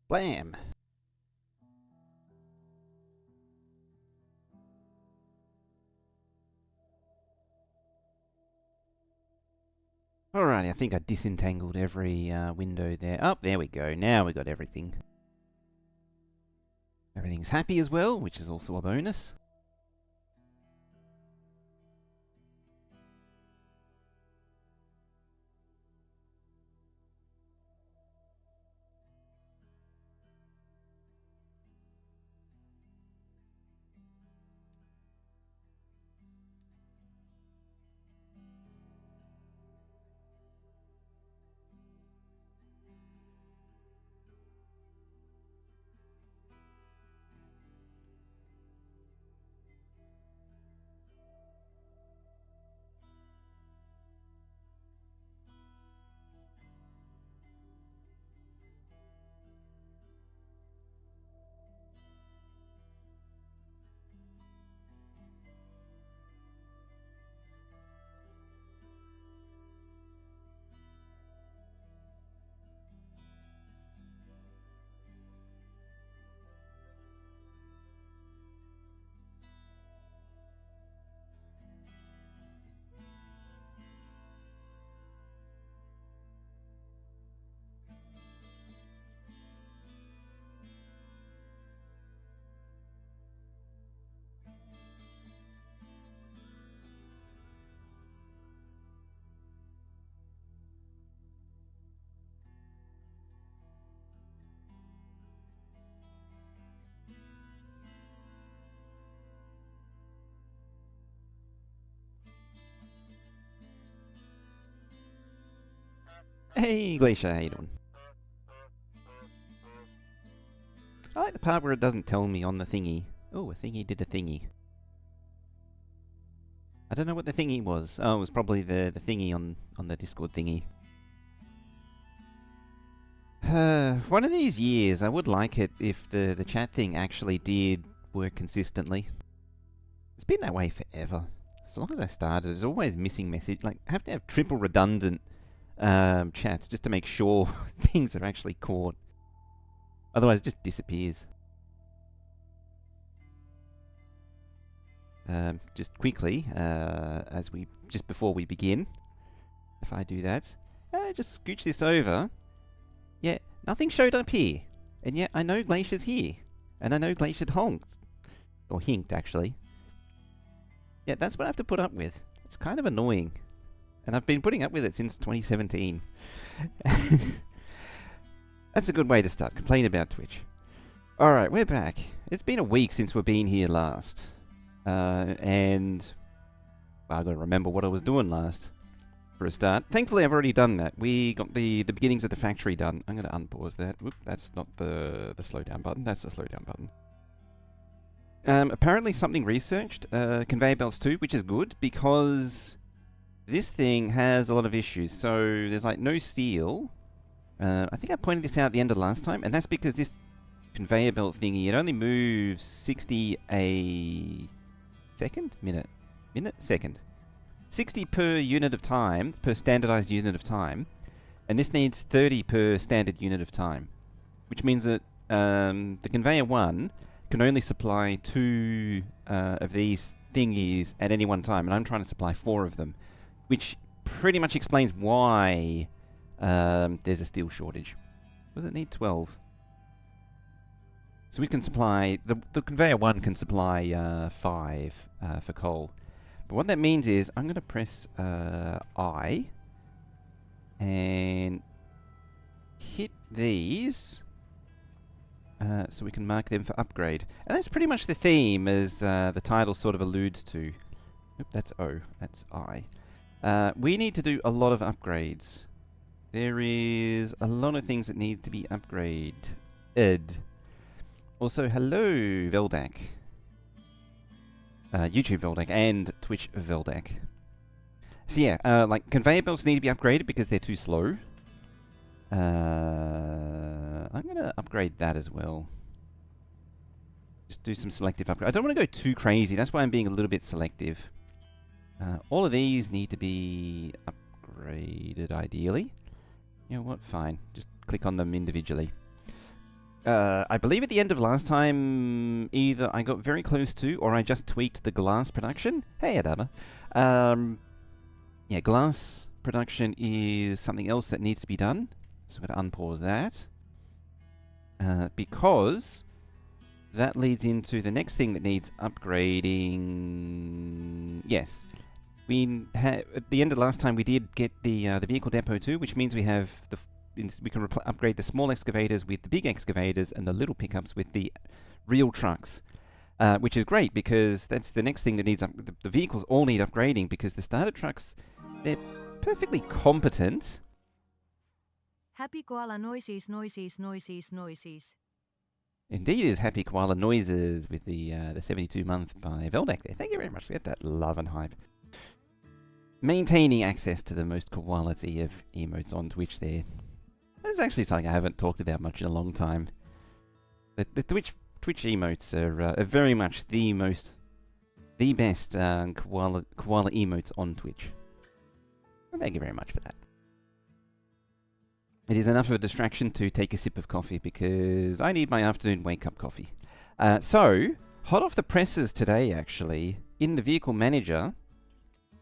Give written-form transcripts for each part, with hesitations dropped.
Blam! Alrighty, I think I disentangled every window there. Oh, there we go. Now we got everything. Everything's happy as well, which is also a bonus. Hey, Glacier, how you doing? I like the part where it doesn't tell me on the thingy. Oh, a thingy did a thingy. I don't know what the thingy was. Oh, it was probably the thingy on the Discord thingy. One of these years, I would like it if the chat thing actually did work consistently. It's been that way forever. As long as I started, there's always missing message. Like, I have to have triple redundant chats just to make sure things are actually caught. Otherwise, it just disappears. Just quickly, just before we begin, if I do that, just scooch this over. Yeah, nothing showed up here, and yet I know Glacier's here, and I know Glacier honked, or hinked actually. Yeah, that's what I have to put up with. It's kind of annoying, and I've been putting up with it since 2017. That's a good way to start. Complain about Twitch. Alright, we're back. It's been a week since we've been here last. And I've got to remember what I was doing last for a start. Thankfully, I've already done that. We got the beginnings of the factory done. I'm going to unpause that. Whoop, that's not the slow down button. That's the slow down button. Apparently something researched, conveyor belts too, which is good because this thing has a lot of issues. So there's like no steel. I think I pointed this out at the end of last time, and that's because this conveyor belt thingy, it only moves 60 a second? Second. 60 per unit of time, per standardized unit of time, and this needs 30 per standard unit of time, which means that the conveyor 1 can only supply 2 of these thingies at any one time, and I'm trying to supply 4 of them, which pretty much explains why there's a steel shortage. Does it need 12? So we can supply, the conveyor 1 can supply 5 for coal. But what that means is, I'm going to press I and hit these so we can mark them for upgrade. And that's pretty much the theme, as the title sort of alludes to. Oop, that's O, that's I. We need to do a lot of upgrades. There is a lot of things that need to be upgraded. Also, hello, Veldak. YouTube Veldak and Twitch Veldak. So yeah, like conveyor belts need to be upgraded because they're too slow. I'm gonna upgrade that as well. Just do some selective upgrade. I don't want to go too crazy. That's why I'm being a little bit selective. All of these need to be upgraded, ideally. You know what? Fine. Just click on them individually. I believe at the end of last time, either I got very close to, or I just tweaked the glass production. Hey, Adama. Yeah, glass production is something else that needs to be done. So I'm going to unpause that. Because that leads into the next thing that needs upgrading. Yes. At the end of last time, we did get the vehicle depot too, which means we have we can upgrade the small excavators with the big excavators and the little pickups with the real trucks, which is great because that's the next thing that needs the vehicles all need upgrading because the starter trucks, they're perfectly competent. Happy koala noises, noises, noises, noises. Indeed, is Happy Koala Noises with the 72-month by Veldak there. Thank you very much. Get that love and hype. Maintaining access to the most quality of emotes on Twitch there. That's actually something I haven't talked about much in a long time. The Twitch emotes are very much the best koala emotes on Twitch. Well, thank you very much for that. It is enough of a distraction to take a sip of coffee because I need my afternoon wake-up coffee. So, hot off the presses today, actually, in the vehicle manager,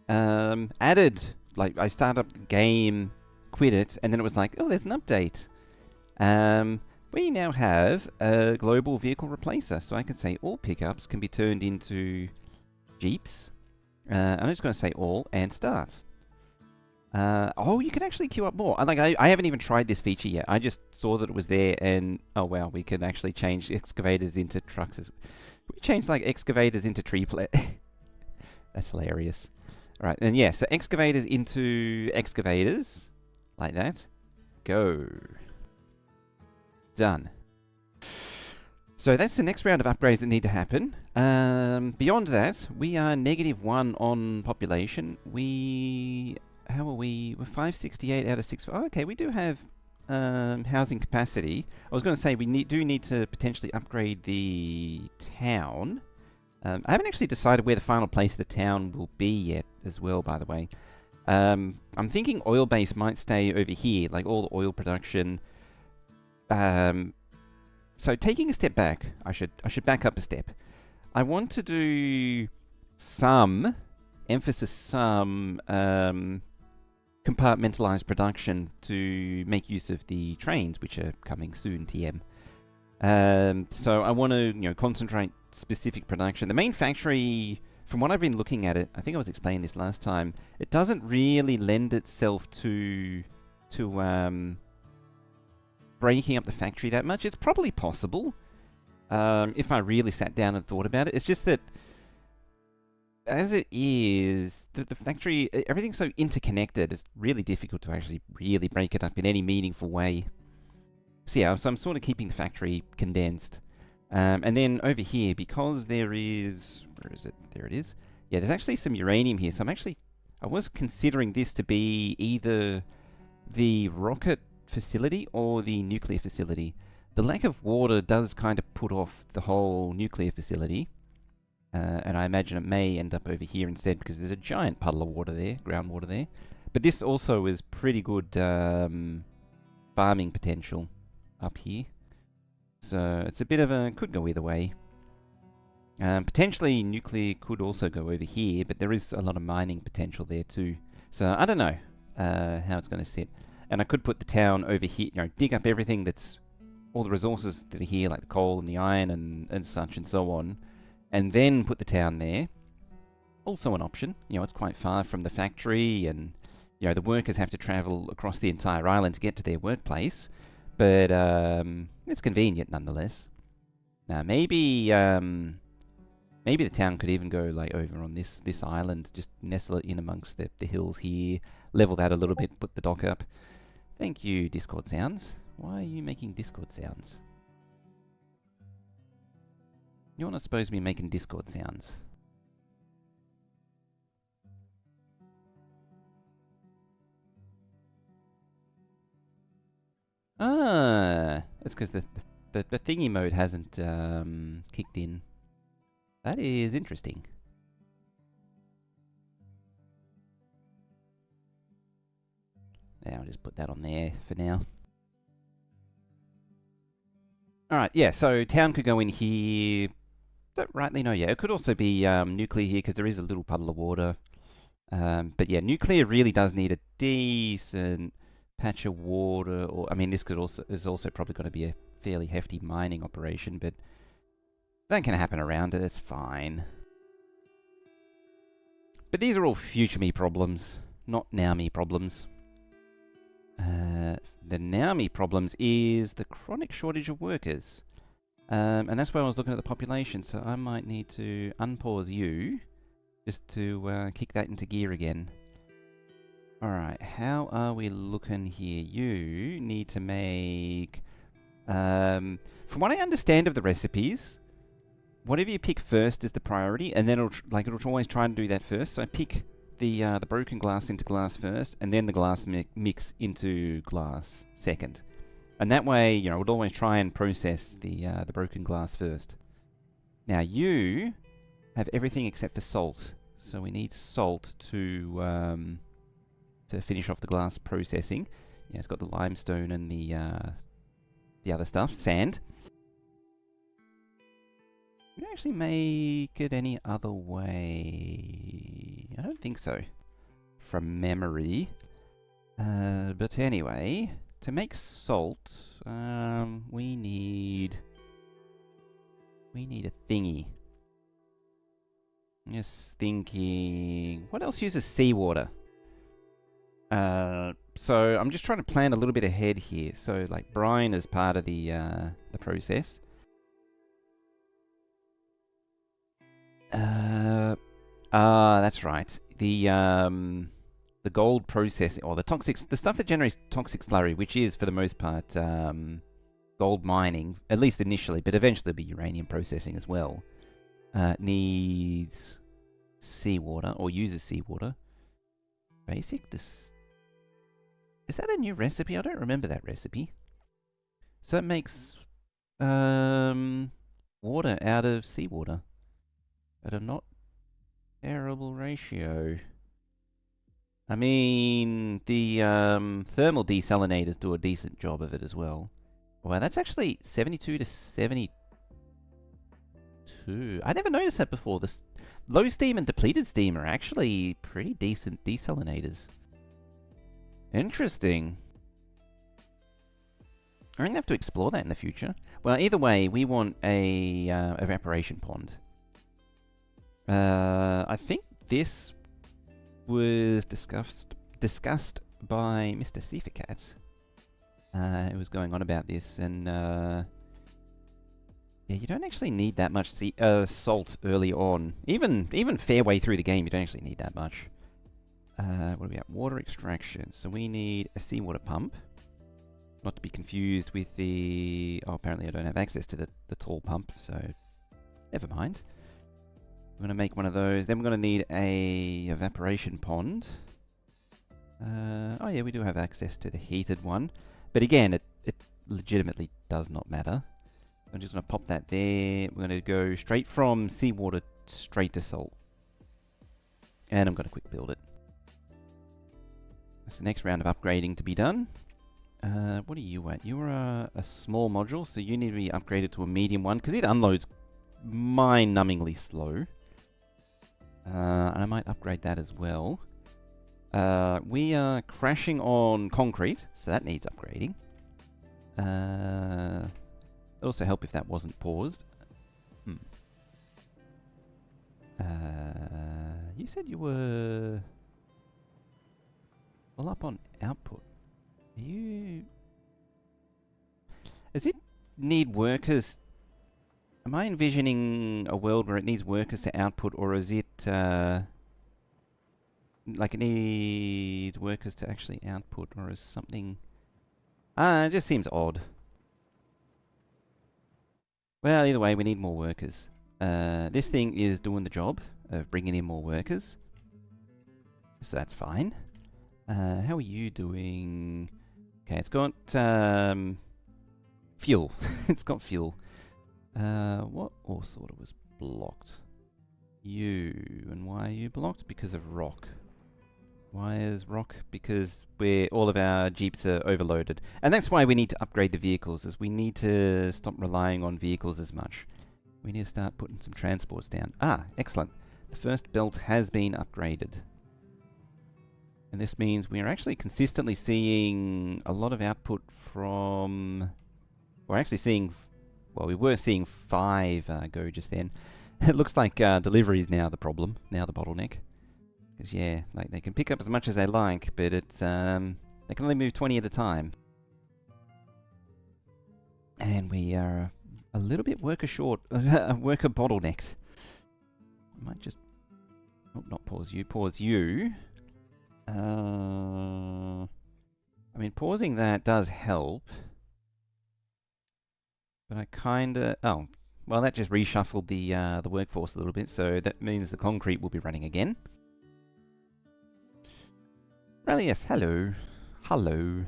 added, like, I start up the game, quit it, and then it was like, oh, there's an update. We now have a global vehicle replacer, so I can say all pickups can be turned into Jeeps. I'm just going to say all and start. Oh, you can actually queue up more. I haven't even tried this feature yet. I just saw that it was there, and oh wow, we can actually change excavators into trucks. We changed like excavators into tree plant. That's hilarious. All right, and yeah, so excavators into excavators, like that. Go. Done. So that's the next round of upgrades that need to happen. Beyond that, we are -1 on population. How are we? We're 568 out of 6. Oh, okay, we do have housing capacity. I was going to say we do need to potentially upgrade the town. I haven't actually decided where the final place of the town will be yet as well, by the way. I'm thinking oil base might stay over here, like all the oil production. So taking a step back, I should back up a step. I want to do some compartmentalized production to make use of the trains, which are coming soon, TM. So I want to, concentrate specific production. The main factory, from what I've been looking at it, I think I was explaining this last time, it doesn't really lend itself to breaking up the factory that much. It's probably possible, if I really sat down and thought about it. It's just that as it is, the factory, everything's so interconnected, it's really difficult to actually really break it up in any meaningful way. So yeah, so I'm sort of keeping the factory condensed. And then over here, because there is... Where is it? There it is. Yeah, there's actually some uranium here, so I was considering this to be either the rocket facility or the nuclear facility. The lack of water does kind of put off the whole nuclear facility. And I imagine it may end up over here instead because there's a giant puddle of water there, groundwater there. But this also is pretty good farming potential up here. So it's a bit of a... could go either way. Potentially nuclear could also go over here, but there is a lot of mining potential there too. So I don't know how it's going to sit. And I could put the town over here, dig up everything that's... all the resources that are here, like the coal and the iron and such and so on. And then put the town there. Also an option. It's quite far from the factory, and the workers have to travel across the entire island to get to their workplace. But it's convenient nonetheless. Now maybe the town could even go like over on this island, just nestle it in amongst the hills here, level that a little bit, put the dock up. Thank you, Discord sounds. Why are you making Discord sounds? You're not supposed to be making Discord sounds. Ah, it's because the thingy mode hasn't kicked in. That is interesting. Yeah, I'll just put that on there for now. Alright, yeah, so town could go in here. Don't rightly know yet. It could also be nuclear here because there is a little puddle of water. But yeah, nuclear really does need a decent patch of water. Or I mean, this could also is also probably going to be a fairly hefty mining operation, but that can happen around it. It's fine. But these are all future me problems, not now me problems. The now me problems is the chronic shortage of workers. And that's why I was looking at the population, so I might need to unpause you just to kick that into gear again. Alright, how are we looking here? You need to make... from what I understand of the recipes, whatever you pick first is the priority, and then it'll always try and do that first. So pick the broken glass into glass first, and then the glass mix into glass second. And that way, you know, it would always try and process the broken glass first. Now you have everything except for salt, so we need salt to finish off the glass processing. Yeah, it's got the limestone and the other stuff, sand. Can you actually make it any other way? I don't think so, from memory. But anyway, to make salt, we need a thingy. I'm just thinking, what else uses seawater? So I'm just trying to plan a little bit ahead here. So like brine is part of the process. That's right. The gold processing, or the stuff that generates toxic slurry, which is for the most part gold mining, at least initially, but eventually it'll be uranium processing as well. Needs seawater, or uses seawater. Basic. Is that a new recipe? I don't remember that recipe. So it makes water out of seawater at a not terrible ratio. I mean, the thermal desalinators do a decent job of it as well. Wow, that's actually 72 to 72. I never noticed that before. The low steam and depleted steam are actually pretty decent desalinators. Interesting. I'm going to have to explore that in the future. Well, either way, we want a evaporation pond. I think this was discussed by Mr. Seaforcat. It was going on about this, and yeah, you don't actually need that much salt early on. Even fair way through the game, you don't actually need that much. What do we got? Water extraction. So we need a seawater pump. Not to be confused with the... Oh, apparently I don't have access to the tall pump, so never mind. I'm going to make one of those. Then we're going to need a evaporation pond. Oh yeah, we do have access to the heated one. But again, it legitimately does not matter. I'm just going to pop that there. We're going to go straight from seawater straight to salt. And I'm going to quick build it. That's the next round of upgrading to be done. What are you at? You are a small module, so you need to be upgraded to a medium one, because it unloads mind-numbingly slow. And I might upgrade that as well. We are crashing on concrete, so that needs upgrading. It'd also help if that wasn't paused. You said you were... well, up on output. Are you... Does it need workers... Am I envisioning a world where it needs workers to output, or is it... like it needs workers to actually output, or is something... it just seems odd. Well, either way, we need more workers. This thing is doing the job of bringing in more workers. So that's fine. How are you doing? Okay, it's got fuel. It's got fuel. What ore sorter was blocked? You. And why are you blocked? Because of rock. Wires, rock, because all of our jeeps are overloaded. And that's why we need to upgrade the vehicles, is we need to stop relying on vehicles as much. We need to start putting some transports down. Ah, excellent. The first belt has been upgraded. And this means we are actually consistently seeing a lot of output from... We're actually seeing... Well, we were seeing 5 go just then. It looks like delivery is now the problem, now the bottleneck. Because, yeah, like they can pick up as much as they like, but it's, they can only move 20 at a time. And we are a little bit worker short, worker bottlenecked. I might just, oh, not pause you. I mean, pausing that does help. But I kinda, oh, well, that just reshuffled the workforce a little bit, so that means the concrete will be running again. Well, yes, hello. Hello.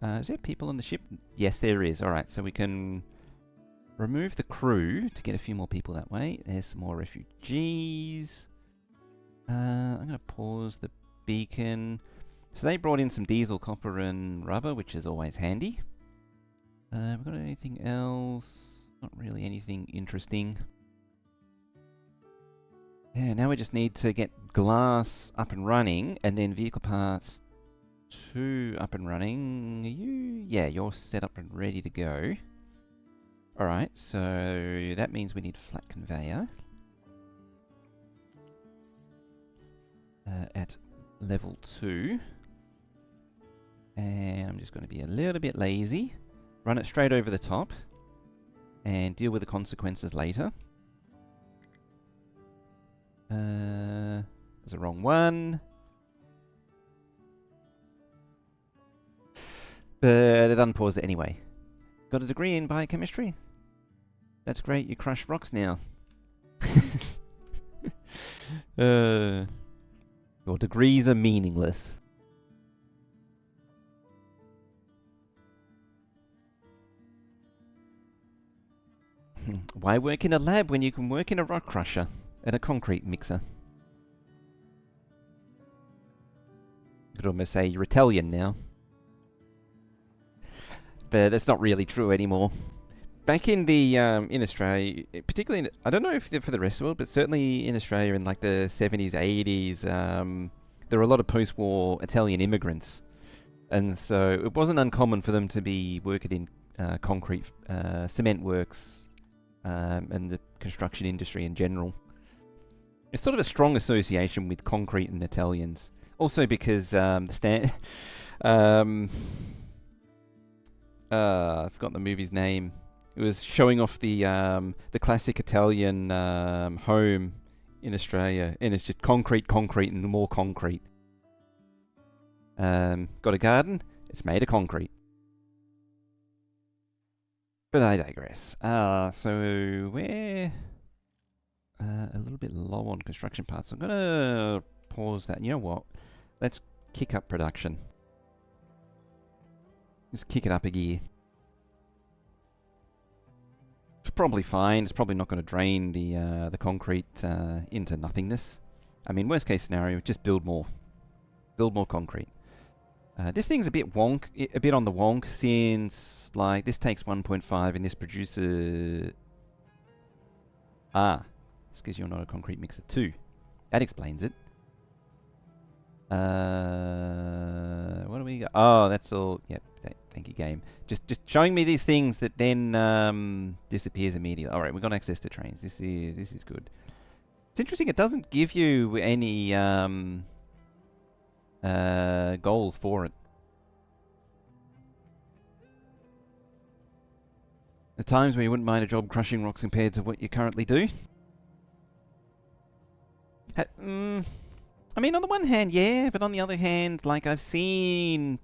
Is there people on the ship? Yes, there is. Alright, so we can remove the crew to get a few more people that way. There's some more refugees. I'm going to pause the beacon. So they brought in some diesel, copper, and rubber, which is always handy. We've got anything else? Not really anything interesting. Yeah, now we just need to get glass up and running, and then vehicle parts 2 up and running. Are you? Yeah, you're set up and ready to go. Alright, so that means we need flat conveyor. At level 2. And I'm just going to be a little bit lazy. Run it straight over the top. And deal with the consequences later. There's a wrong one. But it unpaused it anyway. Got a degree in biochemistry? That's great, you crush rocks now. Your degrees are meaningless. Why work in a lab when you can work in a rock crusher and a concrete mixer? You could almost say you're Italian now. But that's not really true anymore. Back in the in Australia, particularly, I don't know if for the rest of the world, but certainly in Australia in like the 70s, 80s, there were a lot of post-war Italian immigrants. And so it wasn't uncommon for them to be working in concrete, cement works, and the construction industry in general. It's sort of a strong association with concrete and Italians. Also because I've forgotten the movie's name. It was showing off the classic Italian home in Australia, and it's just concrete, and more concrete. Got a garden? It's made of concrete. But I digress. So we're a little bit low on construction parts. So I'm gonna pause that. And you know what? Let's kick up production. Just kick it up a gear. It's probably fine. It's probably not going to drain the concrete into nothingness. I mean, worst case scenario, just build more. Build more concrete. This thing's a bit a bit on the wonk, since like this takes 1.5 and this produces... it's because you're not a concrete mixer too. That explains it. What do we got? Oh, that's all. Yep. Thank you, game. Just showing me these things that then disappears immediately. All right, we've got access to trains. This is good. It's interesting. It doesn't give you any goals for it. The times where you wouldn't mind a job crushing rocks compared to what you currently do. I mean, on the one hand, yeah, but on the other hand, like, I've seen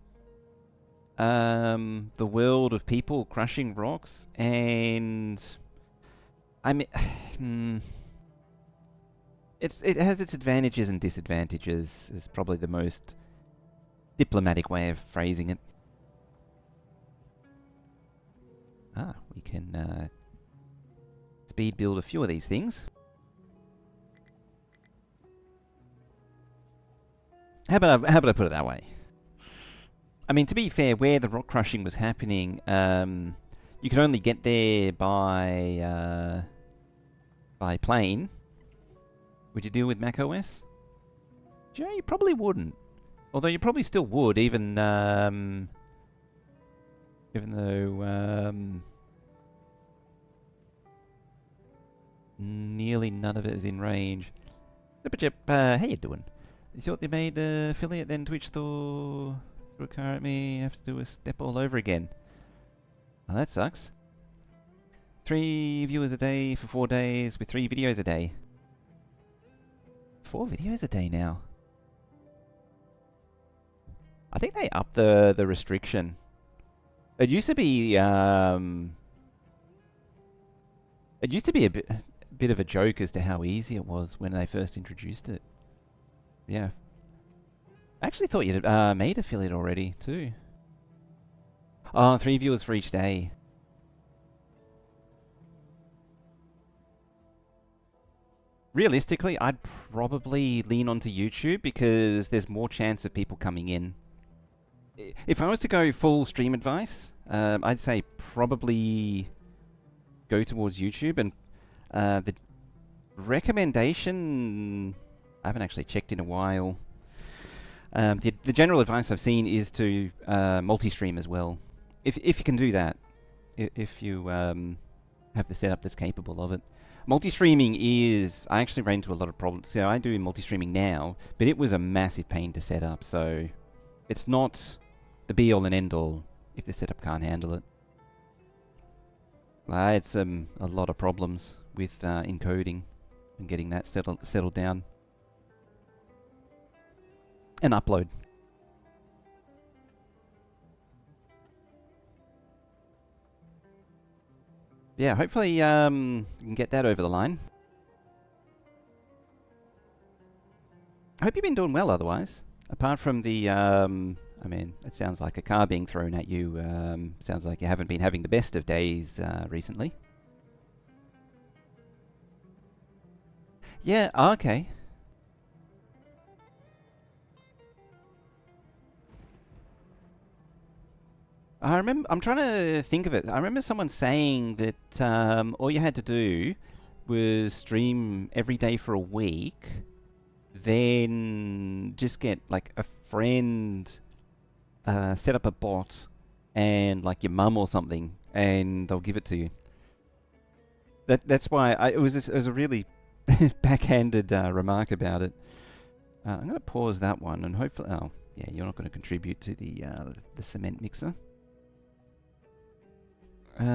the world of people crushing rocks, and I mean, it has its advantages and disadvantages, is probably the most diplomatic way of phrasing it. We can speed build a few of these things. how about I put it that way? I mean, to be fair, where the rock crushing was happening, you could only get there by plane. Would you deal with macOS? Yeah, you probably wouldn't. Although you probably still would, even though nearly none of it is in range. Zipperchip, how you doing? You thought they made affiliate, then Twitch threw a car at me, have to do a step all over again. Oh, that sucks. 3 viewers a day for 4 days with 3 videos a day. 4 videos a day now. I think they upped the restriction. It used to be a bit of a joke as to how easy it was when they first introduced it. Yeah. I actually thought you'd made affiliate already too. Oh, 3 viewers for each day. Realistically, I'd probably lean onto YouTube because there's more chance of people coming in. If I was to go full stream advice, I'd say probably go towards YouTube. And the recommendation, I haven't actually checked in a while. The general advice I've seen is to multi-stream as well. If you can do that, if you have the setup that's capable of it. Multi-streaming is... I actually ran into a lot of problems. So I do multi-streaming now, but it was a massive pain to set up, so it's not the be-all and end-all if the setup can't handle it. I had a lot of problems with encoding and getting that settled down. And upload. Yeah, hopefully you can get that over the line. I hope you've been doing well otherwise. Apart from the, I mean, it sounds like a car being thrown at you. Sounds like you haven't been having the best of days recently. Yeah, okay. I remember, I'm trying to think of it. I remember someone saying that all you had to do was stream every day for a week, then just get like a friend, set up a bot, and like your mum or something, and they'll give it to you. That's why it was a really backhanded remark about it. I'm going to pause that one, and hopefully, oh yeah, you're not going to contribute to the cement mixer. Are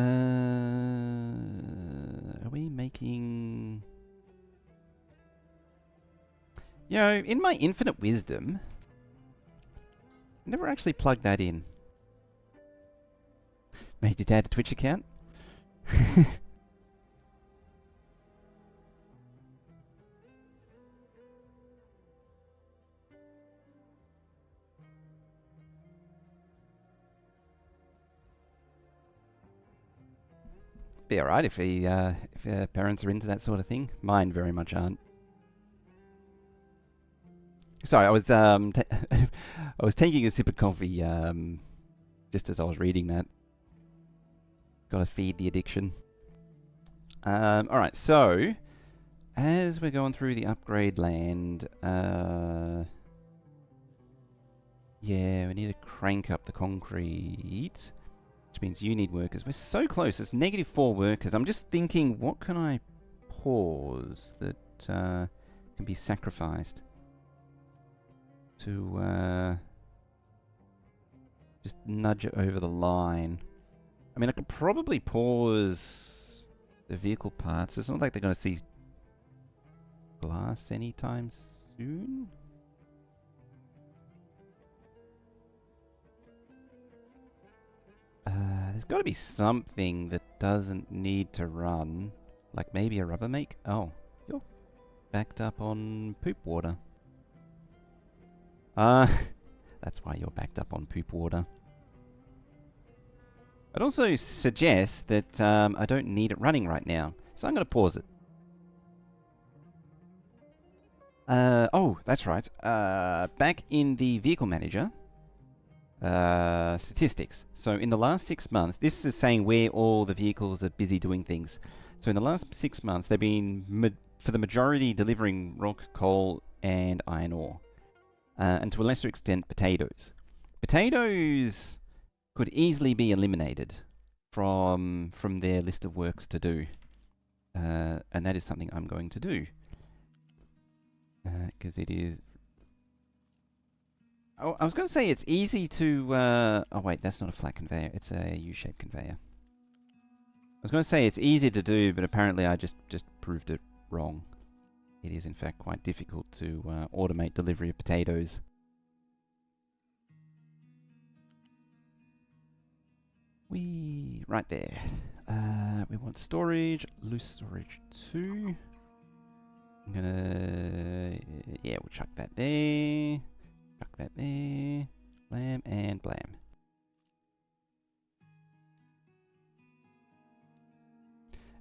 we making... You know, in my infinite wisdom, I never actually plugged that in. Made your dad a Twitch account? Be alright if if parents are into that sort of thing. Mine very much aren't. Sorry, I was I was taking a sip of coffee just as I was reading that. Gotta feed the addiction. Alright, so as we're going through the upgrade land, yeah, we need to crank up the concrete. Which means you need workers. We're so close. It's -4 workers. I'm just thinking, what can I pause that can be sacrificed to just nudge it over the line? I mean, I could probably pause the vehicle parts. It's not like they're going to see glass anytime soon. There's got to be something that doesn't need to run. Like maybe a rubber make? Oh, you're backed up on poop water. That's why you're backed up on poop water. I'd also suggest that I don't need it running right now. So I'm going to pause it. Oh, that's right. Back in the vehicle manager, statistics. So in the last 6 months, this is saying where all the vehicles are busy doing things. So in the last 6 months, they've been, for the majority, delivering rock, coal, and iron ore. And to a lesser extent, potatoes. Potatoes could easily be eliminated from their list of works to do. And that is something I'm going to do. Because it is... Oh, I was going to say it's easy to... Oh wait, that's not a flat conveyor. It's a U-shaped conveyor. I was going to say it's easy to do, but apparently I just proved it wrong. It is in fact quite difficult to automate delivery of potatoes. Right there. We want storage, loose storage 2. I'm gonna... Yeah, we'll chuck that there. Chuck that there. Blam and blam.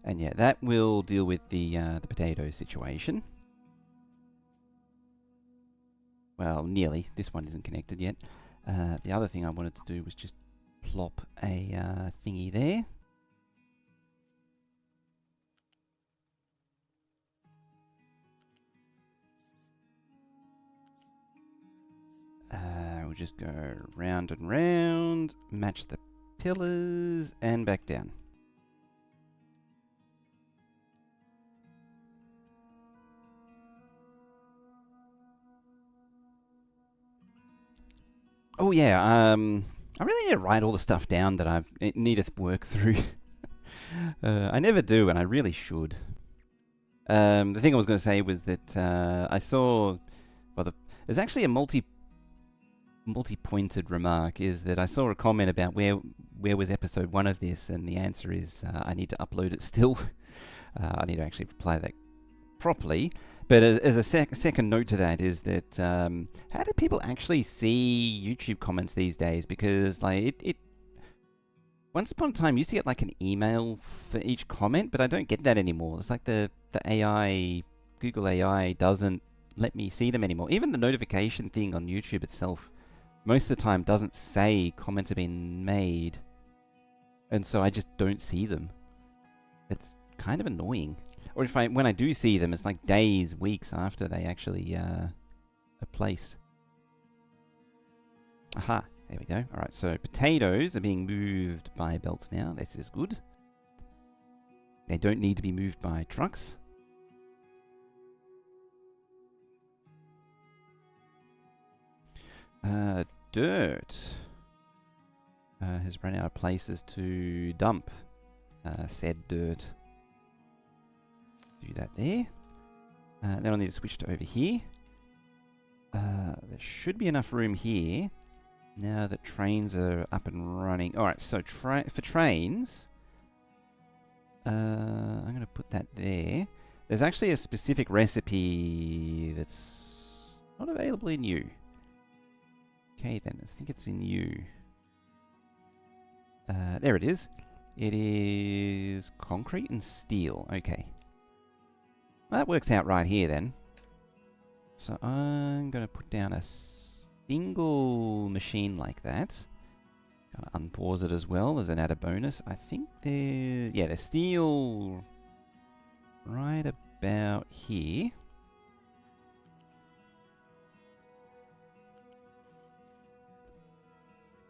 And yeah, that will deal with the potato situation. Well, nearly. This one isn't connected yet. The other thing I wanted to do was just plop a thingy there. We'll just go round and round, match the pillars, and back down. Oh yeah, I really need to write all the stuff down that I need to work through. I never do, and I really should. The thing I was going to say was that I saw... Well, there's actually a multi-pointed remark, is that I saw a comment about where was episode 1 of this, and the answer is I need to upload it still. I need to actually reply that properly. But as a second note to that is that how do people actually see YouTube comments these days? Because like it once upon a time used to get like an email for each comment, but I don't get that anymore. It's like the AI, Google AI doesn't let me see them anymore. Even the notification thing on YouTube itself most of the time doesn't say comments have been made, and so I just don't see them. It's kind of annoying. Or if when I do see them, it's like days, weeks after they actually are placed. Aha, there we go. Alright, so potatoes are being moved by belts now. This is good. They don't need to be moved by trucks. Dirt has run out of places to dump said dirt. Do that there. Then I'll need to switch to over here. There should be enough room here now that trains are up and running. Alright, so for trains, I'm going to put that there. There's actually a specific recipe that's not available in U. Okay then, I think it's in U. There it is. It is concrete and steel. Okay. Well, that works out right here then. So I'm going to put down a single machine like that. Going to unpause it as well as an added bonus. I think there's steel right about here.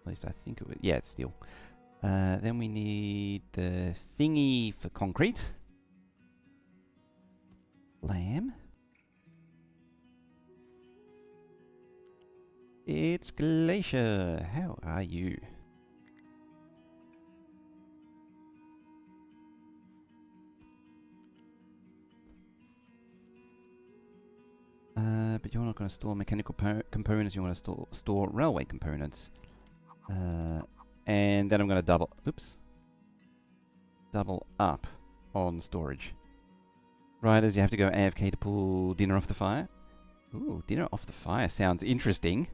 At least I think it would. Yeah, it's steel. Then we need the thingy for concrete. Lamb. It's Glacier. How are you? But you're not going to store mechanical components. You want to store railway components. And then I'm going to double up on storage. Riders, you have to go AFK to pull dinner off the fire. Ooh, dinner off the fire sounds interesting.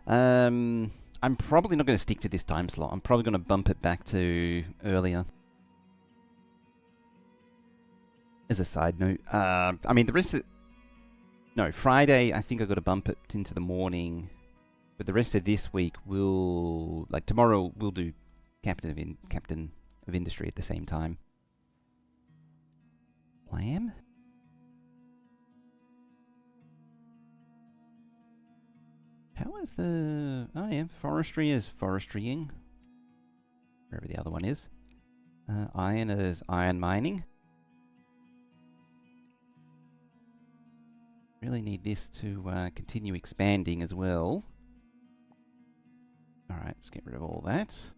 I'm probably not going to stick to this time slot. I'm probably going to bump it back to earlier. As a side note, I mean, the rest of No, Friday, I think I've got to bump it into the morning. But the rest of this week, like tomorrow, we'll do Captain of Industry at the same time. Lamb? How is the... Oh yeah, forestry is forestrying. Wherever the other one is. Iron is iron mining. Really need this to continue expanding as well. Alright, let's get rid of all that. Is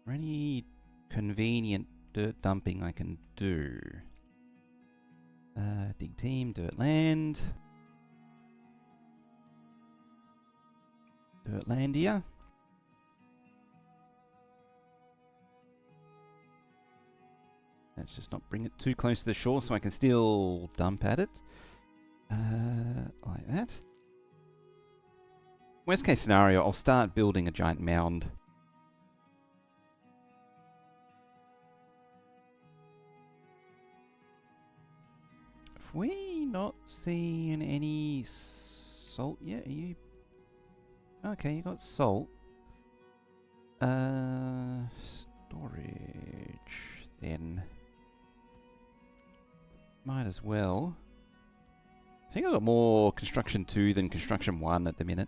there any convenient dirt dumping I can do? Dig team, dirt land. Dirtlandia. Let's just not bring it too close to the shore so I can still dump at it. Like that. Worst case scenario, I'll start building a giant mound. Have we not seen any salt yet? Are you... Okay, you got salt. Storage then. Might as well. I think I've got more construction 2 than construction 1 at the minute.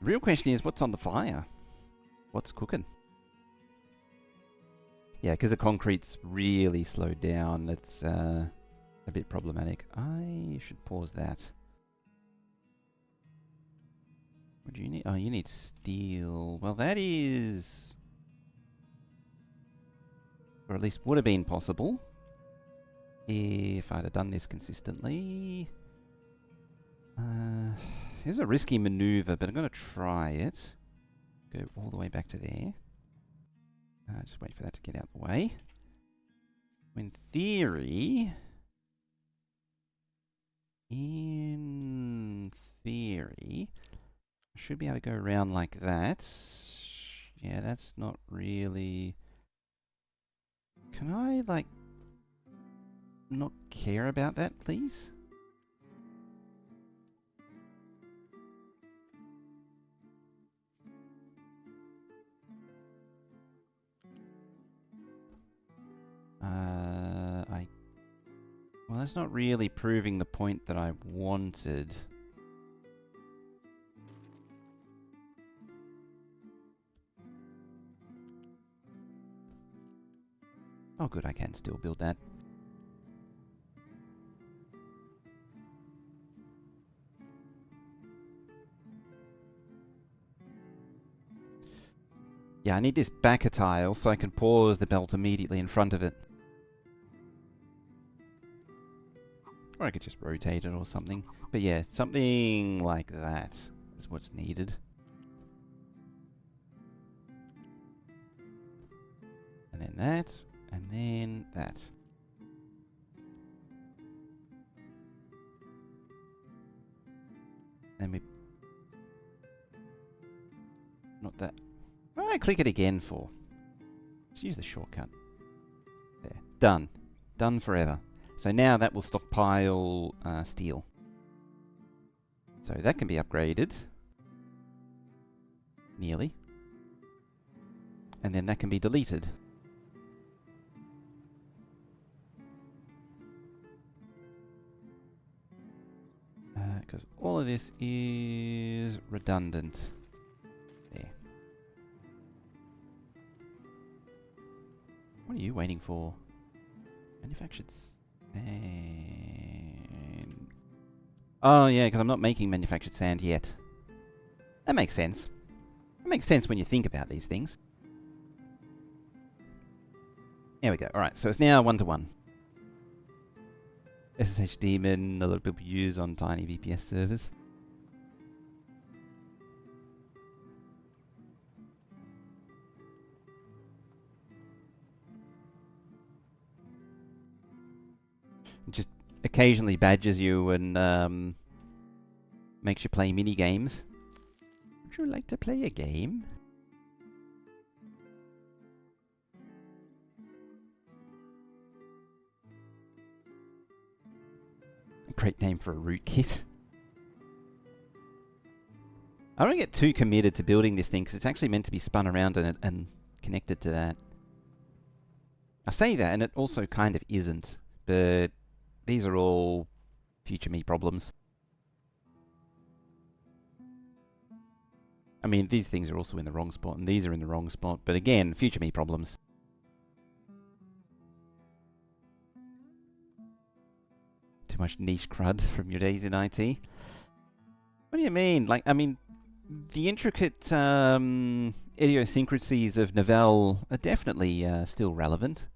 The real question is, what's on the fire? What's cooking? Yeah, because the concrete's really slowed down. It's a bit problematic. I should pause that. What do you need? Oh, you need steel. Well, that is... Or at least would have been possible if I'd have done this consistently. Here's a risky maneuver, but I'm going to try it. Go all the way back to there. Just wait for that to get out of the way. In theory, I should be able to go around like that. Yeah, that's not really... Can I, like, not care about that, please? Well, that's not really proving the point that I wanted. Oh good, I can still build that. Yeah, I need this backer tile so I can pause the belt immediately in front of it. Or I could just rotate it or something. But yeah, something like that is what's needed. And then that. And then that. Then we... Not that. What did I click it again for? Let's use the shortcut. There. Done. Done forever. So now that will stockpile steel. So that can be upgraded. Nearly. And then that can be deleted. Because all of this is redundant. There. What are you waiting for? Manufactured sand. Oh yeah, because I'm not making manufactured sand yet. That makes sense. It makes sense when you think about these things. There we go. Alright, so it's now 1-to-1. SSH Daemon, a lot of people use on tiny VPS servers. It just occasionally badgers you and makes you play mini games. Would you like to play a game? great name for a rootkit. I don't get too committed to building this thing because it's actually meant to be spun around and connected to that. I say that, and it also kind of isn't, but these are all future me problems. I mean, these things are also in the wrong spot, and these are in the wrong spot, but again, future me problems. Too much niche crud from your days in IT. What do you mean? Like, I mean, the intricate idiosyncrasies of Novell are definitely still relevant.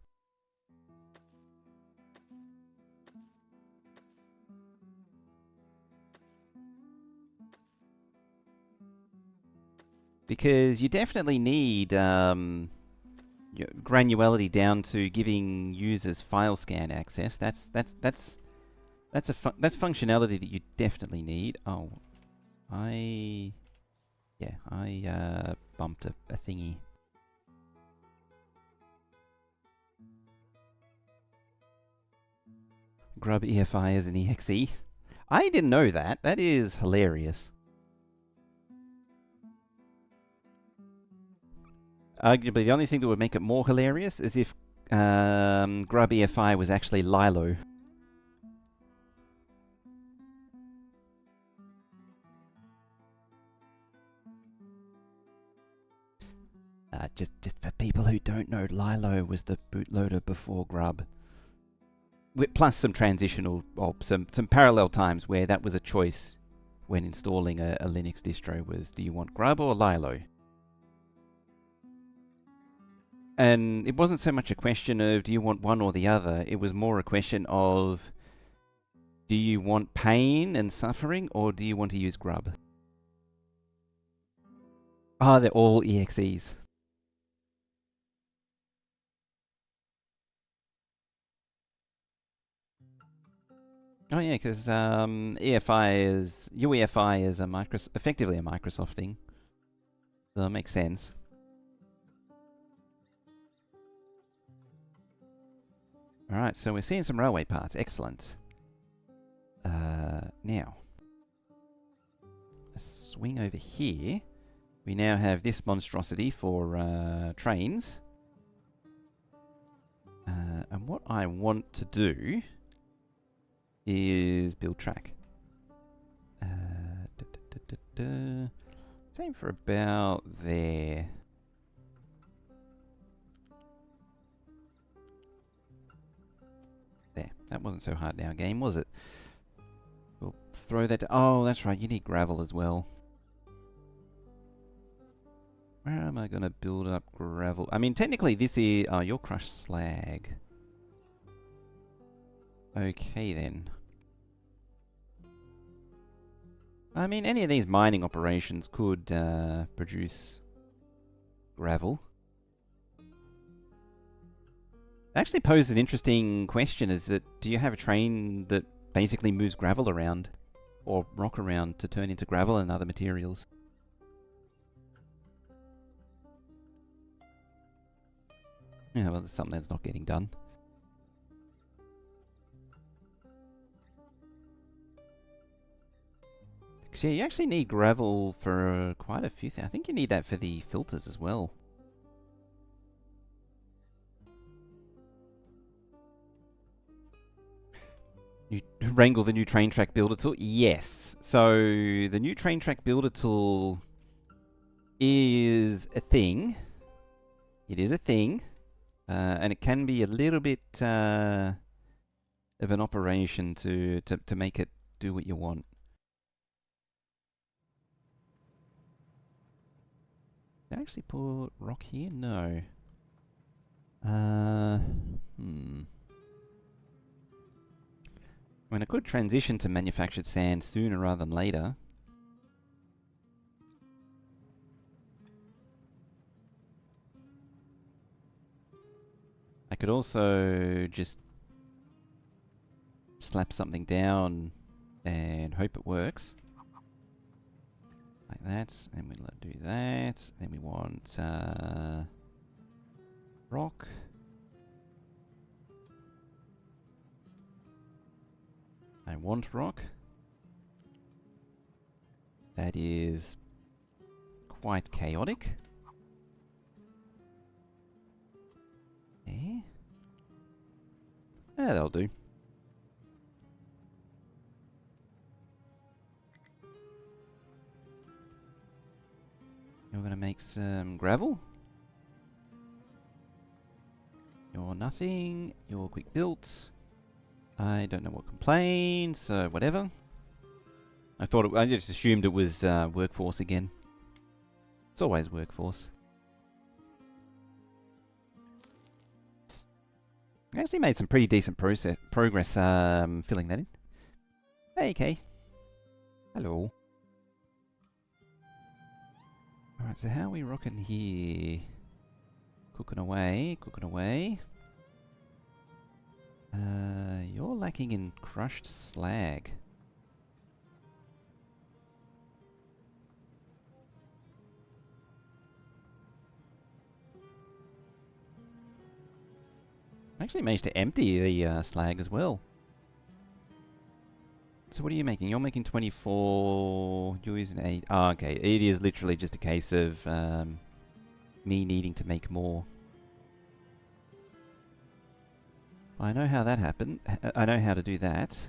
Because you definitely need granularity down to giving users file scan access. That's functionality that you definitely need. Oh, I bumped a thingy. Grub EFI as an EXE. I didn't know that. That is hilarious. Arguably, the only thing that would make it more hilarious is if Grub EFI was actually Lilo. Just for people who don't know, Lilo was the bootloader before Grub. Plus some transitional, or some parallel times where that was a choice when installing a Linux distro was, do you want Grub or Lilo? And it wasn't so much a question of do you want one or the other, it was more a question of do you want pain and suffering or do you want to use Grub? Ah, they're all EXEs. Oh yeah, because UEFI is effectively a Microsoft thing. So that makes sense. Alright, so we're seeing some railway parts. Excellent. Now, let's swing over here. We now have this monstrosity for trains. And what I want to do is build track. Same for about there. There. That wasn't so hard now, game, was it? We'll throw that... Oh, that's right. You need gravel as well. Where am I going to build up gravel? I mean, technically this is... Oh, you're crushed slag. Okay, then. I mean, any of these mining operations could produce gravel. Actually posed an interesting question, is that do you have a train that basically moves gravel around or rock around to turn into gravel and other materials? Yeah, well, it's something that's not getting done. So yeah, you actually need gravel for quite a few things. I think you need that for the filters as well. You wrangle the new train track builder tool? Yes. So the new train track builder tool is a thing. It is a thing. And it can be a little bit of an operation to make it do what you want. Did I actually put rock here? No. I mean, I could transition to manufactured sand sooner rather than later. I could also just slap something down and hope it works. Like that, and we'll do that. Then we want rock. I want rock. That is quite chaotic. Okay. Yeah, that'll do. You're gonna make some gravel. You're nothing. You're quick built. I don't know what complains, so whatever. I just assumed it was workforce again. It's always workforce. I actually made some pretty decent progress filling that in. Hey, Kay. Hello. Alright, so how are we rocking here? Cooking away, cooking away. You're lacking in crushed slag. I actually managed to empty the slag as well. So what are you making? You're making 24... You're using 8... Oh, okay. It is literally just a case of me needing to make more. I know how that happened. I know how to do that.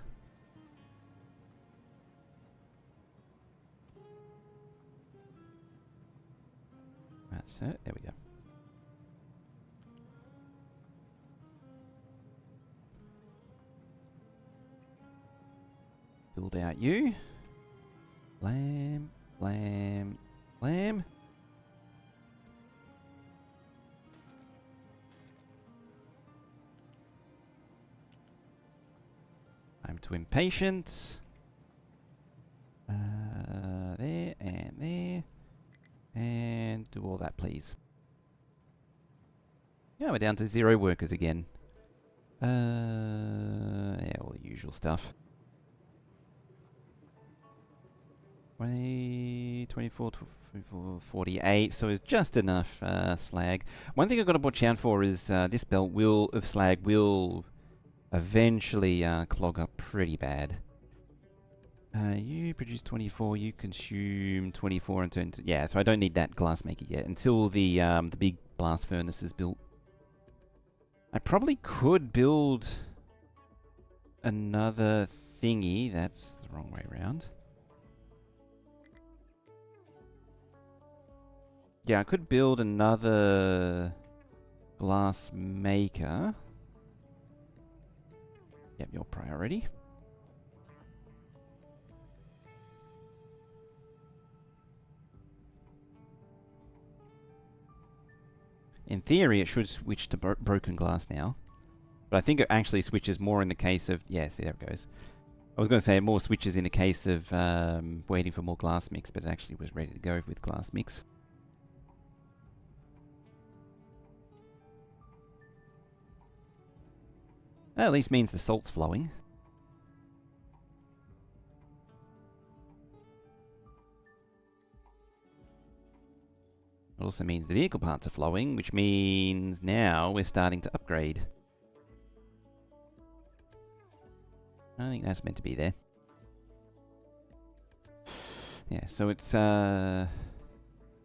Right, so there we go. Build out you. Blam, blam, blam. I'm too impatient. There and there. And do all that, please. Yeah, we're down to 0 workers again. Yeah, all the usual stuff. 20, 24, 24, 48, so it's just enough slag. One thing I've got to watch out for is this belt of slag will eventually clog up pretty bad. You produce 24, you consume 24 and turn to... Yeah, so I don't need that glass maker yet until the big blast furnace is built. I probably could build another thingy. That's the wrong way around. Yeah, I could build another glass maker. Yep, your priority. In theory, it should switch to broken glass now. But I think it actually switches more in the case of... Yeah, see, there it goes. I was going to say more switches in the case of waiting for more glass mix, but it actually was ready to go with glass mix. That at least means the salt's flowing. It also means the vehicle parts are flowing, which means now we're starting to upgrade. I think that's meant to be there. Yeah, so it's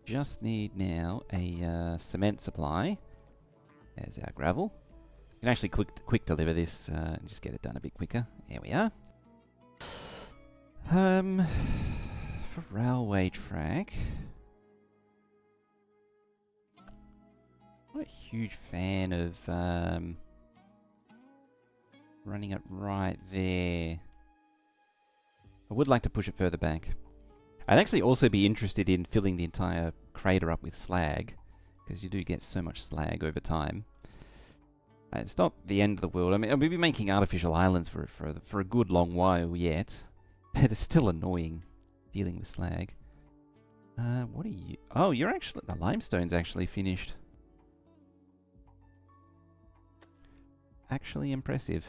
just need now a cement supply. There's our gravel. You can actually quick deliver this and just get it done a bit quicker. There we are. For railway track... I'm not a huge fan of running it right there. I would like to push it further back. I'd actually also be interested in filling the entire crater up with slag, because you do get so much slag over time. It's not the end of the world. I mean, we'll be making artificial islands for a good long while yet. But it's still annoying dealing with slag. What are you... Oh, you're actually... The limestone's actually finished. Actually impressive.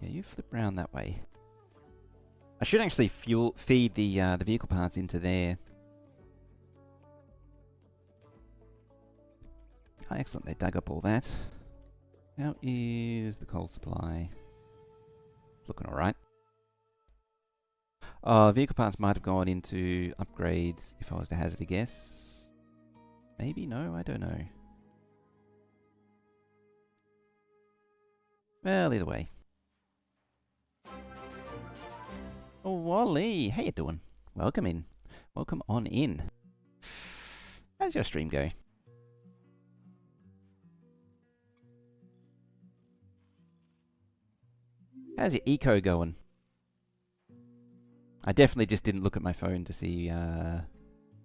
Yeah, you flip round that way. I should actually feed the vehicle parts into there. Oh, excellent, they dug up all that. How is the coal supply? Looking alright. Vehicle parts might have gone into upgrades if I was to hazard a guess. Maybe? No, I don't know. Well, either way. Oh, Wally! How you doing? Welcome in. Welcome on in. How's your stream go? How's your eco going? I definitely just didn't look at my phone to see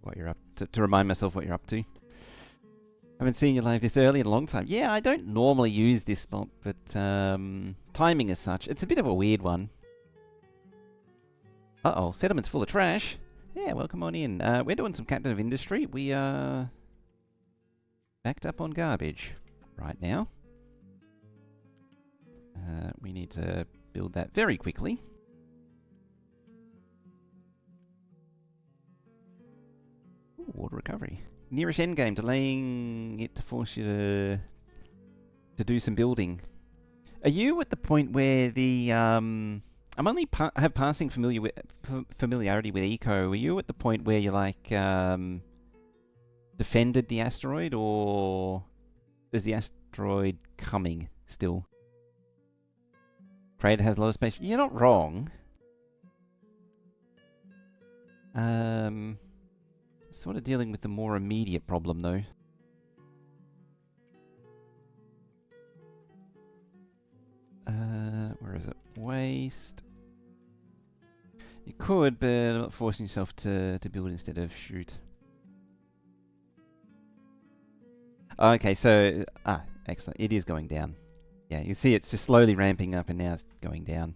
what you're up to remind myself what you're up to. Haven't seen you live this early in a long time. Yeah, I don't normally use this spot, but timing as such, it's a bit of a weird one. Uh-oh, settlement's full of trash. Yeah, welcome on in. We're doing some captive industry. We are backed up on garbage right now. We need to build that very quickly. Ooh, water recovery. Nearest endgame, delaying it to force you to do some building. Are you at the point where the I'm only have passing familiarity with eco. Are you at the point where you like defended the asteroid, or is the asteroid coming still? Crater has a lot of space. You're not wrong. Sort of dealing with the more immediate problem though. Where is it? Waste. You could, but I'm not forcing yourself to build instead of shoot. Okay, so excellent. It is going down. Yeah, you see it's just slowly ramping up and now it's going down.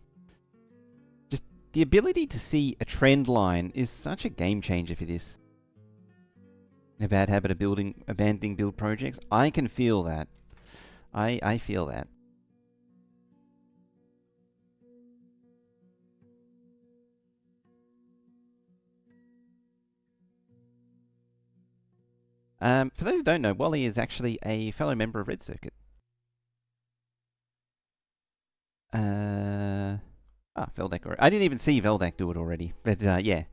Just the ability to see a trend line is such a game changer for this. A bad habit of abandoning build projects. I can feel that. I feel that. For those who don't know, Wally is actually a fellow member of Red Circuit. Veldak. I didn't even see Veldak do it already. But yeah,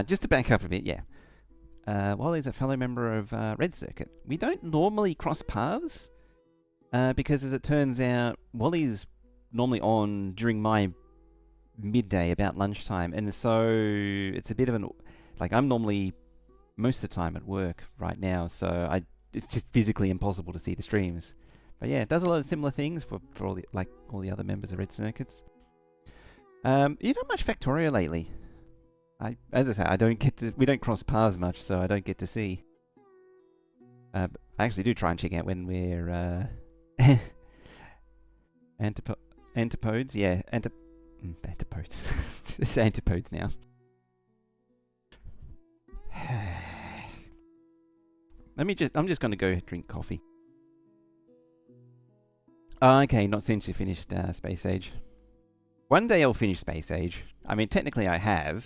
just to back up a bit, yeah. Wally's a fellow member of Red Circuit. We don't normally cross paths, because as it turns out, Wally's normally on during my midday, about lunchtime, and so it's a bit of an... Like, I'm normally most of the time at work right now, so it's just physically impossible to see the streams. But yeah, it does a lot of similar things for all the other members of Red Circuits. You done much Factorio lately? As I say, we don't cross paths much, so I don't get to see. But I actually do try and check out when we're antipodes. Yeah, antipodes. It's antipodes now. I'm just going to go drink coffee. Oh, okay, not since you finished Space Age. One day I'll finish Space Age. I mean, technically I have,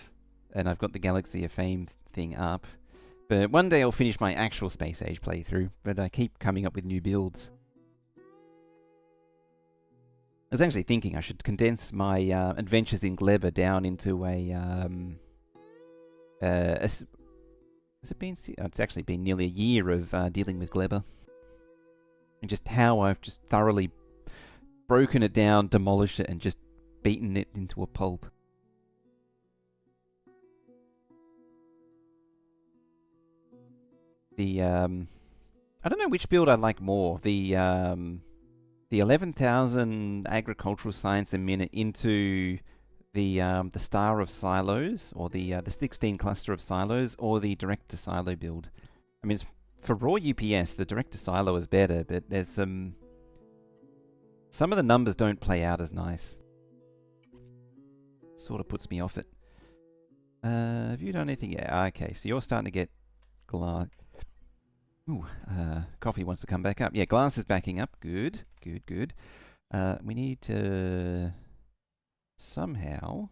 and I've got the Galaxy of Fame thing up. But one day I'll finish my actual Space Age playthrough, but I keep coming up with new builds. I was actually thinking I should condense my adventures in Gleba down into has it been... it's actually been nearly a year of dealing with Gleba. And just how I've just thoroughly broken it down, demolished it, and just beaten it into a pulp. The, I don't know which build I like more. The 11,000 agricultural science a minute into the Star of Silos, or the 16 cluster of silos, or the direct to silo build. I mean, for raw UPS, the direct to silo is better, but there's some of the numbers don't play out as nice. Sort of puts me off it. Have you done anything? Yeah, okay, so you're starting to get glass. Ooh, coffee wants to come back up. Yeah, glass is backing up. Good, good, good. We need to somehow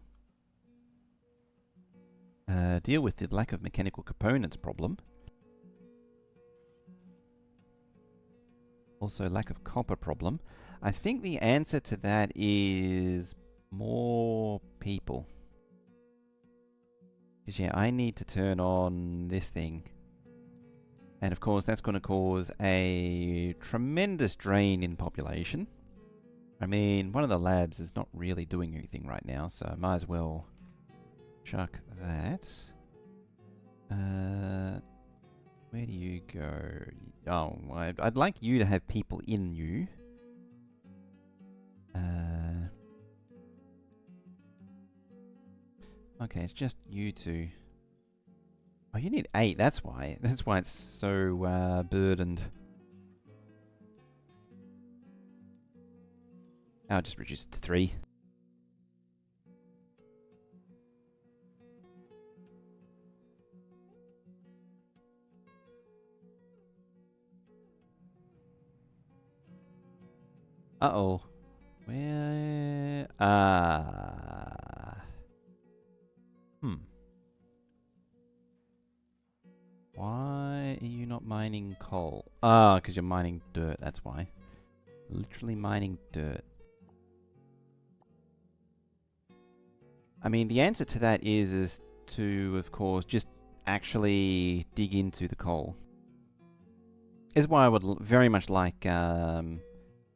deal with the lack of mechanical components problem. Also, lack of copper problem. I think the answer to that is more people. Because, yeah, I need to turn on this thing. And, of course, that's going to cause a tremendous drain in population. I mean, one of the labs is not really doing anything right now, so I might as well chuck that. Where do you go? Oh, I'd like you to have people in you. Okay, it's just you two. Oh, you need 8, that's why. That's why it's so burdened. I'll just reduce it to 3. Uh-oh. Where... Why are you not mining coal? Ah, because you're mining dirt, that's why. Literally mining dirt. I mean, the answer to that is to, of course, just actually dig into the coal. This is why I would very much like the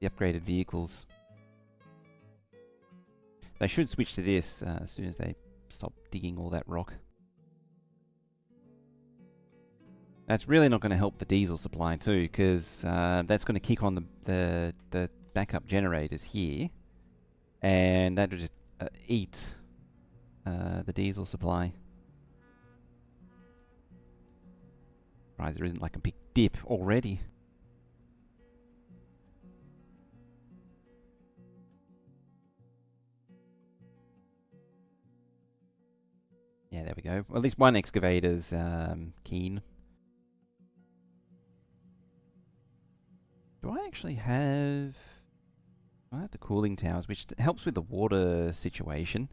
upgraded vehicles. They should switch to this as soon as they stop digging all that rock. That's really not going to help the diesel supply too, because that's going to kick on the backup generators here, and that will just eat the diesel supply. Right, there isn't like a big dip already. Yeah, there we go. Well, at least one excavator's keen. Do I actually have... I have the cooling towers, which helps with the water situation.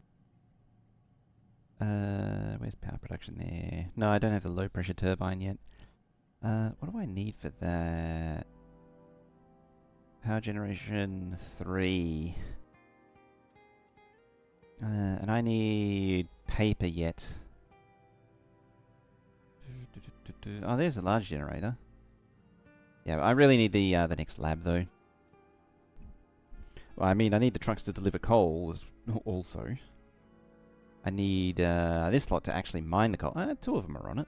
Where's power production there? No, I don't have the low pressure turbine yet. What do I need for that? Power generation 3. And I need paper yet. Oh, there's a large generator. Yeah, I really need the next lab though. Well, I mean, I need the trucks to deliver coal also. I need this lot to actually mine the coal. 2 of them are on it.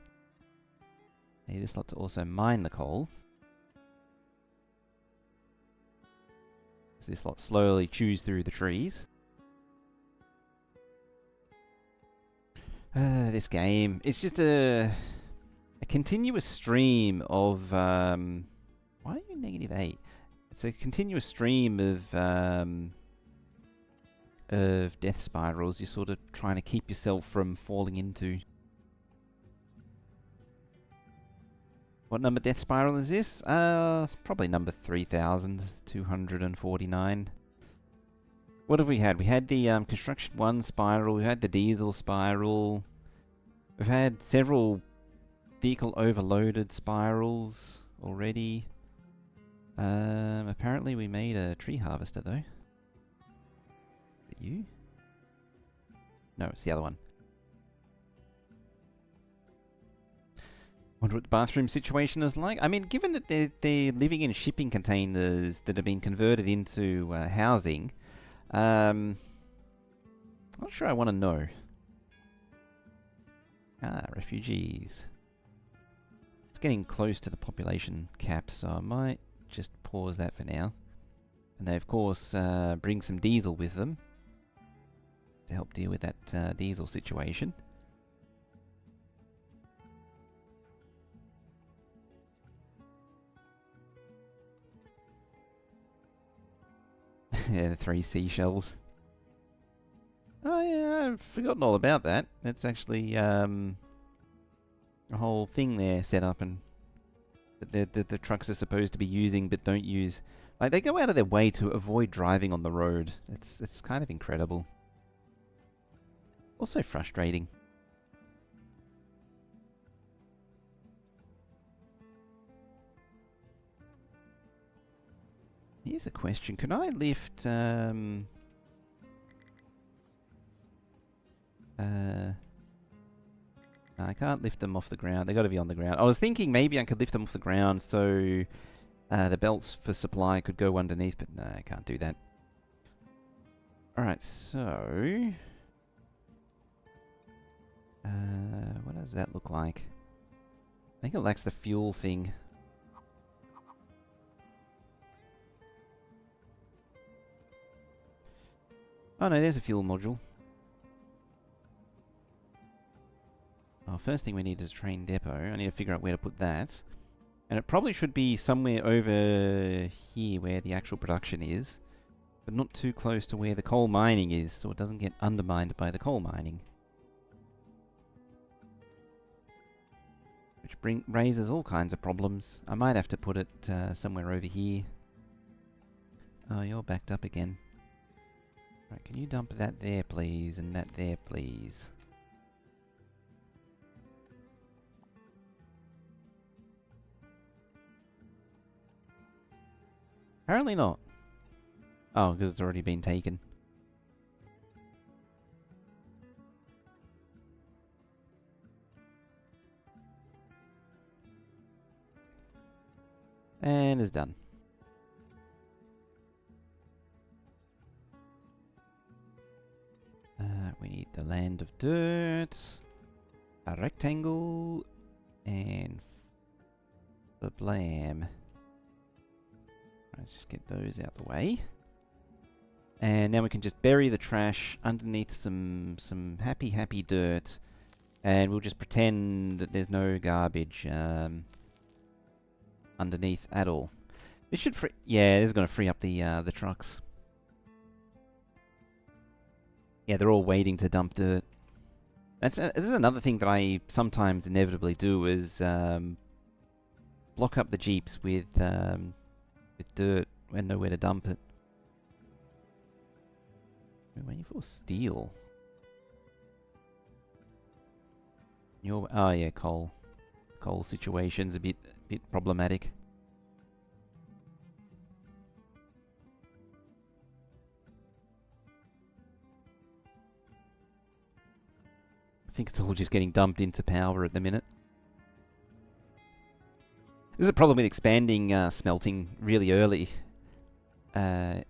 I need this lot to also mine the coal. This lot slowly chews through the trees. This game. It's just a continuous stream of... why are you -8? It's a continuous stream of death spirals you're sort of trying to keep yourself from falling into. What number death spiral is this? Probably number 3249. What have we had? We had the construction 1 spiral, we had the diesel spiral, we've had several vehicle overloaded spirals already. Apparently we made a tree harvester though. Is it you? No, it's the other one. Wonder what the bathroom situation is like. I mean, given that they're living in shipping containers that have been converted into housing, not sure I want to know. Refugees. It's getting close to the population cap, so I might just pause that for now. And they, of course, bring some diesel with them to help deal with that diesel situation. Yeah, the 3 seashells. Oh yeah, I've forgotten all about that. That's actually a whole thing there set up, and the trucks are supposed to be using but don't use. Like, they go out of their way to avoid driving on the road. It's kind of incredible. Also frustrating. Here's a question. Can I lift... No, I can't lift them off the ground. They got to be on the ground. I was thinking maybe I could lift them off the ground so the belts for supply could go underneath, but no, I can't do that. Alright, so... what does that look like? I think it lacks the fuel thing. Oh no, there's a fuel module. Oh, first thing we need is a train depot. I need to figure out where to put that. And it probably should be somewhere over here where the actual production is. But not too close to where the coal mining is, so it doesn't get undermined by the coal mining. Which raises all kinds of problems. I might have to put it somewhere over here. Oh, you're backed up again. Right, can you dump that there, please, and that there, please? Apparently not. Oh, because it's already been taken. And it's done. We need the land of dirt, a rectangle, and the blam. Let's just get those out the way. And now we can just bury the trash underneath some happy dirt, and we'll just pretend that there's no garbage underneath at all. This should yeah, this is going to free up the trucks. Yeah, they're all waiting to dump dirt. This is another thing that I sometimes inevitably do is block up the jeeps with dirt and nowhere to dump it. We're waiting for steel. Oh yeah, coal. Coal situation's a bit problematic. I think it's all just getting dumped into power at the minute. This is a problem with expanding smelting really early. You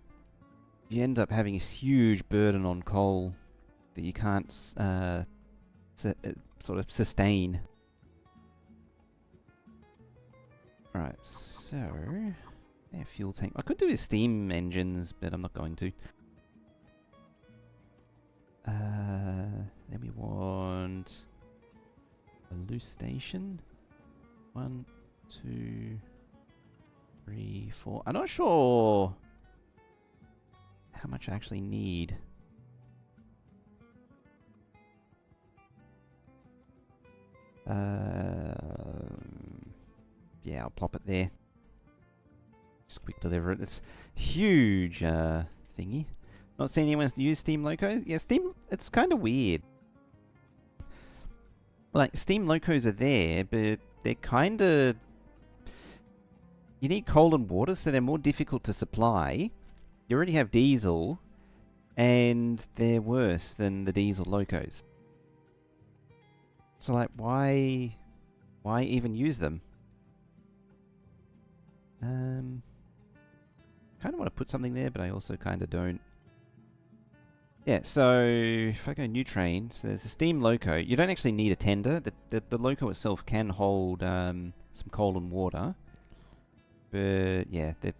end up having a huge burden on coal that you can't sort of sustain. Right, so... yeah, fuel tank. I could do with steam engines, but I'm not going to. Then we want a loose station. 1, 2, 3, 4. I'm not sure how much I actually need. Yeah, I'll plop it there. Just quick deliver it. It's huge thingy. Not seen anyone use Steam Locos? Yeah, Steam, it's kind of weird. Like, Steam Locos are there, but they're kind of... You need coal and water, so they're more difficult to supply. You already have diesel, and they're worse than the diesel locos. So, like, why even use them? Kind of want to put something there, but I also kind of don't. Yeah, so if I go new train, so there's a steam loco. You don't actually need a tender. The loco itself can hold some coal and water. But yeah, it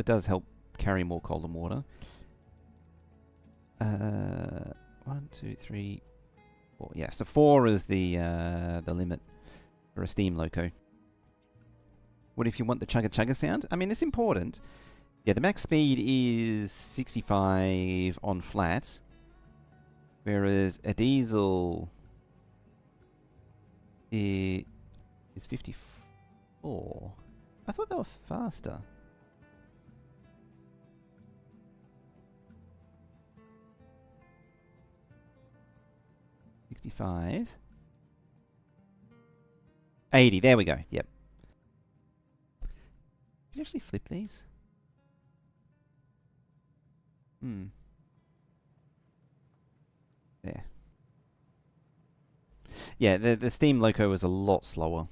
does help carry more coal and water. 1, 2, 3, 4. Yeah, so 4 is the limit for a steam loco. What if you want the chugga chugga sound? I mean, it's important. Yeah, the max speed is 65 on flat, whereas a diesel is 54. I thought they were faster. $65. 80, there we go, yep. Can you actually flip these? There. Yeah, the steam loco is a lot slower.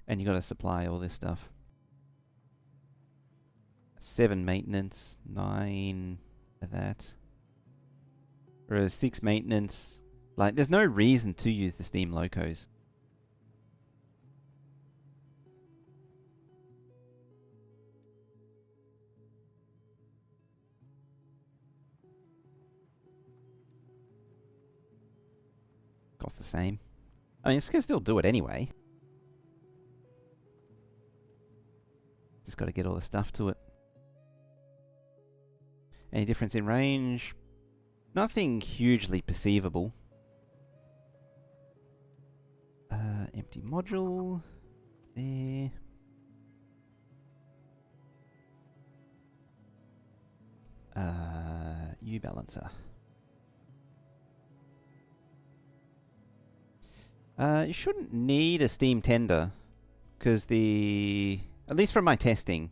And you got to supply all this stuff. 7 maintenance, 9 of that. Or 6 maintenance. Like, there's no reason to use the steam locos. Costs the same. I mean, you can still do it anyway. Just got to get all the stuff to it. Any difference in range? Nothing hugely perceivable. Empty module. There. U-balancer. You shouldn't need a steam tender, because at least from my testing,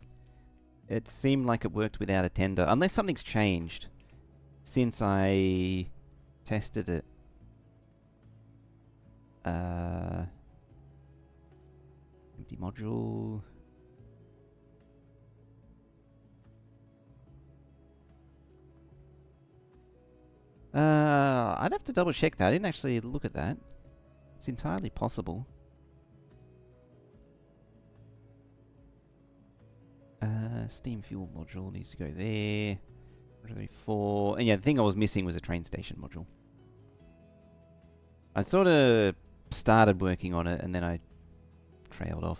it seemed like it worked without a tender, unless something's changed since I tested it. Empty module. I'd have to double check that. I didn't actually look at that. It's entirely possible. Steam fuel module needs to go there. 4. And yeah, the thing I was missing was a train station module. I sort of started working on it and then I trailed off.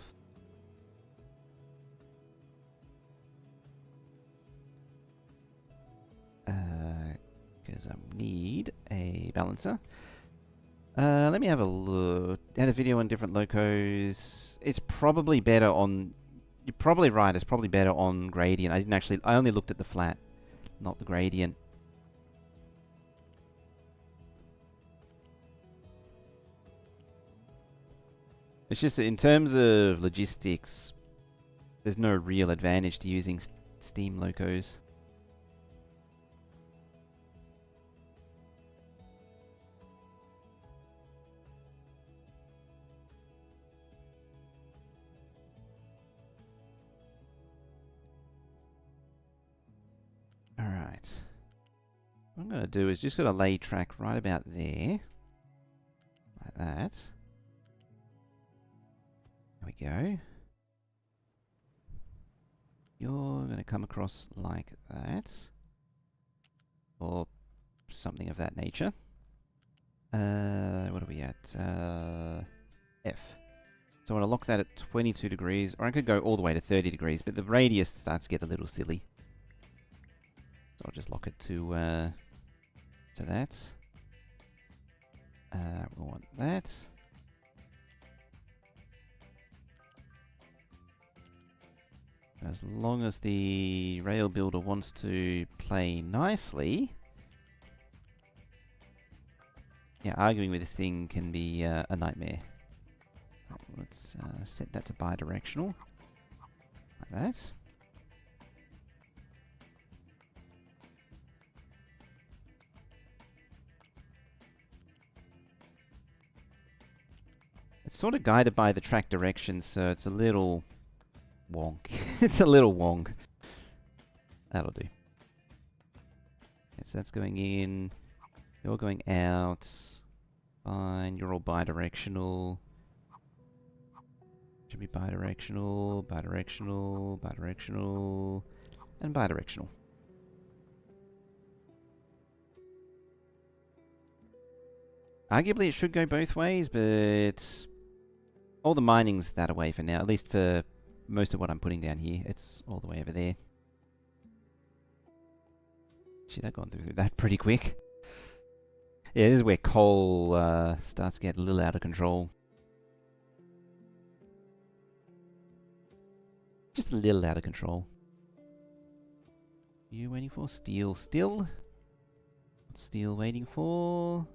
Because I need a balancer. Let me have a look. I had a video on different locos. It's probably better on... You're probably right, it's probably better on gradient. I only looked at the flat, not the gradient. It's just that in terms of logistics, there's no real advantage to using steam locos. Alright. What I'm going to do is just going to lay track right about there. Like that. There we go. You're going to come across like that. Or something of that nature. What are we at? F. So I want to lock that at 22 degrees, or I could go all the way to 30 degrees, but the radius starts to get a little silly. So I'll just lock it to that. We want that. As long as the rail builder wants to play nicely. Yeah, arguing with this thing can be a nightmare. Right, let's set that to bidirectional. Like that. It's sort of guided by the track directions, so it's a little wonk. It's a little wonk. That'll do. Okay, so that's going in. You're going out. Fine, you're all bidirectional. Should be bidirectional, bidirectional, bidirectional, and bidirectional. Arguably it should go both ways, but all the mining's that away for now, at least for most of what I'm putting down here. It's all the way over there. Shit, I've gone through that pretty quick. Yeah, this is where coal starts to get a little out of control. Just a little out of control. You waiting for? Steel still? What's steel waiting for?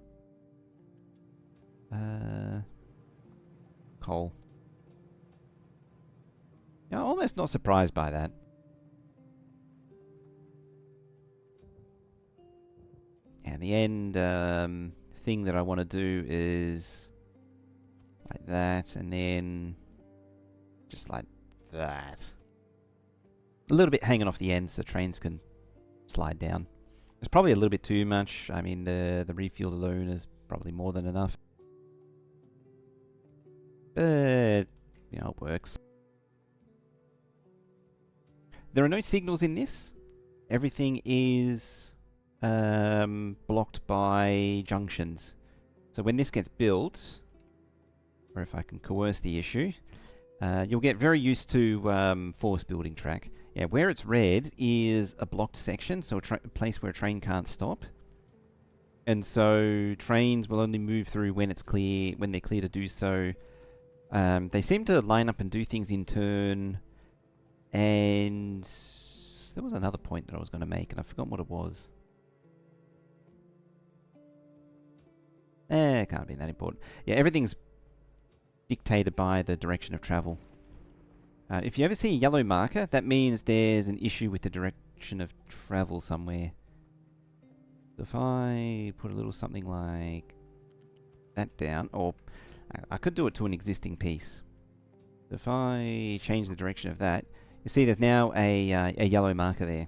Coal. Yeah, I'm almost not surprised by that. and the end thing that I want to do is like that, and then just like that. A little bit hanging off the end so trains can slide down. It's probably a little bit too much. I mean, the refuel alone is probably more than enough. But, you know, it works. There are no signals in this. Everything is blocked by junctions. So when this gets built, or if I can coerce the issue, you'll get very used to force building track. Yeah, where it's red is a blocked section, so a place where a train can't stop. And so trains will only move through when it's clear, when they're clear to do so. They seem to line up and do things in turn. And there was another point that I was going to make, and I forgot what it was. It can't be that important. Yeah, everything's dictated by the direction of travel. If you ever see a yellow marker, that means there's an issue with the direction of travel somewhere. So if I put a little something like that down, or I could do it to an existing piece. So if I change the direction of that, you see there's now a yellow marker there.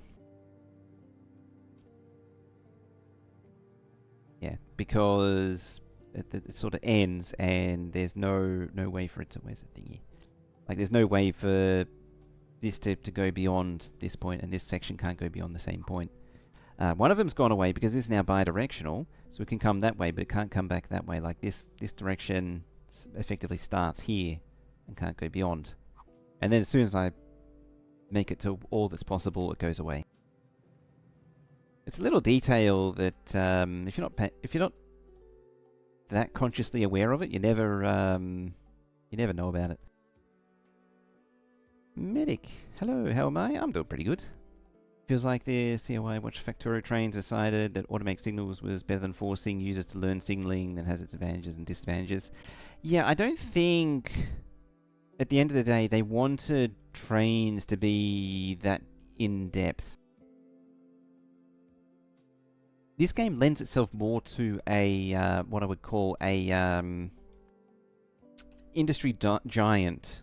Yeah, because it sort of ends and there's no way for it to... Where's the thingy? Like, there's no way for this to go beyond this point, and this section can't go beyond the same point. One of them's gone away because this is now bi-directional, so it can come that way, but it can't come back that way. Like, this direction effectively starts here and can't go beyond. And then as soon as I make it to all that's possible, it goes away. It's a little detail that if you're not that consciously aware of it, you never know about it. Medic, hello, how am I? I'm doing pretty good. Feels like the COI Watch Factoro trains decided that automatic signals was better than forcing users to learn signaling that has its advantages and disadvantages. Yeah, I don't think at the end of the day they wanted trains to be that in-depth. This game lends itself more to a what I would call a industry giant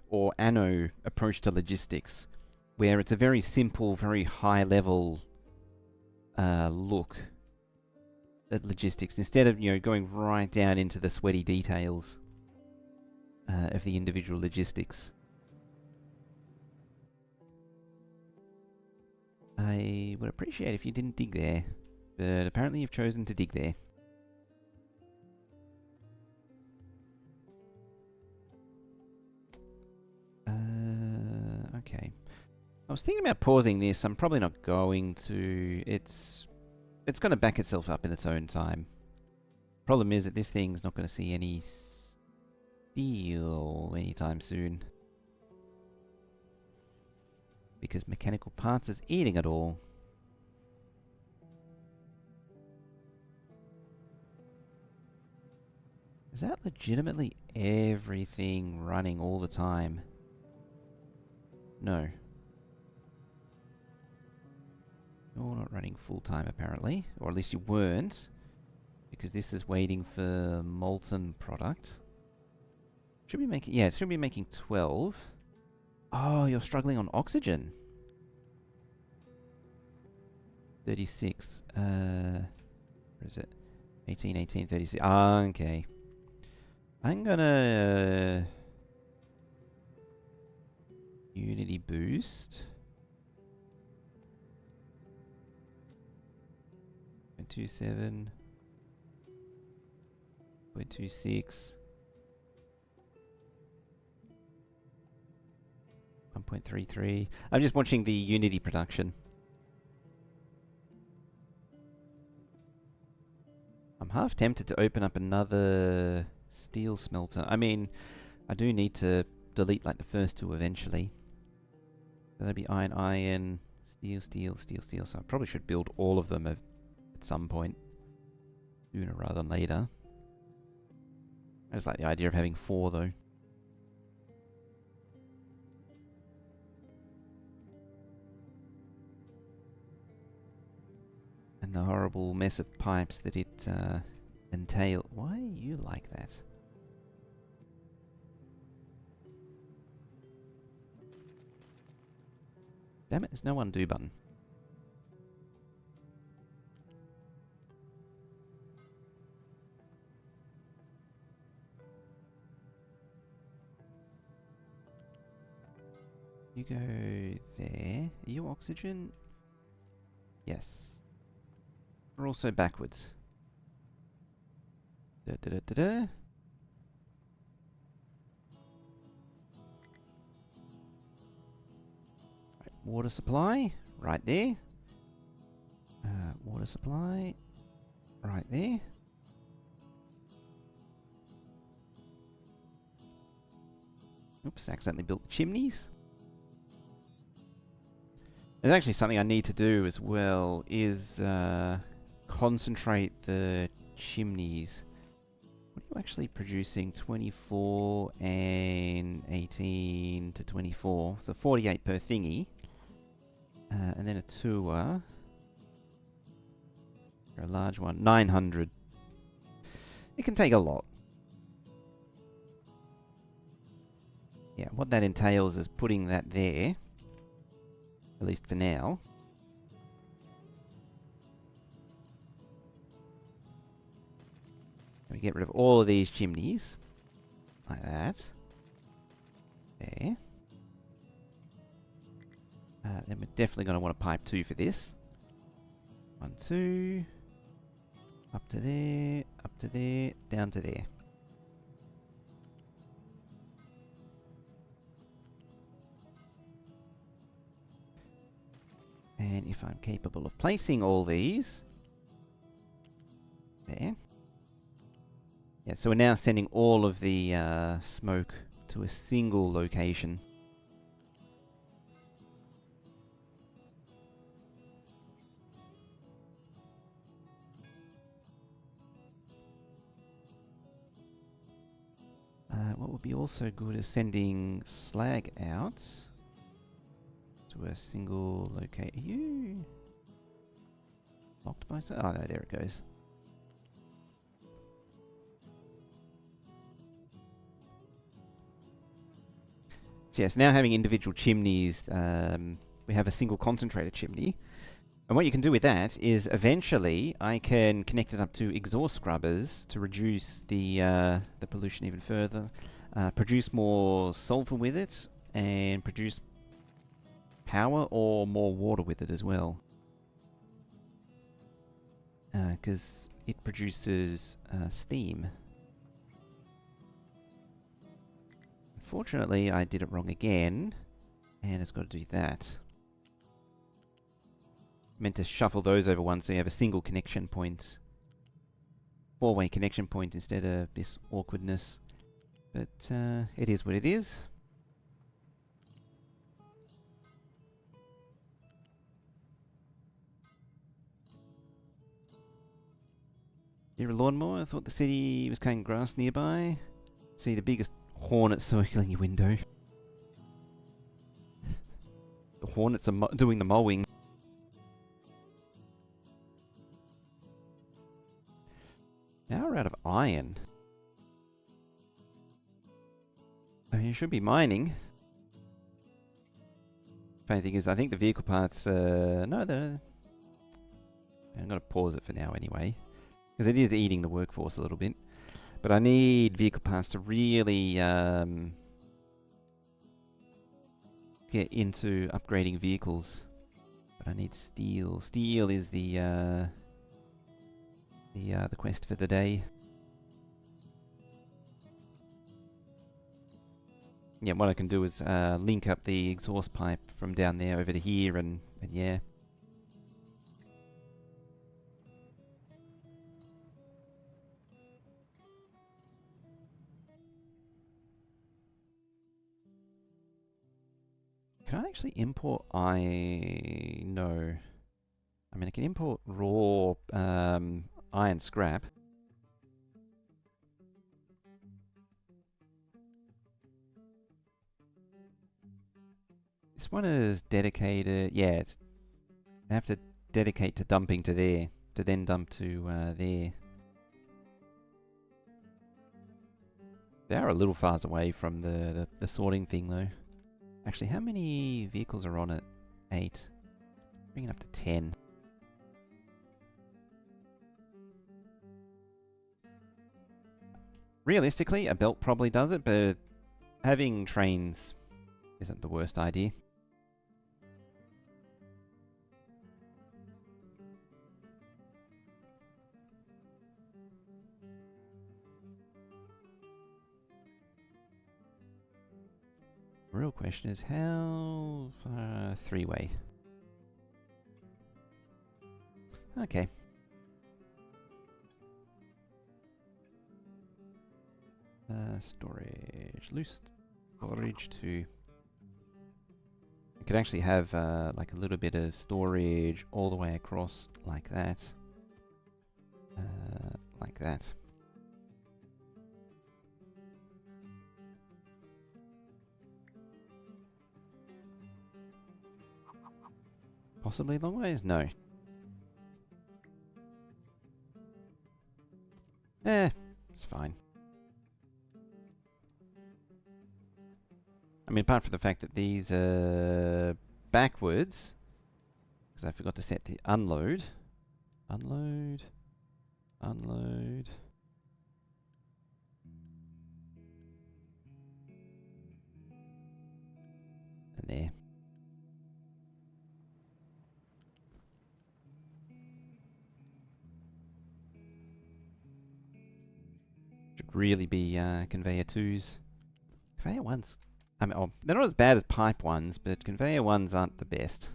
or Anno approach to logistics, where it's a very simple, very high-level look at logistics, instead of, you know, going right down into the sweaty details of the individual logistics. I would appreciate if you didn't dig there, but apparently you've chosen to dig there. Okay. I was thinking about pausing this. I'm probably not going to. It's going to back itself up in its own time. Problem is that this thing's not going to see any steel anytime soon, because mechanical parts is eating it all. Is that legitimately everything running all the time? No. You're not running full time apparently, or at least you weren't, because this is waiting for molten product. Should be making, yeah, it should be making 12. Oh, you're struggling on oxygen. 36. Where is it? 18, 18, 36. Ah, okay. I'm gonna Unity boost. 0.27. 0.26. 1.33. I'm just watching the Unity production. I'm half tempted to open up another steel smelter. I mean, I do need to delete like the first two eventually. So that'd be iron, iron, steel, steel, steel, steel. So I probably should build all of them at some point, sooner rather than later. I just like the idea of having 4 though. And the horrible mess of pipes that it entail. Why are you like that? Damn it, there's no undo button. You go there. Are you oxygen? Yes. We're also backwards. Da da da da da. Right, water supply, right there. Water supply, right there. Oops, accidentally built the chimneys. There's actually something I need to do as well, is concentrate the chimneys. What are you actually producing? 24 and 18 to 24. So 48 per thingy. And then a tour. For a large one. 900. It can take a lot. Yeah, what that entails is putting that there. At least for now. We get rid of all of these chimneys. Like that. There. Then we're definitely going to want a pipe 2 for this. 1, 2. Up to there, down to there. And if I'm capable of placing all these, there. Yeah, so we're now sending all of the smoke to a single location. What would be also good is sending slag out to a single location. Are you locked by so? Oh no, there it goes. So yes, now having individual chimneys, we have a single concentrator chimney. And what you can do with that is eventually I can connect it up to exhaust scrubbers to reduce the pollution even further, produce more sulfur with it, and produce power or more water with it as well. Because it produces steam. Unfortunately, I did it wrong again, and it's got to do that. Meant to shuffle those over one so you have a single connection point. 4-way connection point instead of this awkwardness. But it is what it is. You're a lawnmower? I thought the city was cutting grass nearby. See the biggest hornet circling your window. The hornets are doing the mowing. Now we're out of iron. I mean, you should be mining. Funny thing is, I think the vehicle parts, no, I'm going to pause it for now anyway. Because it is eating the workforce a little bit. But I need vehicle parts to really get into upgrading vehicles. But I need steel. Steel is the quest for the day. Yeah, what I can do is link up the exhaust pipe from down there over to here, and yeah. Can I actually import No. I mean, I can import raw iron scrap. This one is dedicated. Yeah, I have to dedicate to dumping to there. to then dump to there. They are a little far away from the sorting thing, though. Actually, how many vehicles are on it? 8. Bring it up to 10. Realistically, a belt probably does it, but having trains isn't the worst idea. Real question is how far 3-way? Okay. Storage. Loose storage to... You could actually have like a little bit of storage all the way across like that. Like that. Possibly long ways? No. It's fine. I mean, apart from the fact that these are backwards, because I forgot to set the unload. Unload. Unload. And there. Should really be conveyor 2s. Conveyor 1s, I mean, they're not as bad as pipe 1s, but conveyor 1s aren't the best.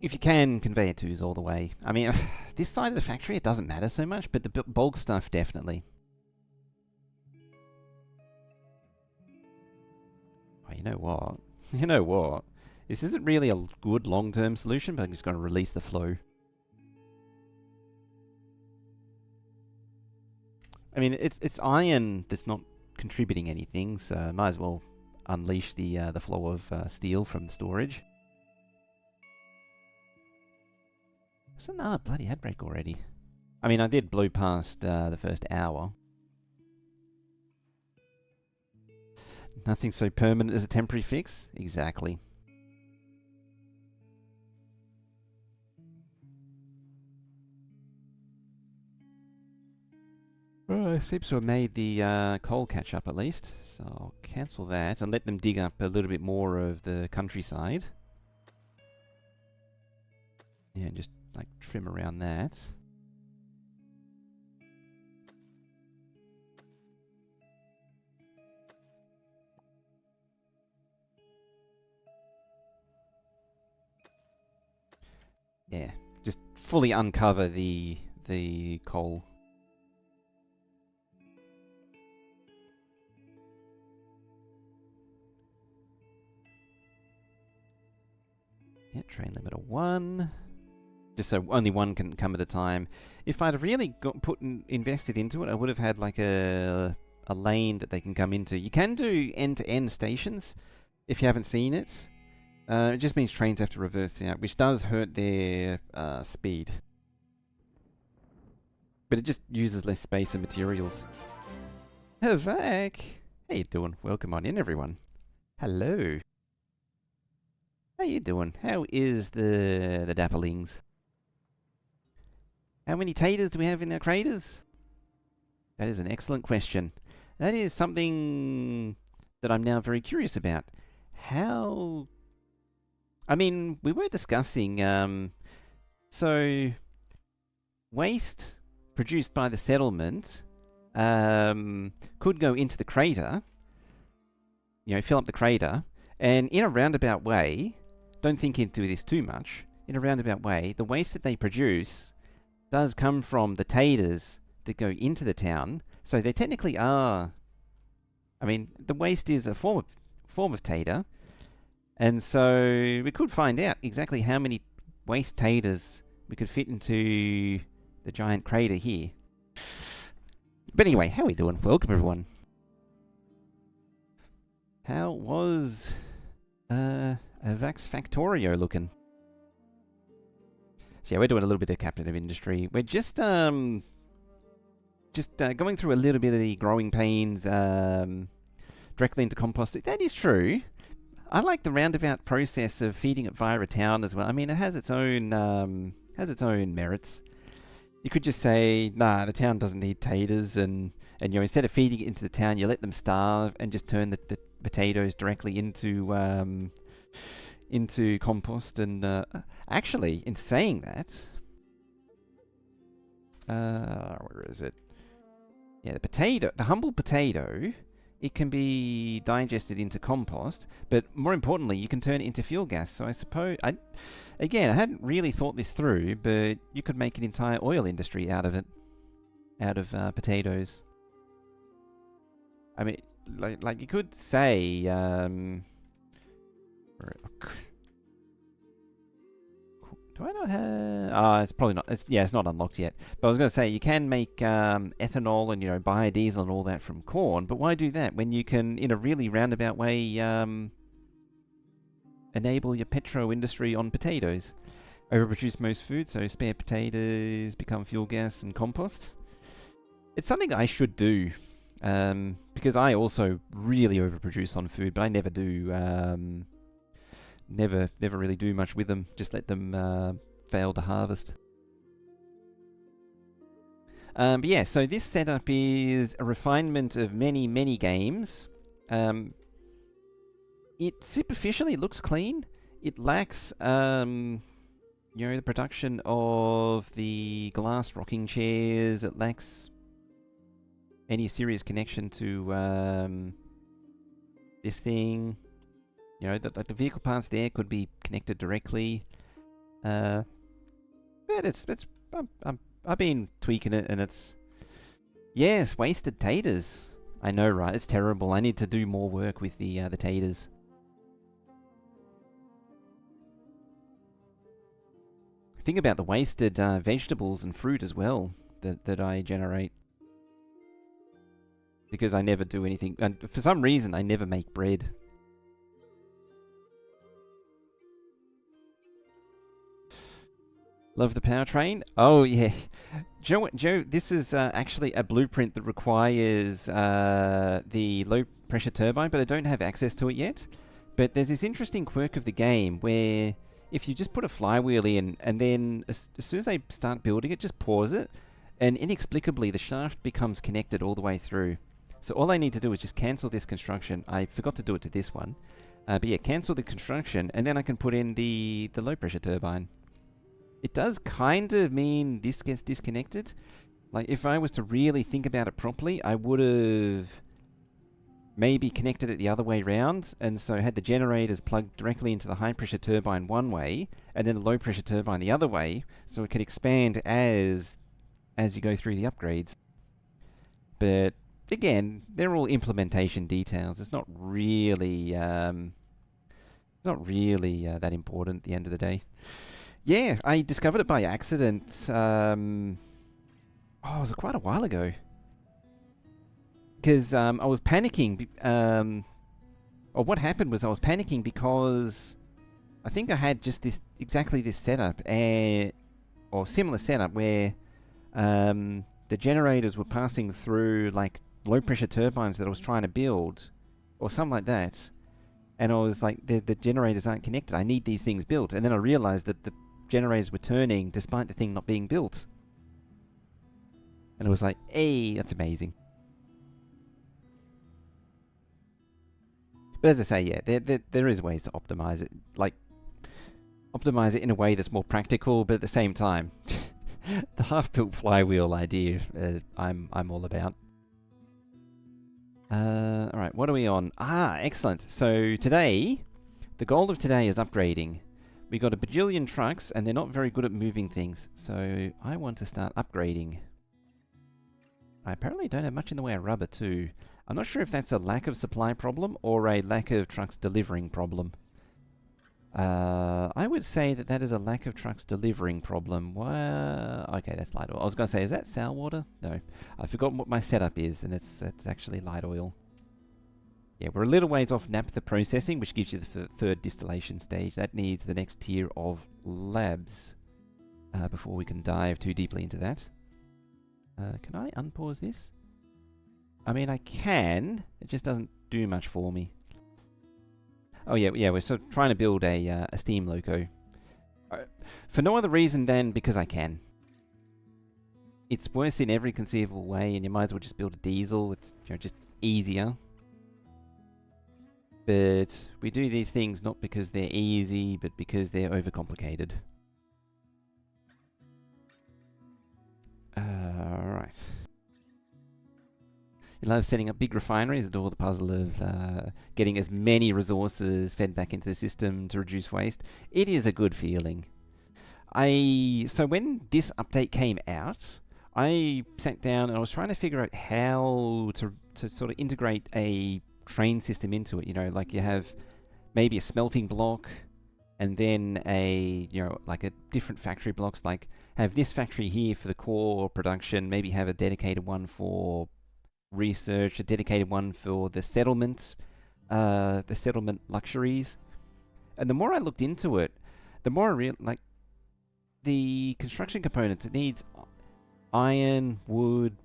If you can, conveyor 2s all the way. I mean, this side of the factory, it doesn't matter so much, but the bulk stuff, definitely. Oh, you know what? You know what? This isn't really a good long-term solution, but I'm just going to release the flow. I mean, it's iron that's not contributing anything, so might as well unleash the flow of steel from the storage. There's another bloody headbrake already. I mean, I did blow past the first hour. Nothing so permanent as a temporary fix? Exactly. Seems to have made the coal catch up at least, so I'll cancel that and let them dig up a little bit more of the countryside. Yeah, and just like trim around that. Yeah, just fully uncover the coal. Yeah, train limit of 1. Just so only one can come at a time. If I'd really invested into it, I would have had like a lane that they can come into. You can do end-to-end stations if you haven't seen it. It just means trains have to reverse out, which does hurt their speed. But it just uses less space and materials. Havak! How you doing? Welcome on in, everyone. Hello. How you doing? How is the dapplings? How many taters do we have in our craters? That is an excellent question. That is something that I'm now very curious about. How... I mean, we were discussing, so waste produced by the settlement could go into the crater, you know, fill up the crater, and in a roundabout way, don't think into this too much, in a roundabout way, the waste that they produce does come from the taters that go into the town, so they technically are, I mean, the waste is a form of tater, and so we could find out exactly how many waste taters we could fit into the giant crater here. But anyway, how are we doing? Welcome, everyone. How was Avax Factorio looking? So yeah, we're doing a little bit of captain of industry. We're just going through a little bit of the growing pains directly into compost. That is true. I like the roundabout process of feeding it via a town as well. I mean, it has its own merits. You could just say, nah, the town doesn't need taters, and instead of feeding it into the town, you let them starve and just turn the potatoes directly into compost. And actually, in saying that, where is it? Yeah, the humble potato, it can be digested into compost, but more importantly, you can turn it into fuel gas. So I suppose, I hadn't really thought this through, but you could make an entire oil industry out of it, out of potatoes. I mean, like you could say, do I not have... it's probably not... It's not unlocked yet. But I was going to say, you can make ethanol and, biodiesel and all that from corn, but why do that when you can, in a really roundabout way, enable your petro industry on potatoes? Overproduce most food, so spare potatoes become fuel gas and compost. It's something I should do, because I also really overproduce on food, but I never do... Never really do much with them. Just let them fail to harvest. But yeah, so this setup is a refinement of many games. It superficially looks clean. It lacks, the production of the glass rocking chairs. It lacks any serious connection to this thing. The vehicle parts there could be connected directly. But I've been tweaking it, and it's... Yes, wasted taters. I know, right? It's terrible. I need to do more work with the taters. Think about the wasted vegetables and fruit as well that I generate. Because I never do anything... And for some reason, I never make bread. Love the powertrain. Oh, yeah. Joe, this is actually a blueprint that requires the low-pressure turbine, but I don't have access to it yet. But there's this interesting quirk of the game where if you just put a flywheel in, and then as soon as they start building it, just pause it, and inexplicably the shaft becomes connected all the way through. So all I need to do is just cancel this construction. I forgot to do it to this one. But yeah, cancel the construction, and then I can put in the low-pressure turbine. It does kind of mean this gets disconnected. Like, if I was to really think about it properly, I would have maybe connected it the other way round, and so had the generators plugged directly into the high-pressure turbine one way, and then the low-pressure turbine the other way, so it could expand as you go through the upgrades. But, again, they're all implementation details. It's not really, that important at the end of the day. Yeah, I discovered it by accident. It was quite a while ago. Because I was panicking. Or what happened was I was panicking because I think I had just exactly this setup, or similar setup, where the generators were passing through like low pressure turbines that I was trying to build, or something like that. And I was like, the generators aren't connected. I need these things built. And then I realized that the generators were turning despite the thing not being built. And it was like, hey, that's amazing. But as I say, yeah, there is ways to optimize it. Like, optimize it in a way that's more practical, but at the same time, the half-built flywheel idea, I'm all about. Alright, what are we on? Excellent. So today, the goal of today is upgrading. We got a bajillion trucks, and they're not very good at moving things. So I want to start upgrading. I apparently don't have much in the way of rubber too. I'm not sure if that's a lack of supply problem or a lack of trucks delivering problem. I would say that is a lack of trucks delivering problem. Okay, that's light oil. I was going to say, is that sour water? No. I've forgotten what my setup is, and it's actually light oil. Yeah, we're a little ways off naphtha processing, which gives you the third distillation stage. That needs the next tier of labs. before we can dive too deeply into that. Can I unpause this? I mean, I can. It just doesn't do much for me. Oh yeah, we're sort of trying to build a steam loco. For no other reason than because I can. It's worse in every conceivable way, and you might as well just build a diesel. It's just easier. But we do these things not because they're easy, but because they're overcomplicated. Right. You love setting up big refineries, adore the puzzle of getting as many resources fed back into the system to reduce waste. It is a good feeling. So when this update came out, I sat down and I was trying to figure out how to sort of integrate a train system into it. Like you have maybe a smelting block and then like a different factory blocks, like have this factory here for the core production, maybe have a dedicated one for research, a dedicated one for the settlement luxuries. And the more I looked into it, the more I realized, like, the construction components, it needs iron, wood,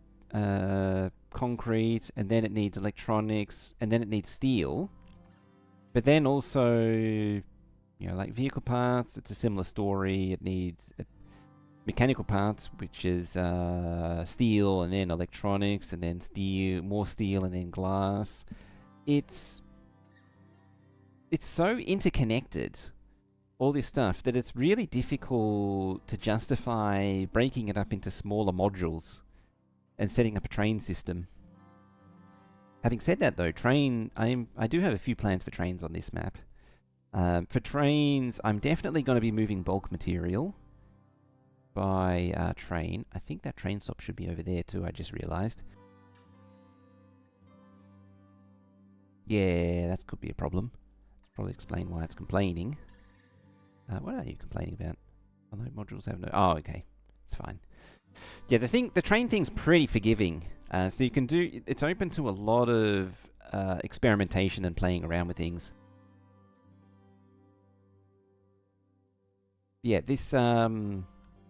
concrete, and then it needs electronics, and then it needs steel. But then also, like vehicle parts, it's a similar story. It needs mechanical parts, which is steel, and then electronics, and then steel, more steel, and then glass. It's so interconnected, all this stuff, that it's really difficult to justify breaking it up into smaller modules and setting up a train system. Having said that, though, I do have a few plans for trains on this map. For trains, I'm definitely going to be moving bulk material by train. I think that train stop should be over there too, I just realized. Yeah, that could be a problem. Probably explain why it's complaining. What are you complaining about? Although modules have no... Oh, okay. It's fine. Yeah, the train thing's pretty forgiving. So you can do... It's open to a lot of experimentation and playing around with things. Yeah, this...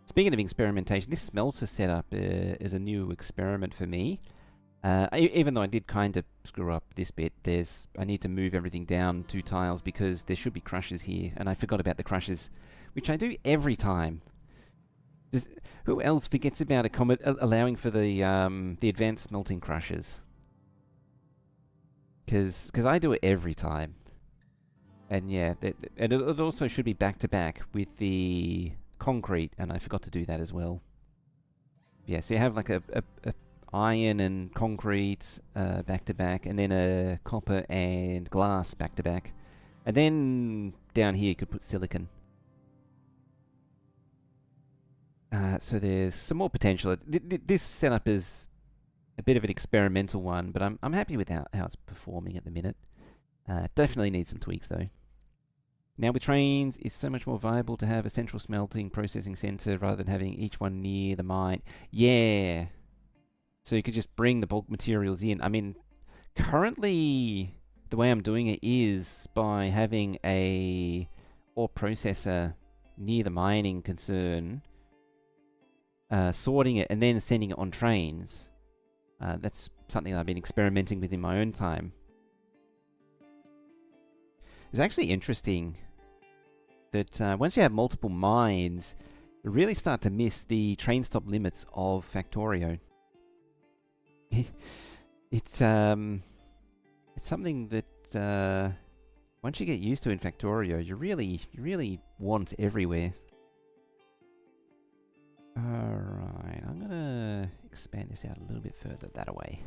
Speaking of experimentation, this smelter setup is a new experiment for me. Even though I did kind of screw up this bit, I need to move everything down 2 tiles because there should be crushers here, and I forgot about the crushers, which I do every time. Who else forgets about allowing for the advanced smelting crushers? Because I do it every time. And yeah, and it also should be back to back with the concrete, and I forgot to do that as well. Yeah, so you have like a iron and concrete back to back, and then a copper and glass back to back, and then down here you could put silicon. So there's some more potential. This setup is a bit of an experimental one, but I'm happy with how it's performing at the minute. Definitely needs some tweaks though. Now with trains, it's so much more viable to have a central smelting processing center rather than having each one near the mine. Yeah. So you could just bring the bulk materials in. I mean, currently the way I'm doing it is by having a ore processor near the mining concern, sorting it and then sending it on trains. That's something I've been experimenting with in my own time. It's actually interesting that once you have multiple mines, you really start to miss the train stop limits of Factorio. It's something that once you get used to in Factorio, you really want everywhere. Alright, I'm gonna expand this out a little bit further that way.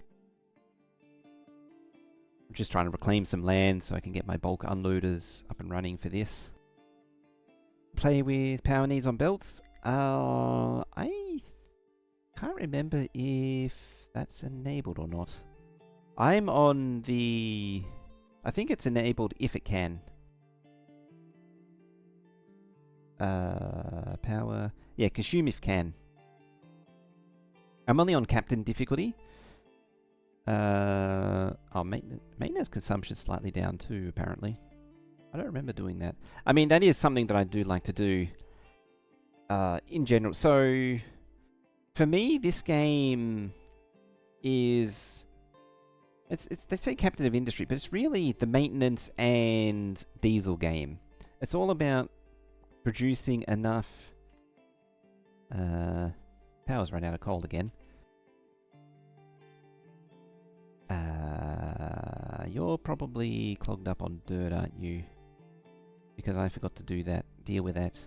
I'm just trying to reclaim some land so I can get my bulk unloaders up and running for this. Play with power needs on belts. I can't remember if that's enabled or not. I'm on the... I think it's enabled if it can. Power... Yeah, consume if can. I'm only on captain difficulty. Oh, maintenance consumption slightly down too, apparently. I don't remember doing that. I mean, that is something that I do like to do. in general. So, for me, this game is... they say captain of industry, but it's really the maintenance and diesel game. It's all about producing enough... power's run out of coal again. You're probably clogged up on dirt, aren't you? Because I forgot to do that. Deal with that.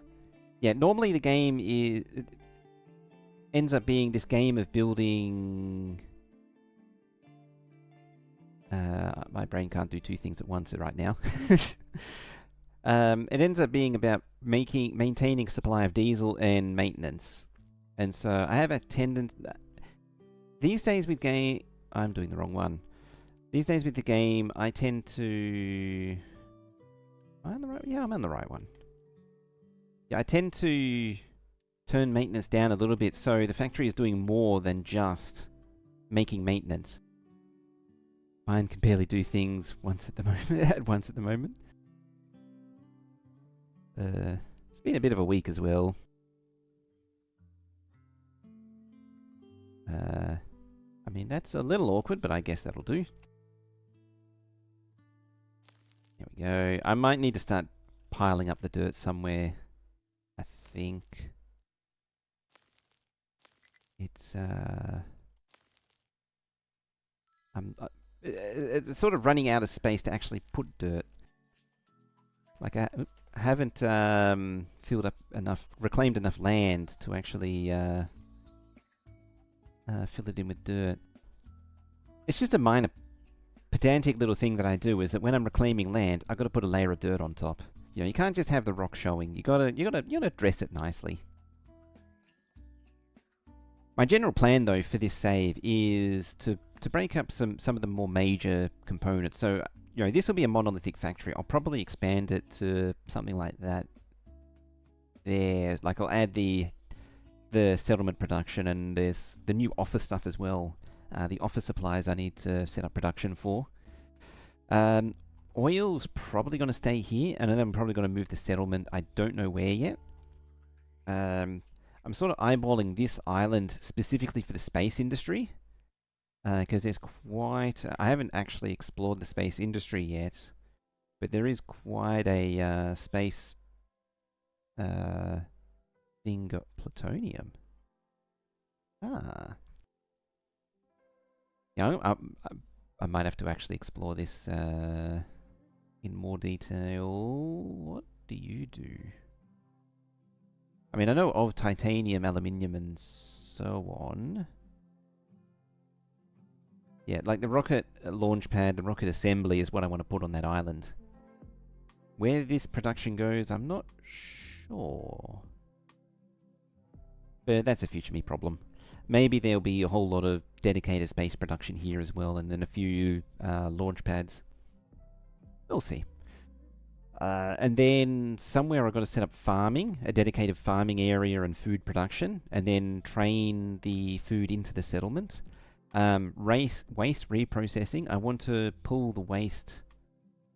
Yeah, normally the game ends up being this game of building... my brain can't do two things at once right now. It ends up being about maintaining a supply of diesel and maintenance. And so I have a tendency... These days with game... I'm doing the wrong one. These days with the game, I tend to... Am I on the right? Yeah, I'm on the right one. Yeah, I tend to turn maintenance down a little bit, so the factory is doing more than just making maintenance. Mine can barely do things once at the moment. It's been a bit of a week as well. I mean, that's a little awkward, but I guess that'll do. There we go. I might need to start piling up the dirt somewhere. I think it's it's sort of running out of space to actually put dirt. Like I haven't filled up enough, reclaimed enough land to actually fill it in with dirt. It's just a minor pedantic little thing that I do, is that when I'm reclaiming land, I've got to put a layer of dirt on top. You know, you can't just have the rock showing. You gotta dress it nicely. My general plan, though, for this save is to break up some of the more major components. So, you know, this will be a monolithic factory. I'll probably expand it to something like that. There's, like, I'll add the settlement production, and there's the new office stuff as well. The office supplies I need to set up production for. Oil's probably going to stay here, and then I'm probably going to move the settlement. I don't know where yet. I'm sort of eyeballing this island specifically for the space industry, because there's quite... I haven't actually explored the space industry yet, but there is quite a space thing got plutonium. Ah. Yeah, I might have to actually explore this in more detail. What do you do? I mean, I know of titanium, aluminium, and so on. Yeah, like the rocket launch pad, the rocket assembly is what I want to put on that island. Where this production goes, I'm not sure. But that's a future me problem. Maybe there'll be a whole lot of dedicated space production here as well, and then a few launch pads. We'll see. And then somewhere I've got to set up farming, a dedicated farming area and food production, and then train the food into the settlement. Waste reprocessing. I want to pull the waste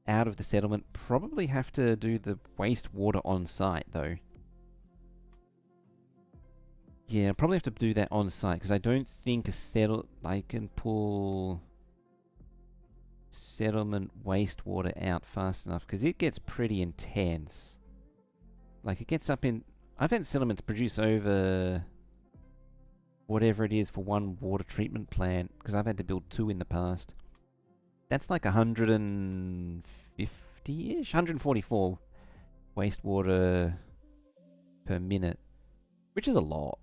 out of the settlement. Probably have to do the wastewater on site though. Yeah, I'll probably have to do that on site, because I don't think I can pull settlement wastewater out fast enough, because it gets pretty intense. Like, it gets up in... I've had settlements produce over whatever it is for one water treatment plant, because I've had to build 2 in the past. That's like 150-ish? 144 wastewater per minute, which is a lot.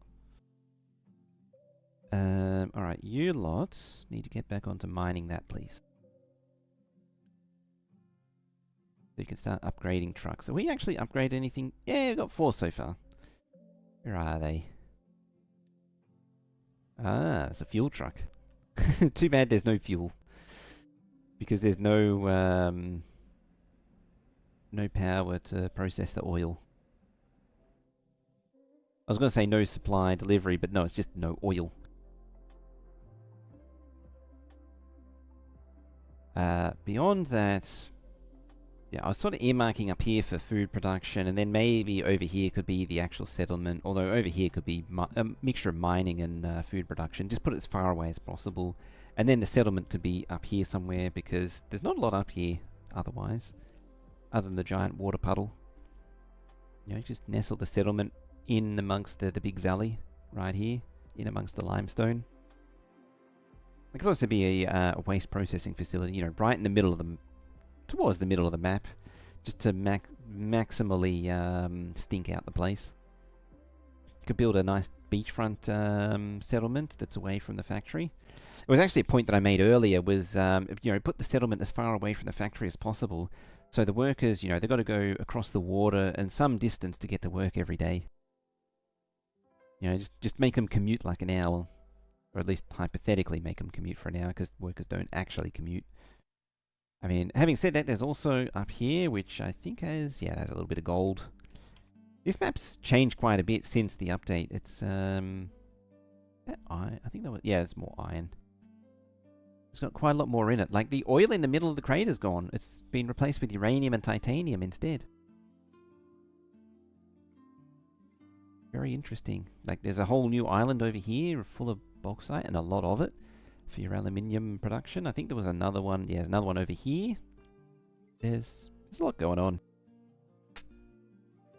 Alright, you lots need to get back onto mining that, please. So you can start upgrading trucks. Have we actually upgraded anything? Yeah, we've got 4 so far. Where are they? Ah, it's a fuel truck. Too bad there's no fuel. Because there's no power to process the oil. I was going to say no supply delivery, but no, it's just no oil. Beyond that, Yeah, I was sort of earmarking up here for food production, and then maybe over here could be the actual settlement, although over here could be a mixture of mining and food production. Just put it as far away as possible. And then the settlement could be up here somewhere, because there's not a lot up here otherwise, other than the giant water puddle. You know, just nestle the settlement in amongst the big valley right here, in amongst the limestone. It could also be a waste processing facility, you know, right in the middle of towards the middle of the map, just to maximally stink out the place. You could build a nice beachfront settlement that's away from the factory. It was actually a point that I made earlier, was, you know, put the settlement as far away from the factory as possible, so the workers, you know, they've got to go across the water and some distance to get to work every day. You know, just make them commute like an hour, or at least hypothetically make them commute for an hour, because workers don't actually commute. I mean, having said that, there's also up here, which I think has, yeah, it has a little bit of gold. This map's changed quite a bit since the update. It's, that iron, I think that was, yeah, there's more iron. It's got quite a lot more in it. Like, the oil in the middle of the crater's gone. It's been replaced with uranium and titanium instead. Very interesting. Like, there's a whole new island over here full of bauxite, and a lot of it, for your aluminium production. I think there was another one. Yeah, there's another one over here. There's a lot going on.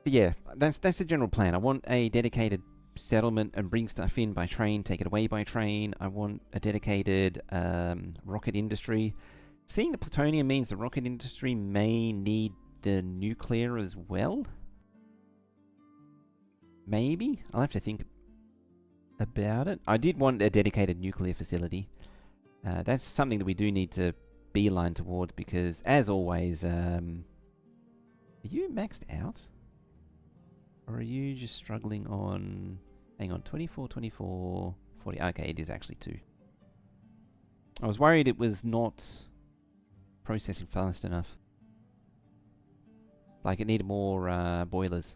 But yeah, that's the general plan. I want a dedicated settlement and bring stuff in by train, take it away by train. I want a dedicated rocket industry. Seeing the plutonium means the rocket industry may need the nuclear as well. Maybe. I'll have to think about it. I did want a dedicated nuclear facility. That's something that we do need to beeline towards, because, as always, are you maxed out? Or are you just struggling on... Hang on, 24, 24, 40... Okay, it is actually 2. I was worried it was not processing fast enough. Like, it needed more boilers.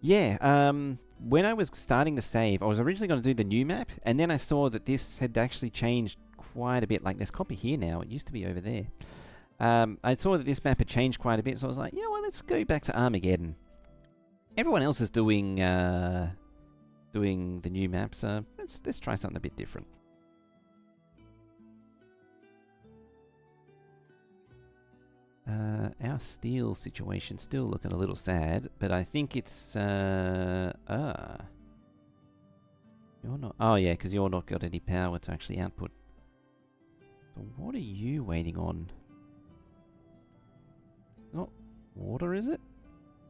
Yeah, when I was starting the save, I was originally going to do the new map, and then I saw that this had actually changed quite a bit. Like, there's copper here now. It used to be over there. I saw that this map had changed quite a bit, so I was like, you know what, let's go back to Armageddon. Everyone else is doing the new map, so let's try something a bit different. Our steel situation still looking a little sad, but I think it's you're not. Oh yeah, because you're not got any power to actually output. So what are you waiting on? Not water, is it?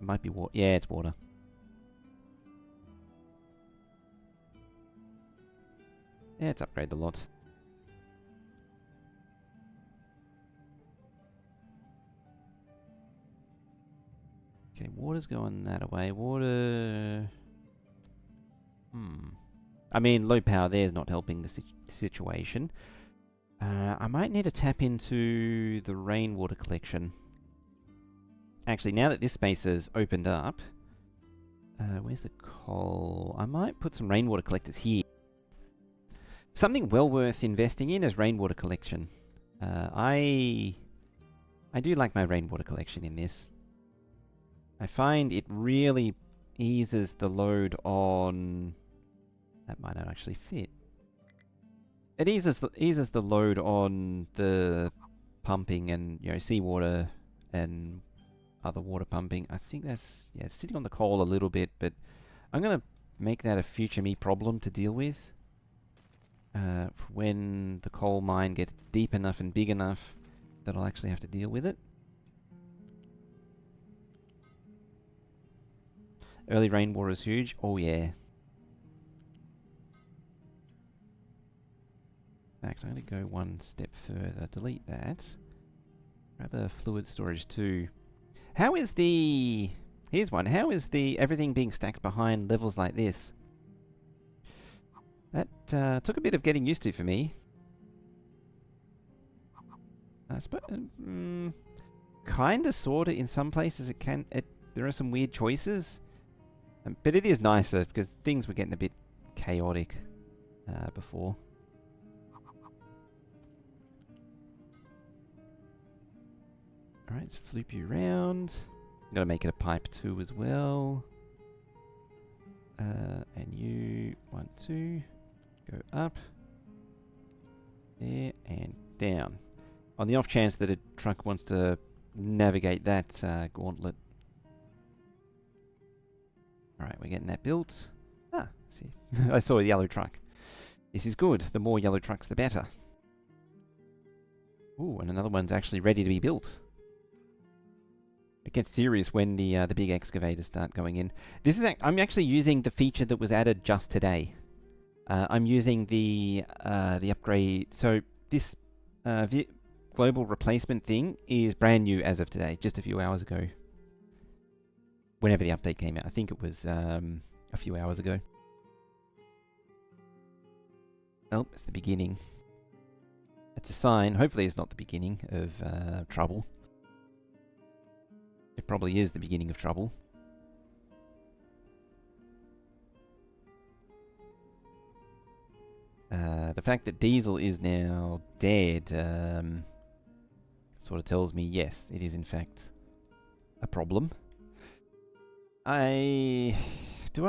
It might be water. Yeah, it's water. Yeah, it's upgraded a lot. Okay, water's going that way. Water... I mean, low power there is not helping the situation. I might need to tap into the rainwater collection. Actually, now that this space is opened up... where's the coal? I might put some rainwater collectors here. Something well worth investing in is rainwater collection. I do like my rainwater collection in this. I find it really eases the load on... That might not actually fit. It eases the load on the pumping and, you know, seawater and other water pumping. I think that's, yeah, sitting on the coal a little bit, but I'm going to make that a future me problem to deal with. When the coal mine gets deep enough and big enough that I'll actually have to deal with it. Early rainwater is huge. Oh yeah. In fact, I'm going to go one step further. Delete that. Grab a fluid storage too. How is the... Here's one. How is the everything being stacked behind levels like this? That took a bit of getting used to for me. I suppose... kinda, sorta, in some places it can... there are some weird choices. But it is nicer, because things were getting a bit chaotic before. Alright, let's floop you around. Gotta make it a pipe 2 as well. And you, 1, 2. Go up. There, and down. On the off chance that a truck wants to navigate that gauntlet. Alright, we're getting that built. Ah, see. I saw a yellow truck. This is good. The more yellow trucks, the better. Ooh, and another one's actually ready to be built. It gets serious when the big excavators start going in. This is I'm actually using the feature that was added just today. I'm using the upgrade. So this global replacement thing is brand new as of today, just a few hours ago. Whenever the update came out, I think it was a few hours ago. Oh, it's the beginning. It's a sign. Hopefully it's not the beginning of trouble. It probably is the beginning of trouble. The fact that Diesel is now dead sort of tells me, yes, it is in fact a problem. Do I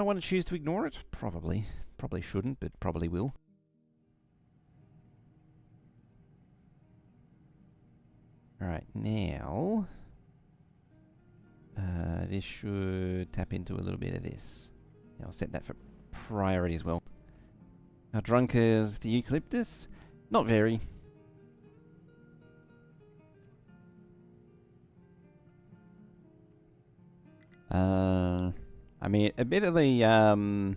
want to choose to ignore it? Probably. Probably shouldn't, but probably will. Alright, now... this should tap into a little bit of this. I'll set that for priority as well. How drunk is the eucalyptus? Not very. I mean, admittedly, don't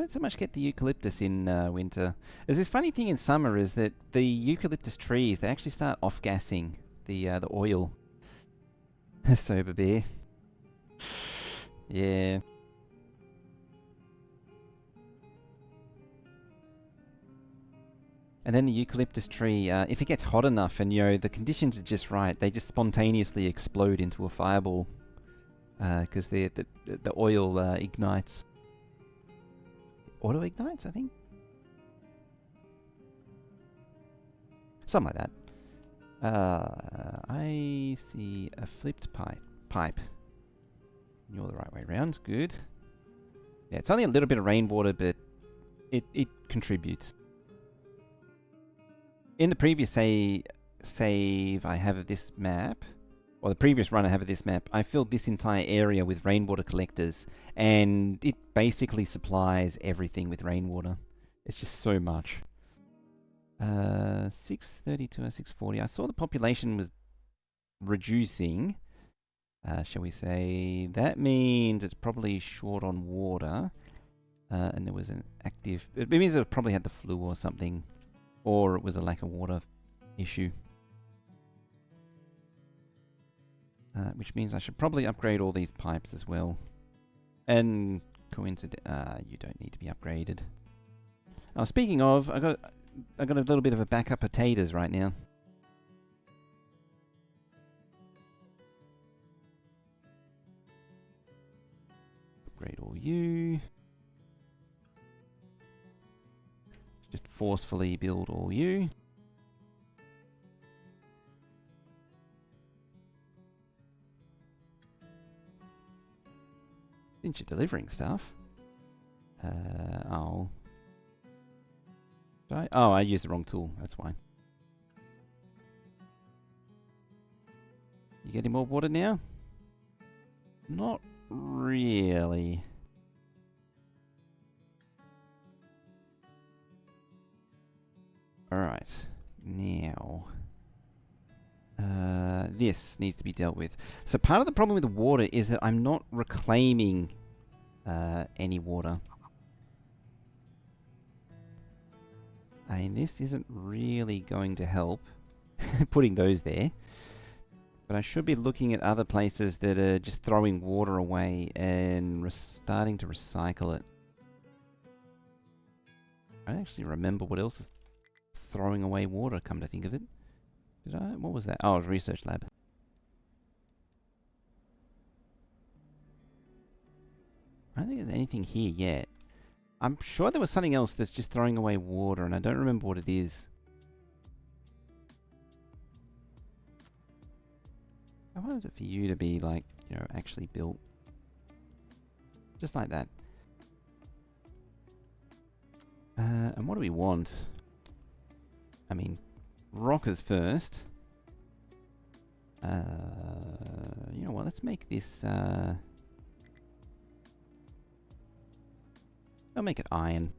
so much get the eucalyptus in winter. There's this funny thing in summer is that the eucalyptus trees, they actually start off-gassing the oil. Sober beer. Yeah. And then the eucalyptus tree, if it gets hot enough and, you know, the conditions are just right, they just spontaneously explode into a fireball. Because the oil ignites. Auto-ignites, I think? Something like that. I see a flipped pipe. You're the right way around. Good. Yeah, it's only a little bit of rainwater, but it contributes. In the previous save I have of this map, or the previous run I have of this map, I filled this entire area with rainwater collectors, and it basically supplies everything with rainwater. It's just so much. 632 or 640. I saw the population was reducing. Shall we say that means it's probably short on water, and there was an active. It means it probably had the flu or something, or it was a lack of water issue. Which means I should probably upgrade all these pipes as well. And you don't need to be upgraded. Now, speaking of, I got a little bit of a backup potatoes right now. Upgrade all you. Just forcefully build all you. Since you're delivering stuff. Oh. Oh, I used the wrong tool. That's why. You getting more water now? Not really. Alright. Now. This needs to be dealt with. So part of the problem with the water is that I'm not reclaiming any water. I mean, this isn't really going to help putting those there. But I should be looking at other places that are just throwing water away and starting to recycle it. I don't actually remember what else is throwing away water, come to think of it. Did I? What was that? Oh, it was research lab. I don't think there's anything here yet. I'm sure there was something else that's just throwing away water, and I don't remember what it is. How hard is it for you to be, like, you know, actually built? Just like that. And what do we want? I mean, rockers first. You know what, let's make this, I'll make it iron.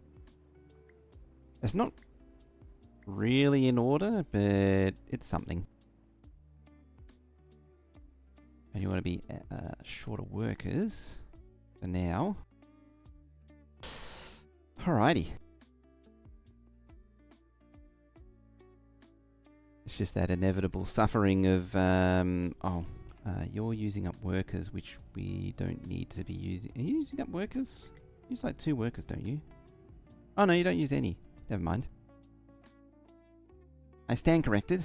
It's not really in order, but it's something. And you want to be shorter workers for now. Alrighty. It's just that inevitable suffering of, you're using up workers, which we don't need to be using. Are you using up workers? You use like 2 workers, don't you? Oh no, you don't use any. Never mind. I stand corrected.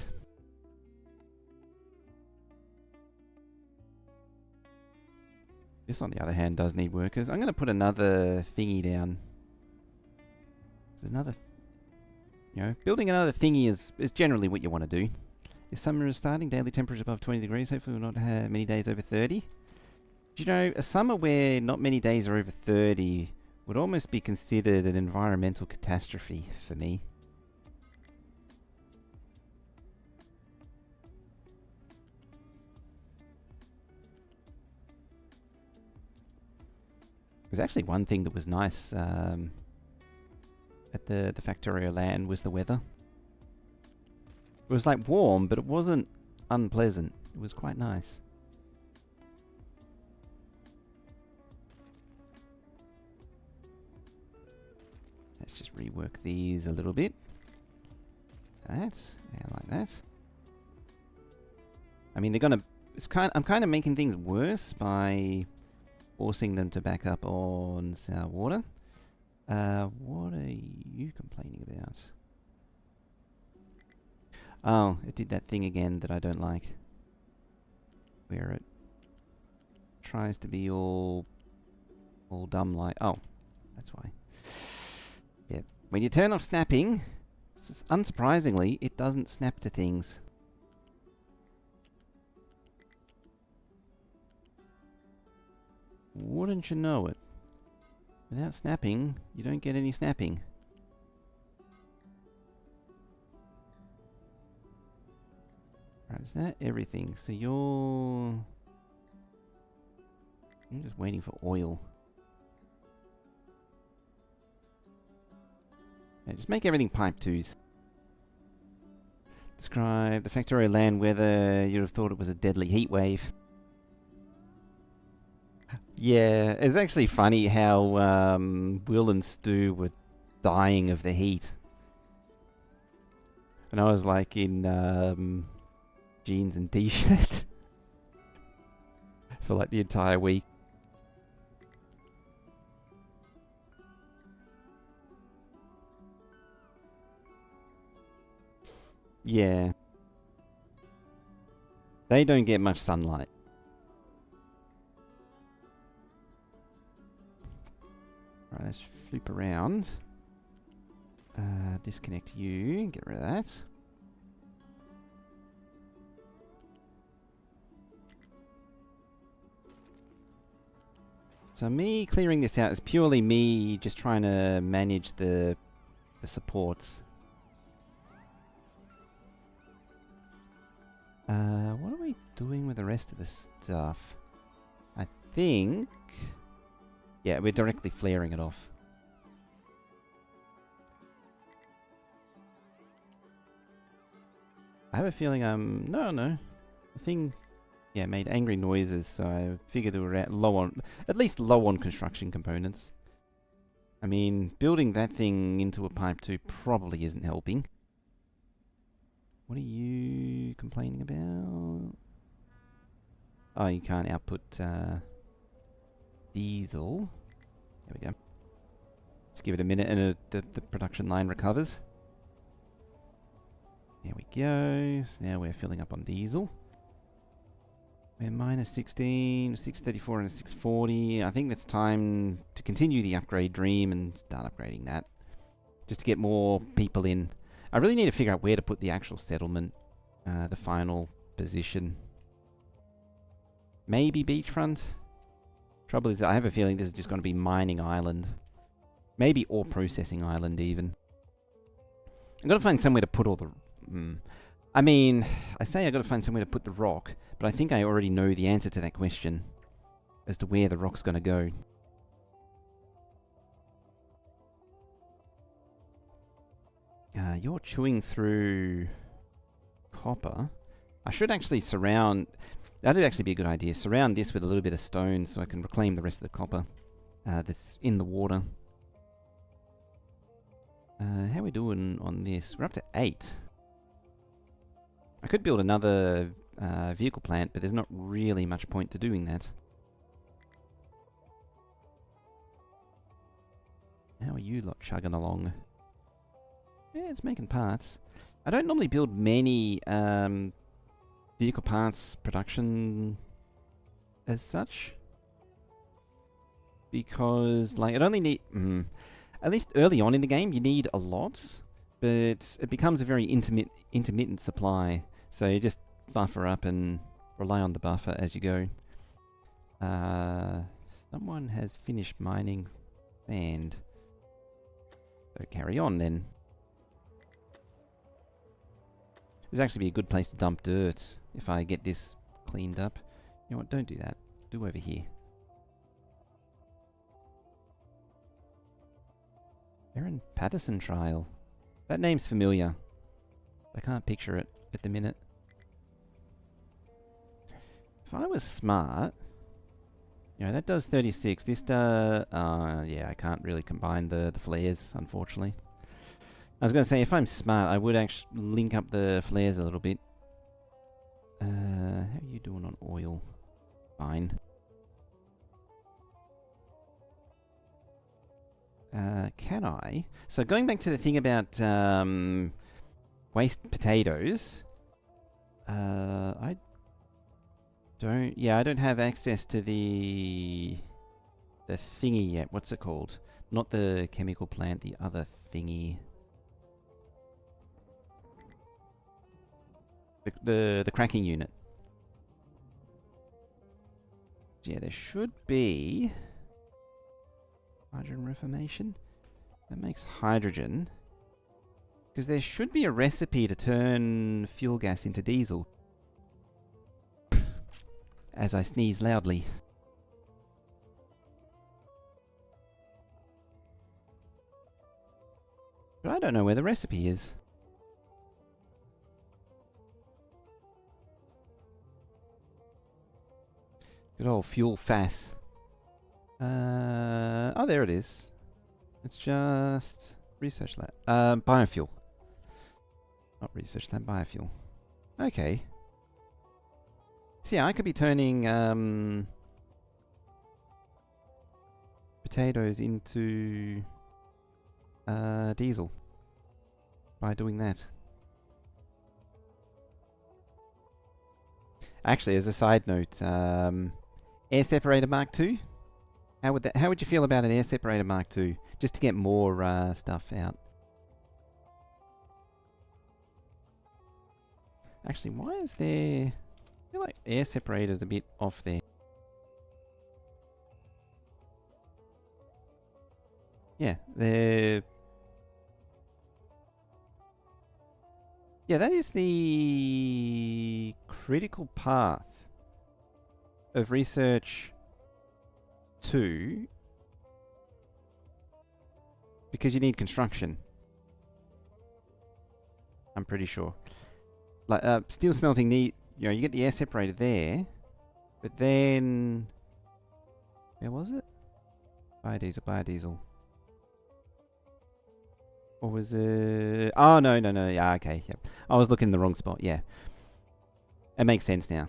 This, on the other hand, does need workers. I'm going to put another thingy down. There's another... You know, building another thingy is generally what you want to do. If summer is starting, daily temperature above 20 degrees, hopefully we'll not have many days over 30. Do you know, a summer where not many days are over 30 would almost be considered an environmental catastrophe for me. There's actually one thing that was nice at the Factorio land was the weather. It was like warm, but it wasn't unpleasant. It was quite nice. Let's just rework these a little bit. That, yeah, like that. I mean, they're gonna. I'm kind of making things worse by forcing them to back up on sour water. What are you complaining about? Oh, it did that thing again that I don't like. Where it tries to be all dumb like... Oh, that's why. Yeah, when you turn off snapping, unsurprisingly, it doesn't snap to things. Wouldn't you know it? Without snapping, you don't get any snapping. Right, is that everything? So I'm just waiting for oil. Yeah, just make everything pipe 2s. Describe the Factorio land weather. You'd have thought it was a deadly heat wave. Yeah, it's actually funny how Will and Stu were dying of the heat. And I was like in jeans and t-shirt for like the entire week. Yeah. They don't get much sunlight. Right, let's flip around. Disconnect you, get rid of that. So me clearing this out is purely me just trying to manage the supports. What are we doing with the rest of the stuff? I think... Yeah, we're directly flaring it off. I have a feeling no. The thing, yeah, made angry noises, so I figured we were at least low on construction components. I mean, building that thing into a pipe 2 probably isn't helping. What are you complaining about? Oh, you can't output diesel. There we go. Just give it a minute and the production line recovers. There we go. So now we're filling up on diesel. We're minus 16, 634 and a 640. I think it's time to continue the upgrade dream and start upgrading that. Just to get more people in. I really need to figure out where to put the actual settlement, the final position. Maybe beachfront. Trouble is, I have a feeling this is just going to be mining island. Maybe ore processing island, even. I've got to find somewhere to put all the... I mean, I say I've got to find somewhere to put the rock, but I think I already know the answer to that question as to where the rock's going to go. You're chewing through copper. I should actually surround... That would actually be a good idea. Surround this with a little bit of stone so I can reclaim the rest of the copper that's in the water. How are we doing on this? We're up to 8. I could build another vehicle plant, but there's not really much point to doing that. How are you lot chugging along? Yeah, it's making parts. I don't normally build many vehicle parts production as such, because like it only need at least early on in the game you need a lot, but it becomes a very intermittent supply, so you just buffer up and rely on the buffer as you go. Someone has finished mining sand, so carry on then. This would actually be a good place to dump dirt if I get this cleaned up. You know what, don't do that. Do over here. Aaron Patterson Trial. That name's familiar. I can't picture it at the minute. If I was smart... You know, that does 36. This does... yeah, I can't really combine the flares, unfortunately. I was going to say, if I'm smart, I would actually link up the flares a little bit. How are you doing on oil? Fine. Can I? So going back to the thing about waste potatoes, I don't... Yeah, I don't have access to the thingy yet. What's it called? Not the chemical plant, the other thingy. The cracking unit. Yeah, there should be hydrogen reformation. That makes hydrogen. Because there should be a recipe to turn fuel gas into diesel. As I sneeze loudly. But I don't know where the recipe is. Good old fuel fass. Oh, there it is. It's just research lab. Biofuel. Not research lab, biofuel. Okay. So yeah, I could be turning potatoes into diesel by doing that. Actually, as a side note, air separator Mark II. How would you feel about an air separator Mark II, just to get more stuff out? Actually, why is there? I feel like air separator's a bit off there. Yeah, they're... Yeah, that is the critical path of research 2, because you need construction. I'm pretty sure. Like steel smelting need, you know, you get the air separator there, but then where was it? Biodiesel. Or was it? Oh, no. Yeah, okay. Yep. I was looking in the wrong spot. Yeah. It makes sense now.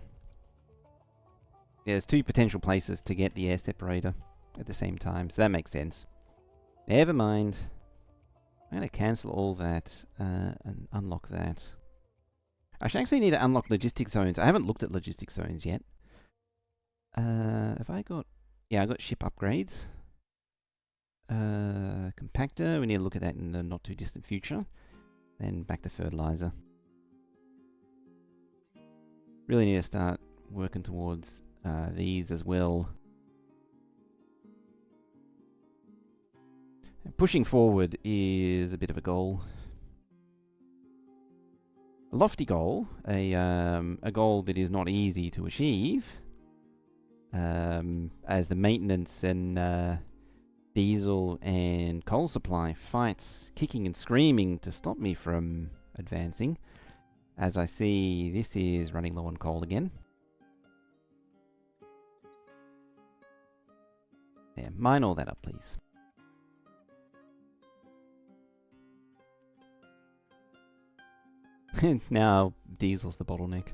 Yeah, there's 2 potential places to get the air separator at the same time. So that makes sense. Never mind. I'm going to cancel all that and unlock that. I should actually need to unlock logistic zones. I haven't looked at logistic zones yet. Have I got... Yeah, I got ship upgrades. Compactor, we need to look at that in the not too distant future. Then back to fertilizer. Really need to start working towards these as well. Pushing forward is a bit of a goal. A lofty goal, a goal that is not easy to achieve, as the maintenance and diesel and coal supply fights kicking and screaming to stop me from advancing. As I see, this is running low on coal again. There, mine all that up, please. Now diesel's the bottleneck.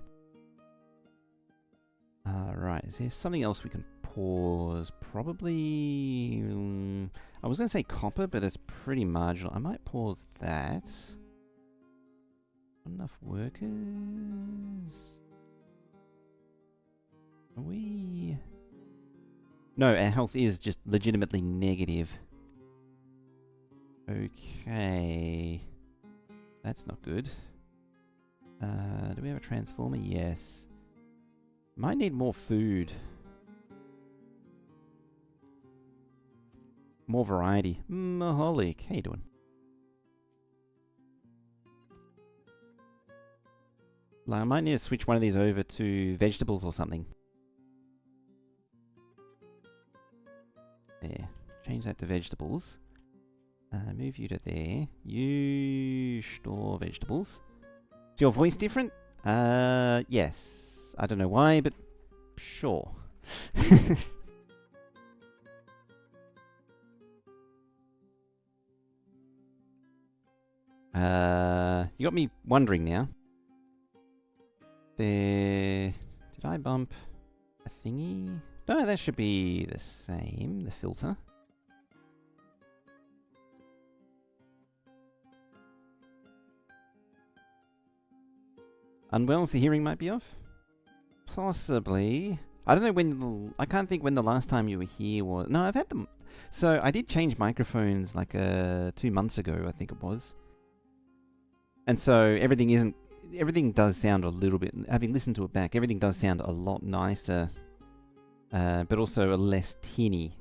Right, is there something else we can pause? Probably... I was going to say copper, but it's pretty marginal. I might pause that. Not enough workers? Are we... No, our health is just legitimately negative. Okay. That's not good. Do we have a transformer? Yes. Might need more food. More variety. Maholic, how you doing? Like, I might need to switch one of these over to vegetables or something. There. Change that to vegetables. Move you to there. You store vegetables. Is your voice different? Yes. I don't know why, but sure. You got me wondering now. There... Did I bump a thingy? No, that should be the same, the filter. Unwell, so hearing might be off? Possibly. I don't know when... I can't think when the last time you were here was... No, I've had them... So, I did change microphones like 2 months ago, I think it was. And so, everything isn't... Everything does sound a little bit... Having listened to it back, everything does sound a lot nicer. But also a less tinny.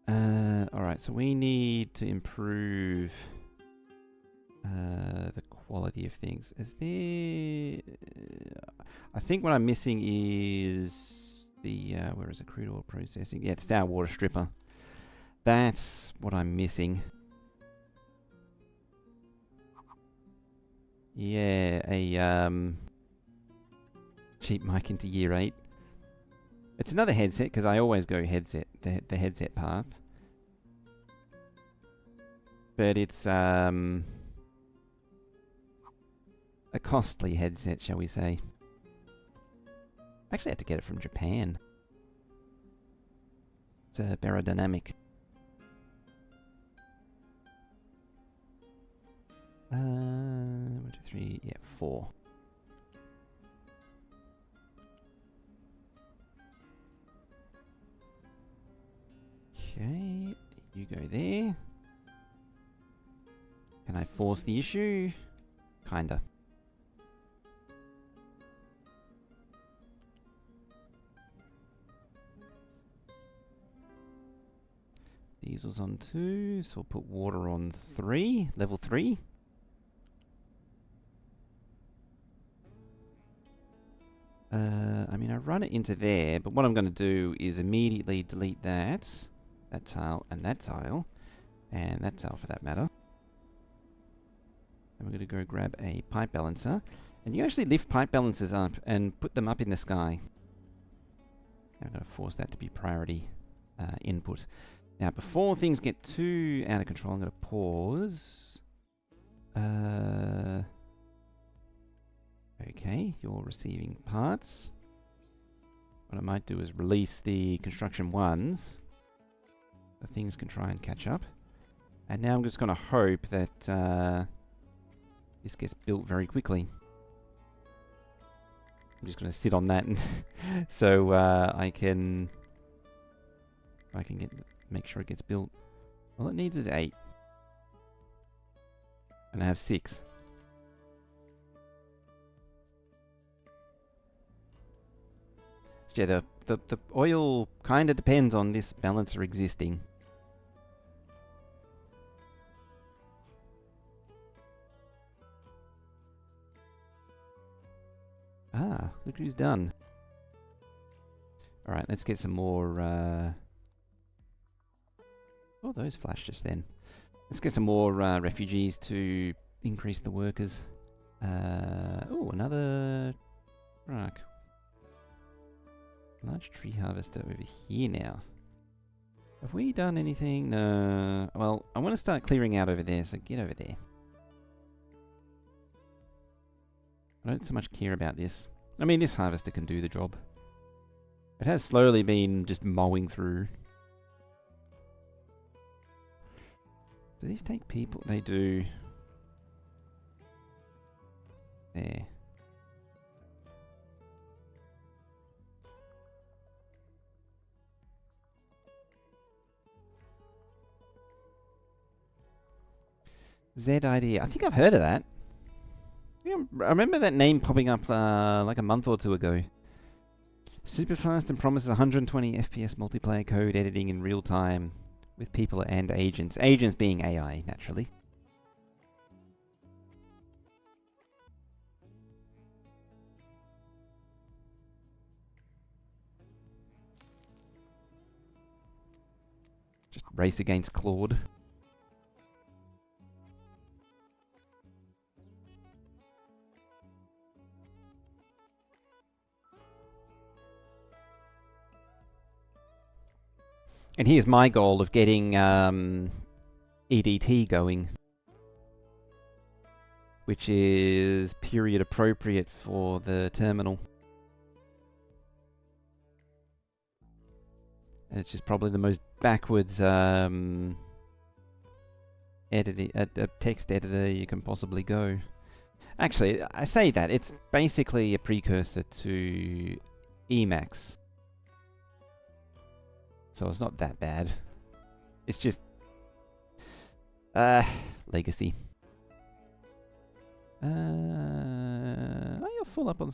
Alright, so we need to improve... the quality of things. Is there... I think what I'm missing is the... where is it? Crude oil processing. Yeah, it's the water stripper. That's what I'm missing. Yeah, a cheap mic into year 8. It's another headset, because I always go headset, the headset path. But it's a costly headset, shall we say. Actually, I had to get it from Japan. It's a Beyerdynamic. 1, 2, 3, yeah, 4. Okay, you go there. Can I force the issue? Kinda. Diesel's on 2, so we'll put water on 3, level 3. I mean, I run it into there, but what I'm going to do is immediately delete that tile, and that tile for that matter. And we're going to go grab a pipe balancer. And you actually lift pipe balancers up and put them up in the sky. I'm going to force that to be priority input. Now, before things get too out of control, I'm going to pause. Okay, you're receiving parts. What I might do is release the construction ones. So things can try and catch up. And now I'm just going to hope that this gets built very quickly. I'm just going to sit on that and so I can make sure it gets built. All it needs is 8. And I have 6. Yeah, the oil kind of depends on this balancer existing. Ah, look who's done. Alright, let's get some more... Oh, those flashed just then. Let's get some more refugees to increase the workers. Oh, another truck. Large tree harvester over here now. Have we done anything? No. Well, I want to start clearing out over there, so get over there. I don't so much care about this. I mean, this harvester can do the job. It has slowly been just mowing through. Do these take people? They do. There. Z idea. I think I've heard of that. I remember that name popping up like a month or two ago. Super fast and promises 120 FPS multiplayer code editing in real time with people and agents. Agents being AI, naturally. Just race against Claude. And here's my goal of getting EDT going, which is period appropriate for the terminal. And it's just probably the most backwards text editor you can possibly go. Actually, I say that, it's basically a precursor to Emacs. So it's not that bad. It's just... legacy. Oh, you're full up on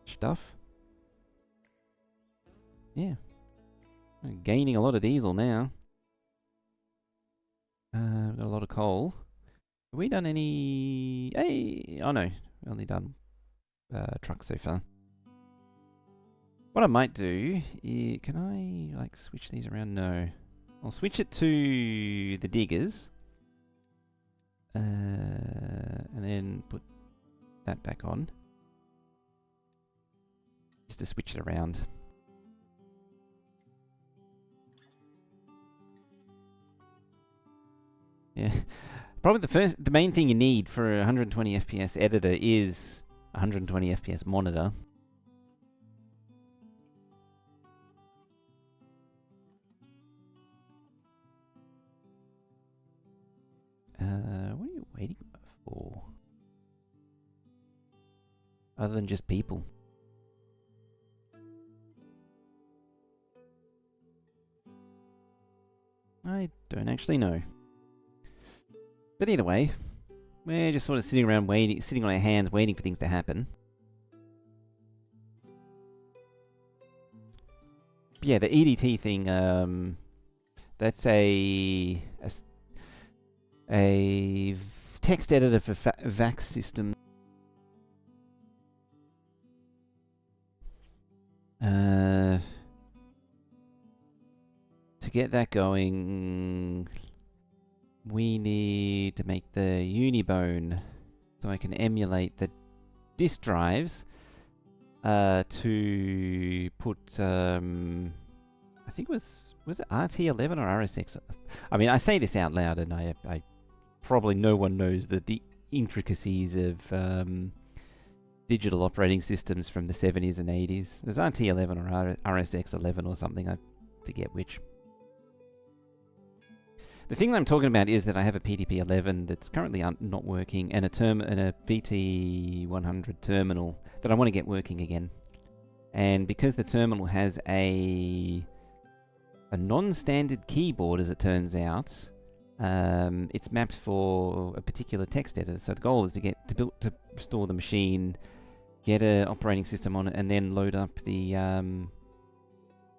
stuff. Yeah. I'm gaining a lot of diesel now. We've got a lot of coal. Have we done any... Hey! Oh no, we only done trucks so far. What I might do is, can I like switch these around? No. I'll switch it to the diggers. And then put that back on. Just to switch it around. Yeah. Probably the main thing you need for a 120 FPS editor is a 120 FPS monitor. What are you waiting for? Other than just people. I don't actually know. But either way, we're just sort of sitting around waiting, sitting on our hands waiting for things to happen. But yeah, the EDT thing, that's a text editor for VAX system. To get that going, we need to make the Unibone so I can emulate the disk drives to put I think it was it RT11 or RSX? I mean, I say this out loud and I probably no one knows the intricacies of digital operating systems from the 70s and 80s. It was RT11 or RSX11 or something, I forget which. The thing that I'm talking about is that I have a PDP-11 that's currently not working and a VT100 terminal that I want to get working again. And because the terminal has a non-standard keyboard, as it turns out, it's mapped for a particular text editor. So the goal is to get to restore the machine get an operating system on it, and then load up the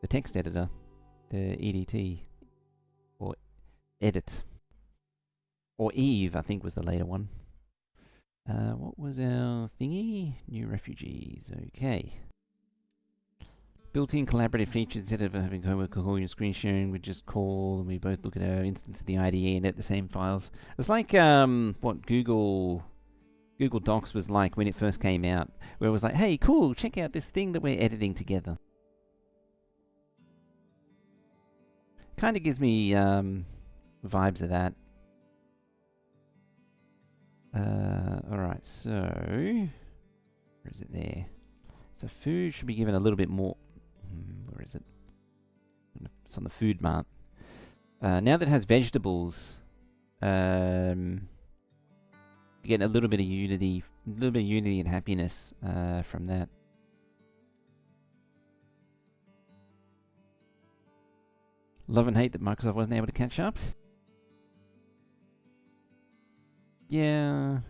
text editor, the EDT, or edit, or Eve, I think was the later one. What was our thingy? New refugees. Okay. Built-in collaborative features. Instead of having coworker call you screen sharing, we just call and we both look at our instance of the IDE and edit the same files. It's like what Google Docs was like when it first came out, where it was like, hey, cool, check out this thing that we're editing together. Kind of gives me vibes of that. Alright, so where is it there? So food should be given a little bit more. Where is it? It's on the food mart. Now that it has vegetables, you're getting a little bit of unity, and happiness from that. Love and hate that Microsoft wasn't able to catch up. Yeah.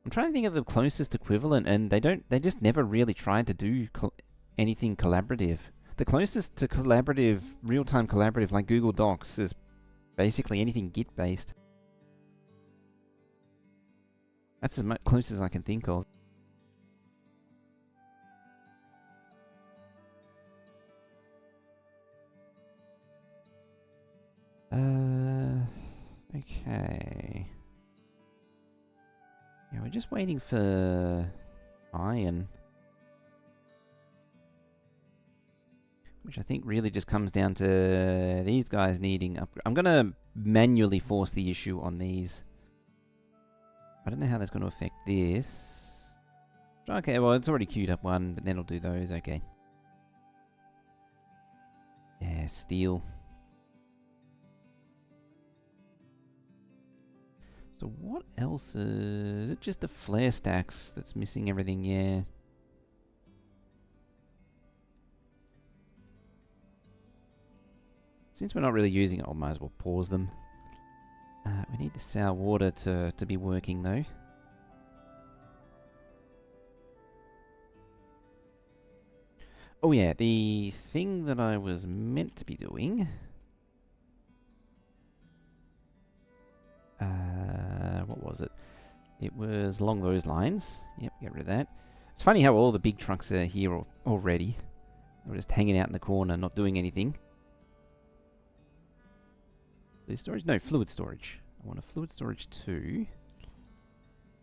I'm trying to think of the closest equivalent, and they just never really tried to do anything collaborative. The closest to collaborative, real-time collaborative like Google Docs is basically anything Git-based. That's as close as I can think of. Okay. Yeah, we're just waiting for iron. Which I think really just comes down to these guys needing up. I'm gonna manually force the issue on these. I don't know how that's going to affect this. Okay, well it's already queued up one, but then I'll do those, okay. Yeah, steel. So what else is it? Just the flare stacks that's missing everything, yeah. Since we're not really using it, I might as well pause them. We need the sour water to be working though. Oh yeah, the thing that I was meant to be doing. What was it? It was along those lines. Yep, get rid of that. It's funny how all the big trucks are here already. They're just hanging out in the corner, not doing anything. Fluid storage? No, fluid storage. I want a fluid storage 2.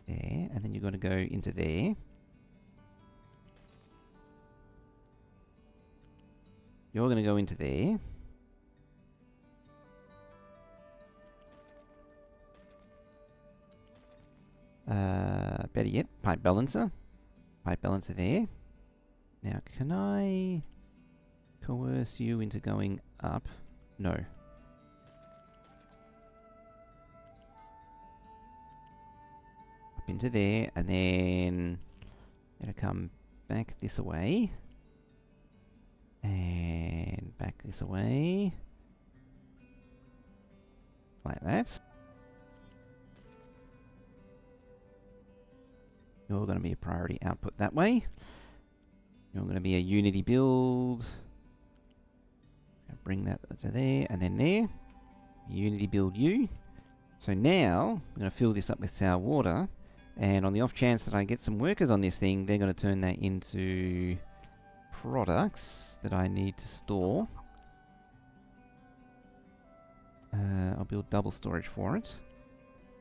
There, and then you're going to go into there. You're going to go into there. Better yet, pipe balancer. Pipe balancer there. Now, can I coerce you into going up? No. Up into there, and then gonna come back this way. And back this way. Like that. You're going to be a priority output that way. You're going to be a Unity build. Bring that to there, and then there. Unity build you. So now, I'm going to fill this up with sour water. And on the off chance that I get some workers on this thing, they're going to turn that into products that I need to store. I'll build double storage for it.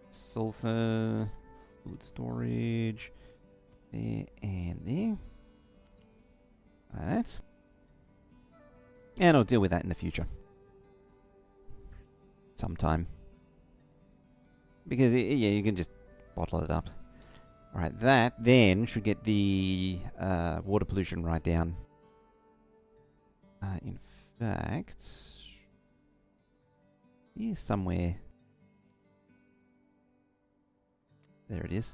Sulfur, fluid storage, there and there. Like that. And I'll deal with that in the future. Sometime. Because, yeah, you can just bottle it up. Alright, that then should get the water pollution right down. In fact, yeah, somewhere. There it is.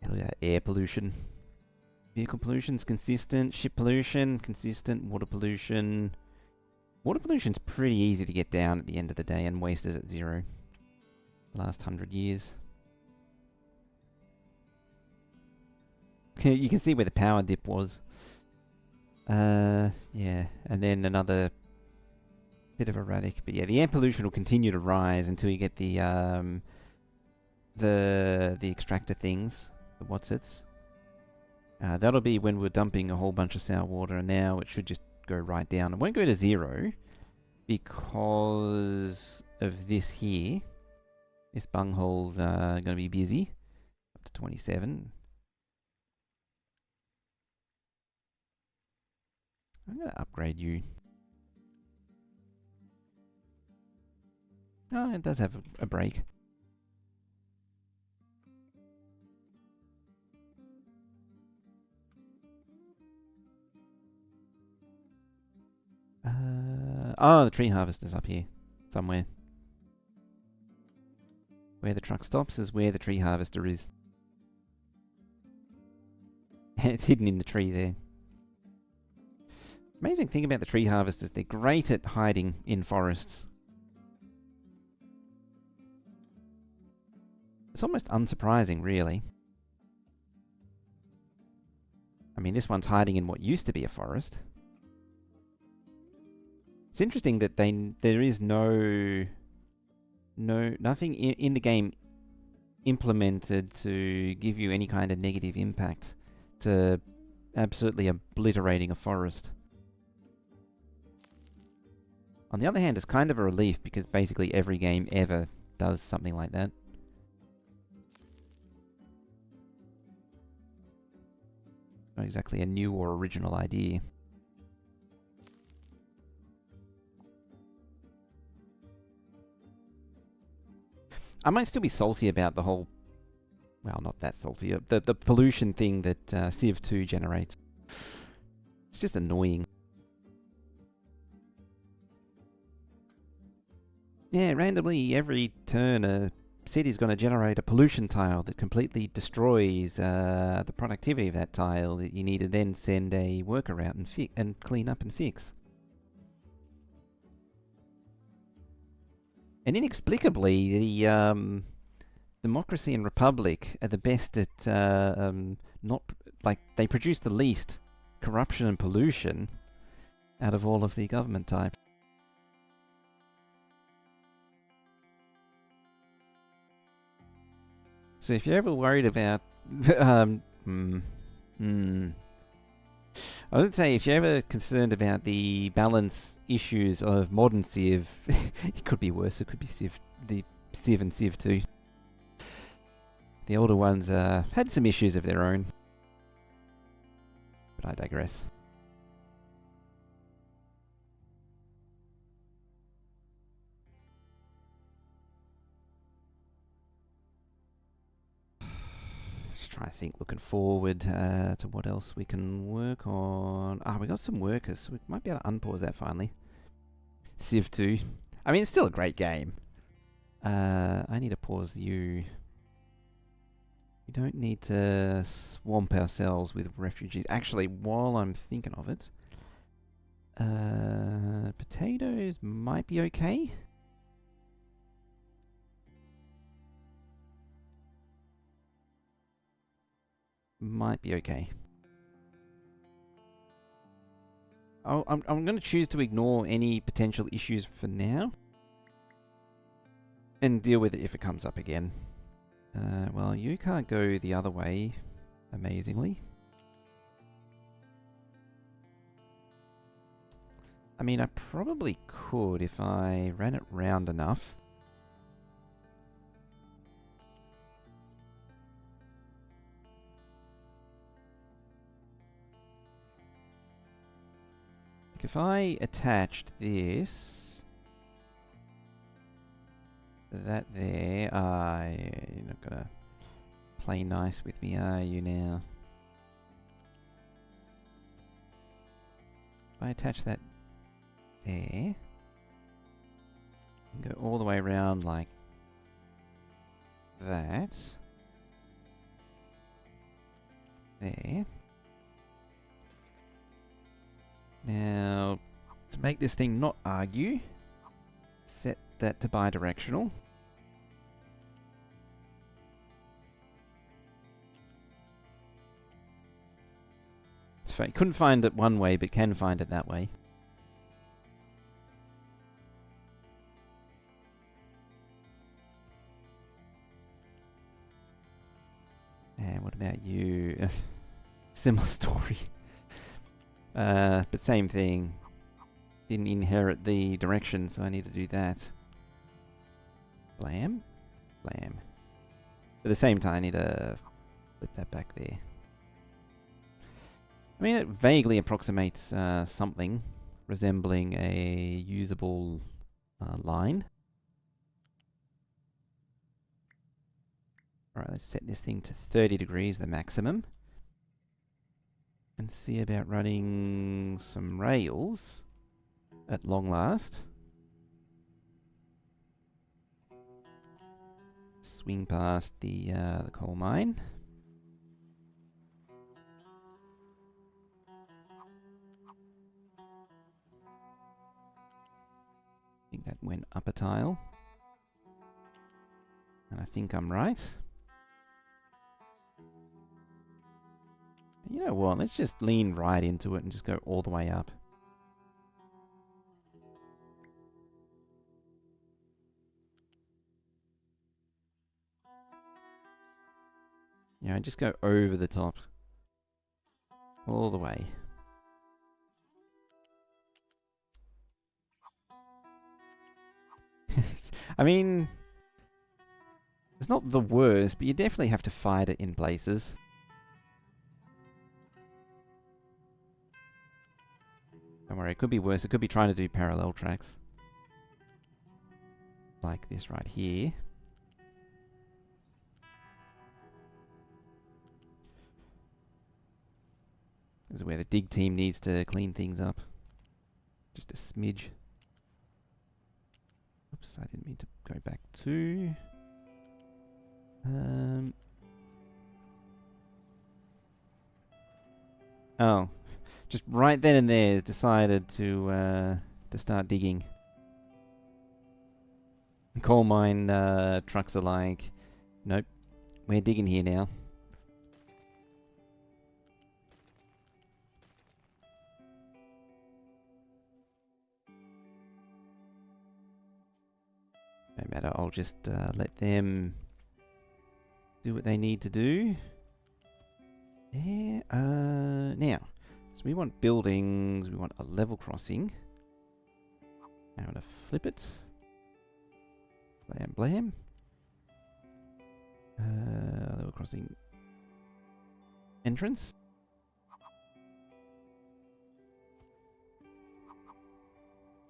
Look at that, air pollution. Vehicle pollution's consistent. Ship pollution, consistent. Water pollution. Water pollution's pretty easy to get down at the end of the day, and waste is at 0. Last 100 years. You can see where the power dip was. Yeah, and then another bit of erratic. But yeah, the air pollution will continue to rise until you get the extractor things, the whatsits. That'll be when we're dumping a whole bunch of sour water, and now it should just go right down. It won't go to 0 because of this here. This bunghole's going to be busy. Up to 27. I'm going to upgrade you. Oh, it does have a break. Oh, the tree harvester's up here somewhere. Where the truck stops is where the tree harvester is. It's hidden in the tree there. Amazing thing about the tree harvesters, they're great at hiding in forests. It's almost unsurprising, really. I mean, this one's hiding in what used to be a forest. It's interesting that there is nothing in the game implemented to give you any kind of negative impact to absolutely obliterating a forest. On the other hand, it's kind of a relief because basically every game ever does something like that. Not exactly a new or original idea. I might still be salty about the whole... Well, not that salty. The pollution thing that Civ 2 generates. It's just annoying. Yeah, randomly every turn a city's going to generate a pollution tile that completely destroys the productivity of that tile that you need to then send a worker out and clean up and fix. And inexplicably, the Democracy and Republic are the best at they produce the least corruption and pollution out of all of the government types. So if you're ever worried about I would say if you're ever concerned about the balance issues of modern Civ, it could be worse. It could be Civ and Civ 2. The older ones had some issues of their own. But I digress. Just trying to think, looking forward to what else we can work on. We got some workers, so we might be able to unpause that finally. Civ 2. I mean, it's still a great game. I need to pause you. We don't need to swamp ourselves with refugees. Actually, while I'm thinking of it, potatoes might be okay. Might be okay. I'm going to choose to ignore any potential issues for now. And deal with it if it comes up again. Well, you can't go the other way, amazingly. I mean, I probably could if I ran it round enough. If I attached this, that there, you're not gonna play nice with me, are you now? If I attach that there, and go all the way around like that, there. Now, to make this thing not argue, set that to bidirectional. Couldn't find it one way, but can find it that way. And what about you? Similar story. But same thing. Didn't inherit the direction, so I need to do that. Blam? Blam. At the same time, I need to flip that back there. I mean, it vaguely approximates something resembling a usable line. Alright, let's set this thing to 30 degrees, the maximum. And see about running some rails at long last. Swing past the coal mine. I think that went up a tile. And I think I'm right. You know what, let's just lean right into it and just go all the way up. You know, just go over the top. All the way. I mean, it's not the worst, but you definitely have to fight it in places. Don't worry, it could be worse. It could be trying to do parallel tracks. Like this right here. This is where the dig team needs to clean things up. Just a smidge. Oops, I didn't mean to go back too. Oh. Just right then and there has decided to start digging. Coal mine trucks are like, nope, we're digging here now. No matter, I'll just let them do what they need to do. Yeah, now. So we want buildings, we want a level crossing. Now I'm going to flip it. Blam, blam. Level crossing entrance.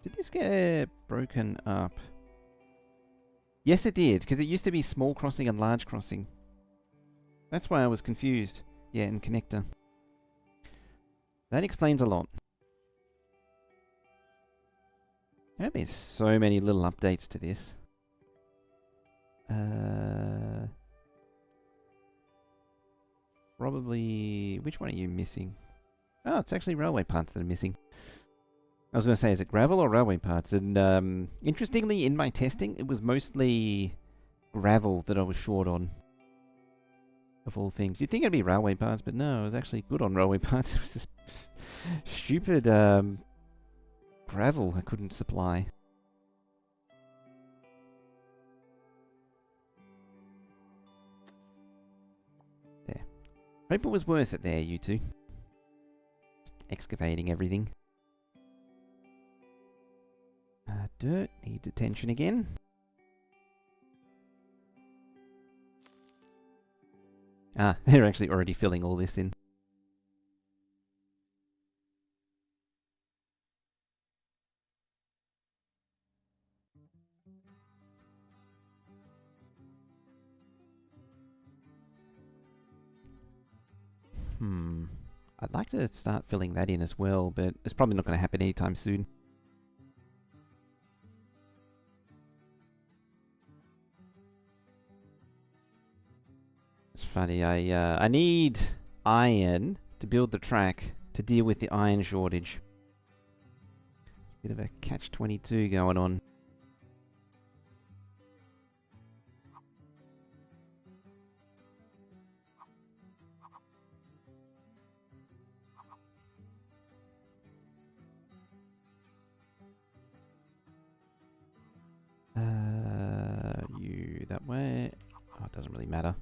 Did this get broken up? Yes, it did, because it used to be small crossing and large crossing. That's why I was confused. Yeah, and connector. That explains a lot. There's so many little updates to this. Probably... Which one are you missing? Oh, it's actually railway parts that are missing. I was going to say, is it gravel or railway parts? And interestingly, in my testing, it was mostly gravel that I was short on. Of all things. You'd think it'd be railway parts, but no, I was actually good on railway parts. It was this stupid gravel I couldn't supply. There. Hope it was worth it there, you two. Just excavating everything. Dirt needs attention again. Ah, they're actually already filling all this in. I'd like to start filling that in as well, but it's probably not going to happen anytime soon. It's funny, I need iron to build the track to deal with the iron shortage. Bit of a catch-22 going on. it doesn't really matter.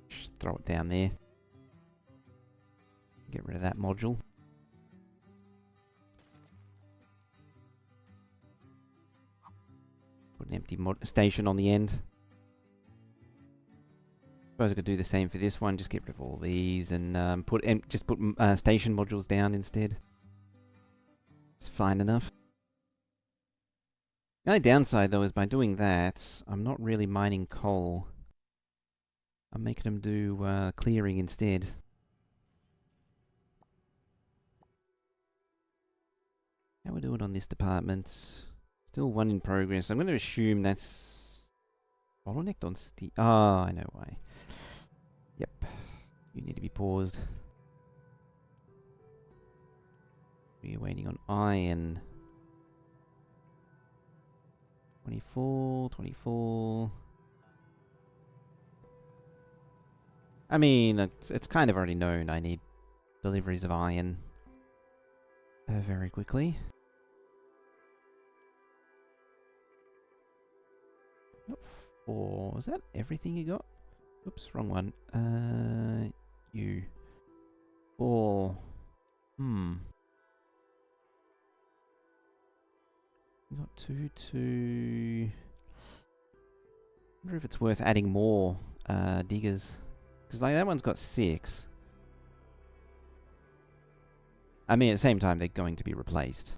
Just throw it down there. Get rid of that module. Put an empty station on the end. Suppose I could do the same for this one. Just get rid of all these and put station modules down instead. It's fine enough. The only downside though is by doing that, I'm not really mining coal. I'm making them do clearing instead. How we doing on this department? Still one in progress. I'm going to assume that's bottlenecked on steel. Ah, I know why. Yep. You need to be paused. We're waiting on iron. 24, 24. I mean, it's kind of already known I need deliveries of iron very quickly. Not 4. Was that everything you got? Oops, wrong one. You. 4. You got 2, 2. Wonder if it's worth adding more diggers. Because like that one's got 6. I mean, at the same time, they're going to be replaced.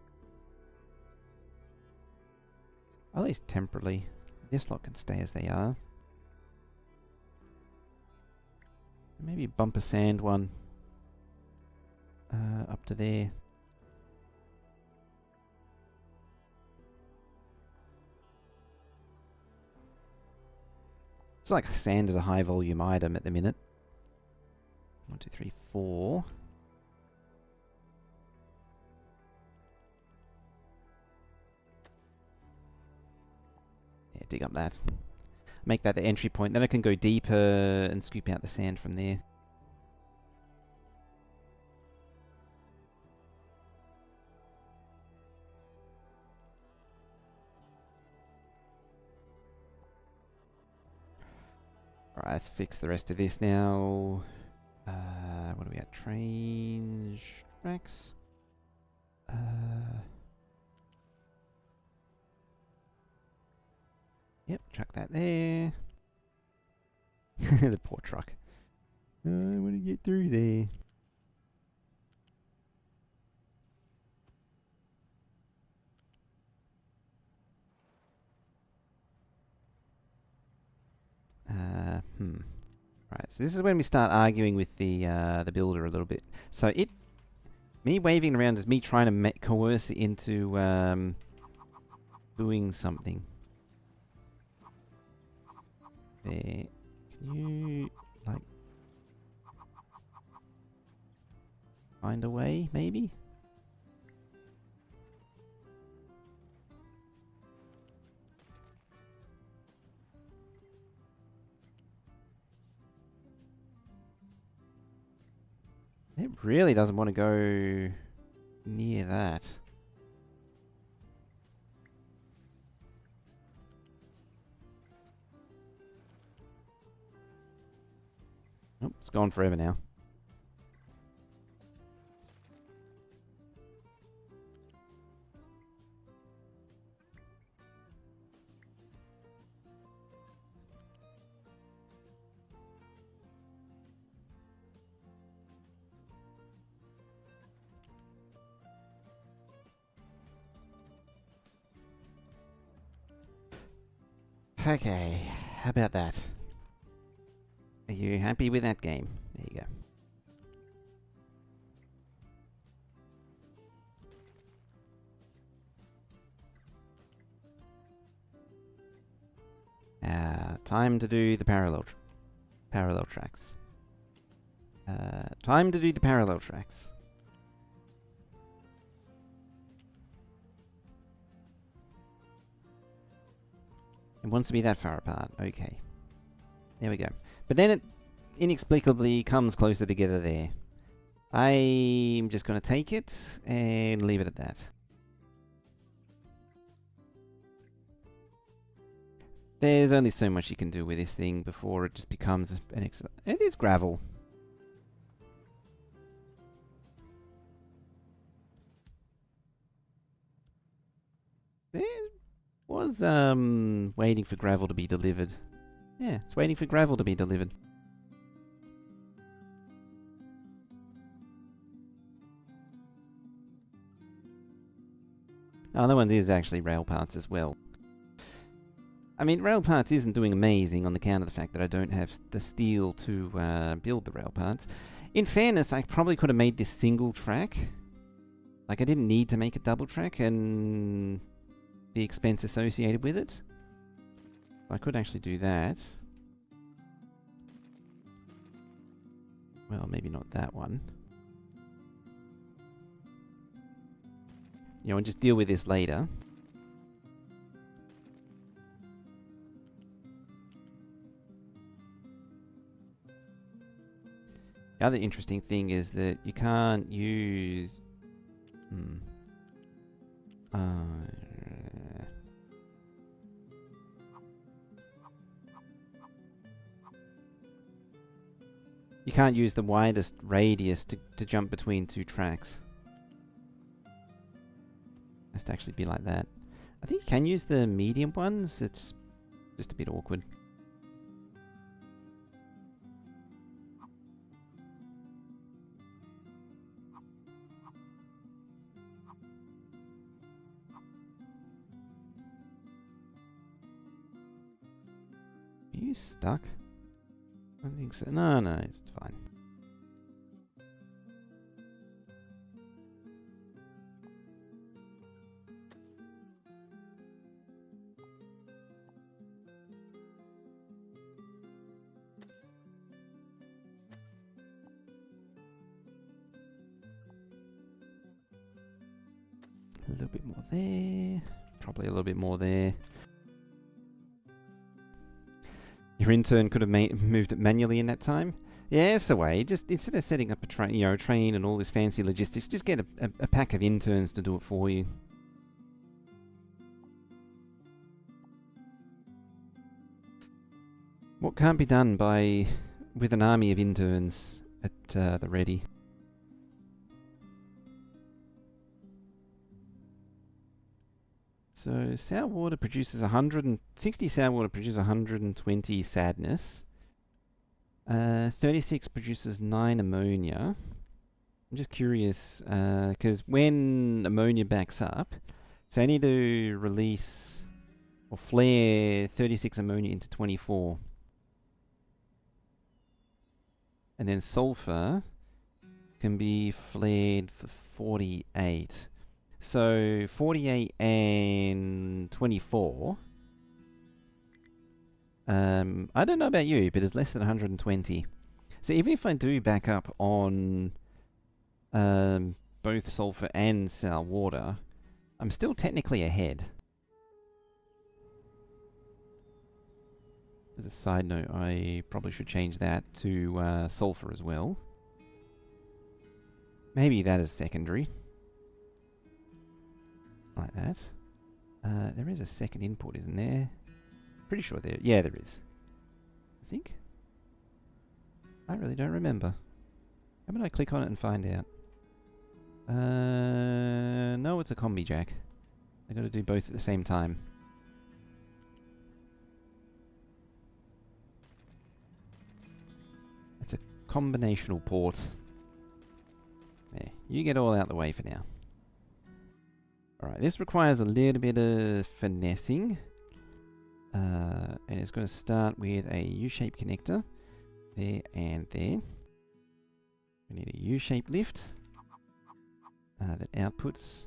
At least temporarily. This lot can stay as they are. Maybe bump a sand one up to there. It's like sand is a high volume item at the minute. 1, 2, 3, 4. Yeah, dig up that. Make that the entry point. Then I can go deeper and scoop out the sand from there. Alright, let's fix the rest of this now. What are we at? Trains, tracks. Yep, chuck that there. The poor truck. I want to get through there. Right, so this is when we start arguing with the builder a little bit. So me waving around is me trying to coerce it into doing something. There. Can you, like, find a way, maybe? It really doesn't want to go near that. Oh, it's gone forever now. Okay, how about that? Are you happy with that game? There you go. Time to do the parallel tracks. Time to do the parallel tracks. It wants to be that far apart. Okay. There we go. But then it inexplicably comes closer together there. I'm just going to take it and leave it at that. There's only so much you can do with this thing before it just becomes an excellent... It is gravel. There was, waiting for gravel to be delivered. Yeah, it's waiting for gravel to be delivered. Oh, that one is actually rail parts as well. I mean, rail parts isn't doing amazing on account of the fact that I don't have the steel to build the rail parts. In fairness, I probably could have made this single track. Like, I didn't need to make a double track and the expense associated with it. I could actually do that. Well, maybe not that one. You know, and just deal with this later. The other interesting thing is that you can't use... you can't use the widest radius to jump between two tracks. It has to actually be like that. I think you can use the medium ones. It's just a bit awkward. Are you stuck? I don't think so. No, no, it's fine. A little bit more there. Probably a little bit more there. Your intern could have moved it manually in that time. Yeah, it's the way. Just instead of setting up a train and all this fancy logistics, just get a pack of interns to do it for you. What can't be done with an army of interns at the ready? So sour water produces 160 sour water produces 120 sadness. 36 produces 9 ammonia. I'm just curious, because when ammonia backs up, so I need to release or flare 36 ammonia into 24. And then sulfur can be flared for 48. So 48 and 24. I don't know about you, but it's less than 120. So even if I do back up on both sulfur and sour water, I'm still technically ahead. As a side note, I probably should change that to sulfur as well. Maybe that is secondary. Like that. There is a second input, isn't there? Pretty sure there... Yeah, there is. I think. I really don't remember. How about I click on it and find out? No, it's a combi jack. I gotta do both at the same time. It's a combinational port. There, you get all out the way for now. Alright, this requires a little bit of finessing. And it's going to start with a U-shaped connector. There and there. We need a U-shaped lift. That outputs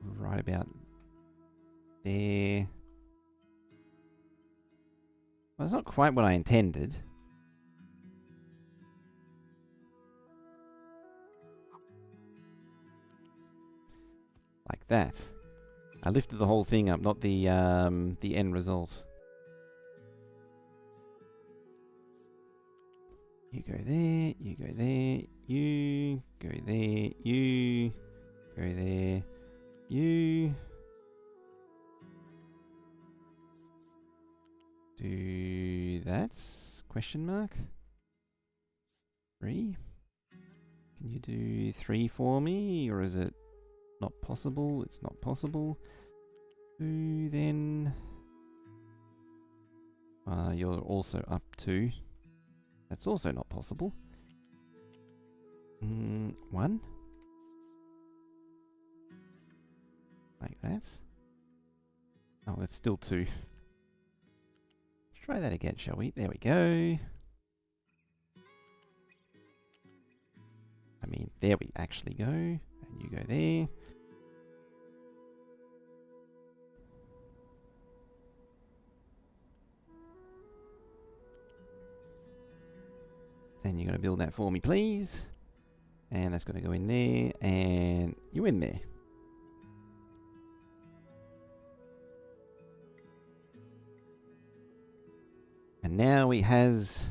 right about there. Well, it's not quite what I intended. Like that. I lifted the whole thing up, not the end result. You go there, you go there, you go there, you go there, you. do that? Question mark? 3? Can you do 3 for me, or is it not possible? It's not possible. 2 then. You're also up 2. That's also not possible. 1? Like that. Oh, it's still 2. Let's try that again, shall we? There we go. I mean, there we actually go. And you go there. And you're going to build that for me, please. And that's going to go in there. And you in there. And now he has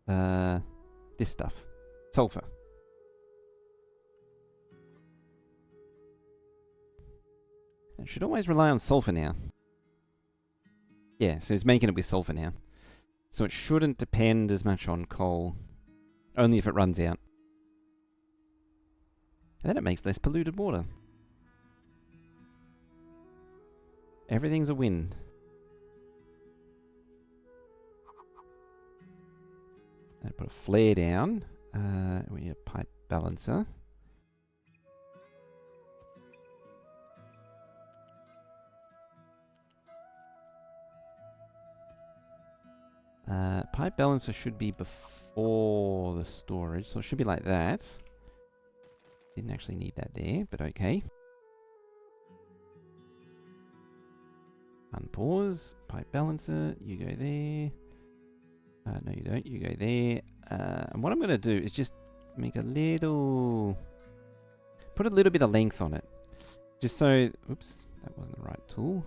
this stuff. Sulfur. I should always rely on sulfur now. Yeah, so he's making it with sulfur now. So it shouldn't depend as much on coal. Only if it runs out. And then it makes less polluted water. Everything's a win. And put a flare down. We need a pipe balancer. Pipe balancer should be before the storage, so it should be like that. Didn't actually need that there, but okay. Unpause. Pipe balancer, you go there. No you don't, you go there. And what I'm going to do is just make a little... Put a little bit of length on it. Just so... Oops, that wasn't the right tool.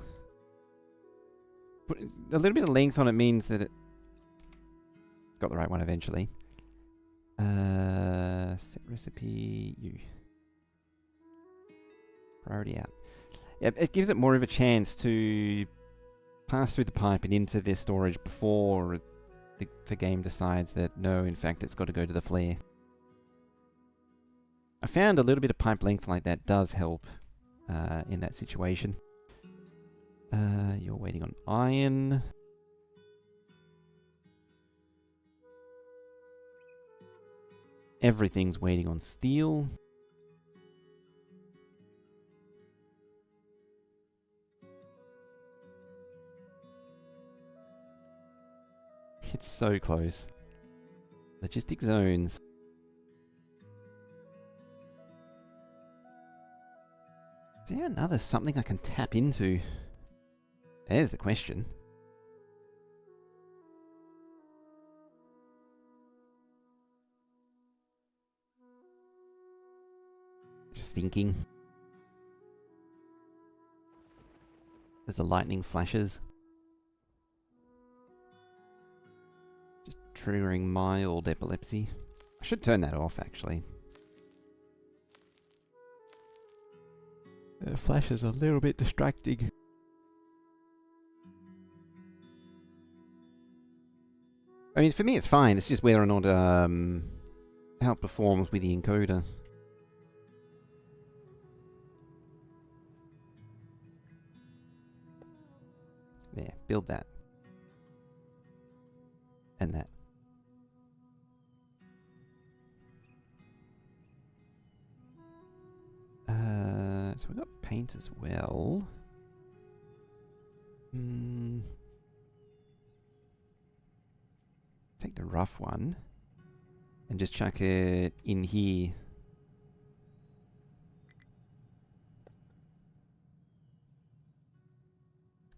Put a little bit of length on it means that it... Got the right one eventually. Set recipe, you. Priority out. Yeah, it gives it more of a chance to pass through the pipe and into their storage before the game decides that no, in fact, it's got to go to the flare. I found a little bit of pipe length like that does help in that situation. You're waiting on iron. Everything's waiting on steel. It's so close. Logistic zones. Is there another something I can tap into? There's the question. Just thinking. There's the lightning flashes. Just triggering mild epilepsy. I should turn that off, actually. The flash is a little bit distracting. I mean, for me it's fine. It's just whether or not how it performs with the encoder. There, build that. And that. So we've got paint as well. Take the rough one and just chuck it in here.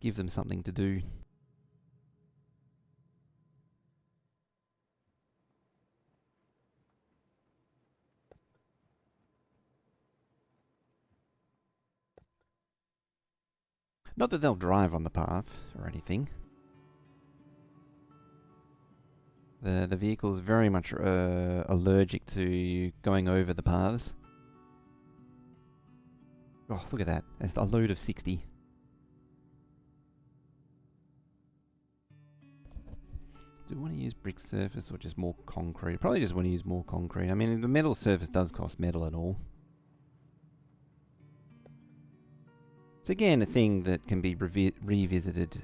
Give them something to do. Not that they'll drive on the path or anything. The vehicle is very much allergic to going over the paths. Oh, look at that. That's a load of 60. use brick surface or just more concrete? Probably just want to use more concrete. I mean, the metal surface does cost metal and all. It's again a thing that can be revisited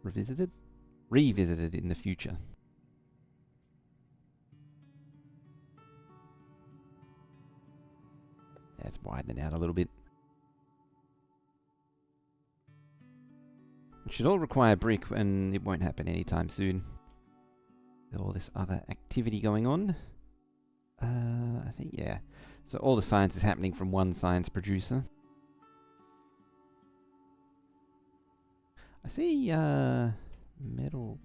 in the future. Let's widen it out a little bit. It should all require brick, and it won't happen anytime soon. All this other activity going on. I think, yeah. So all the science is happening from one science producer. I see metal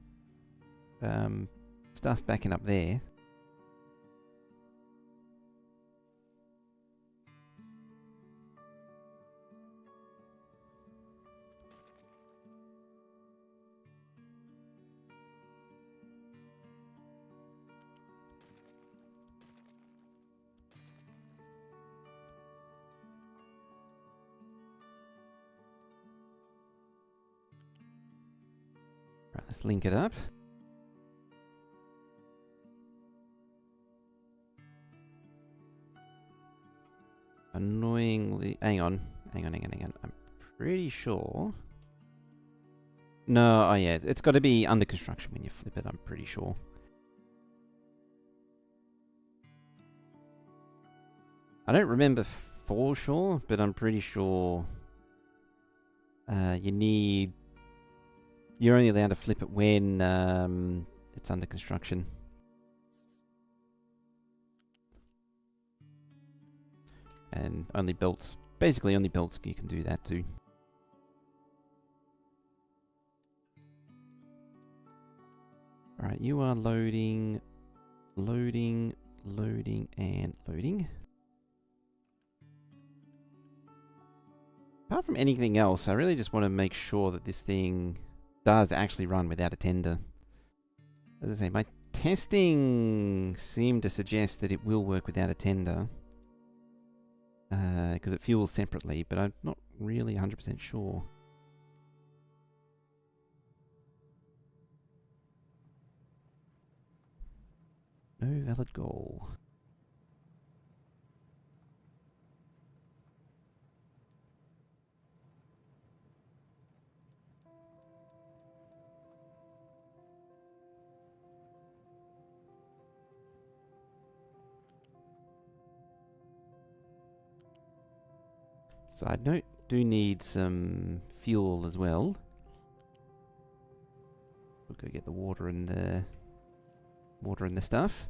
stuff backing up there. Right, let's link it up. Annoyingly... Hang on. I'm pretty sure... No, oh yeah, it's got to be under construction when you flip it, I'm pretty sure. I don't remember for sure, but I'm pretty sure you're only allowed to flip it when it's under construction. And only belts, basically only belts you can do that too. Alright, you are loading, and loading. Apart from anything else, I really just want to make sure that this thing does actually run without a tender. As I say, my testing seemed to suggest that it will work without a tender. Because it fuels separately, but I'm not really 100% sure. No valid goal. Side note, do need some fuel as well. We'll go get the water and the stuff.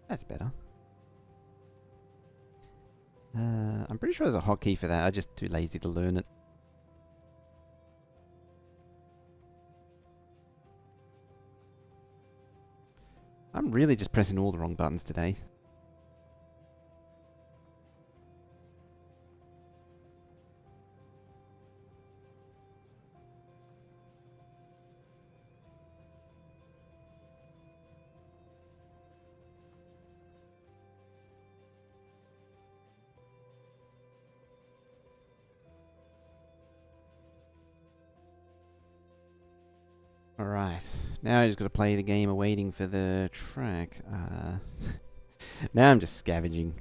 That's better. I'm pretty sure there's a hotkey for that. I'm just too lazy to learn it. I'm really just pressing all the wrong buttons today. Alright, now I just got to play the game of waiting for the track. Now I'm just scavenging.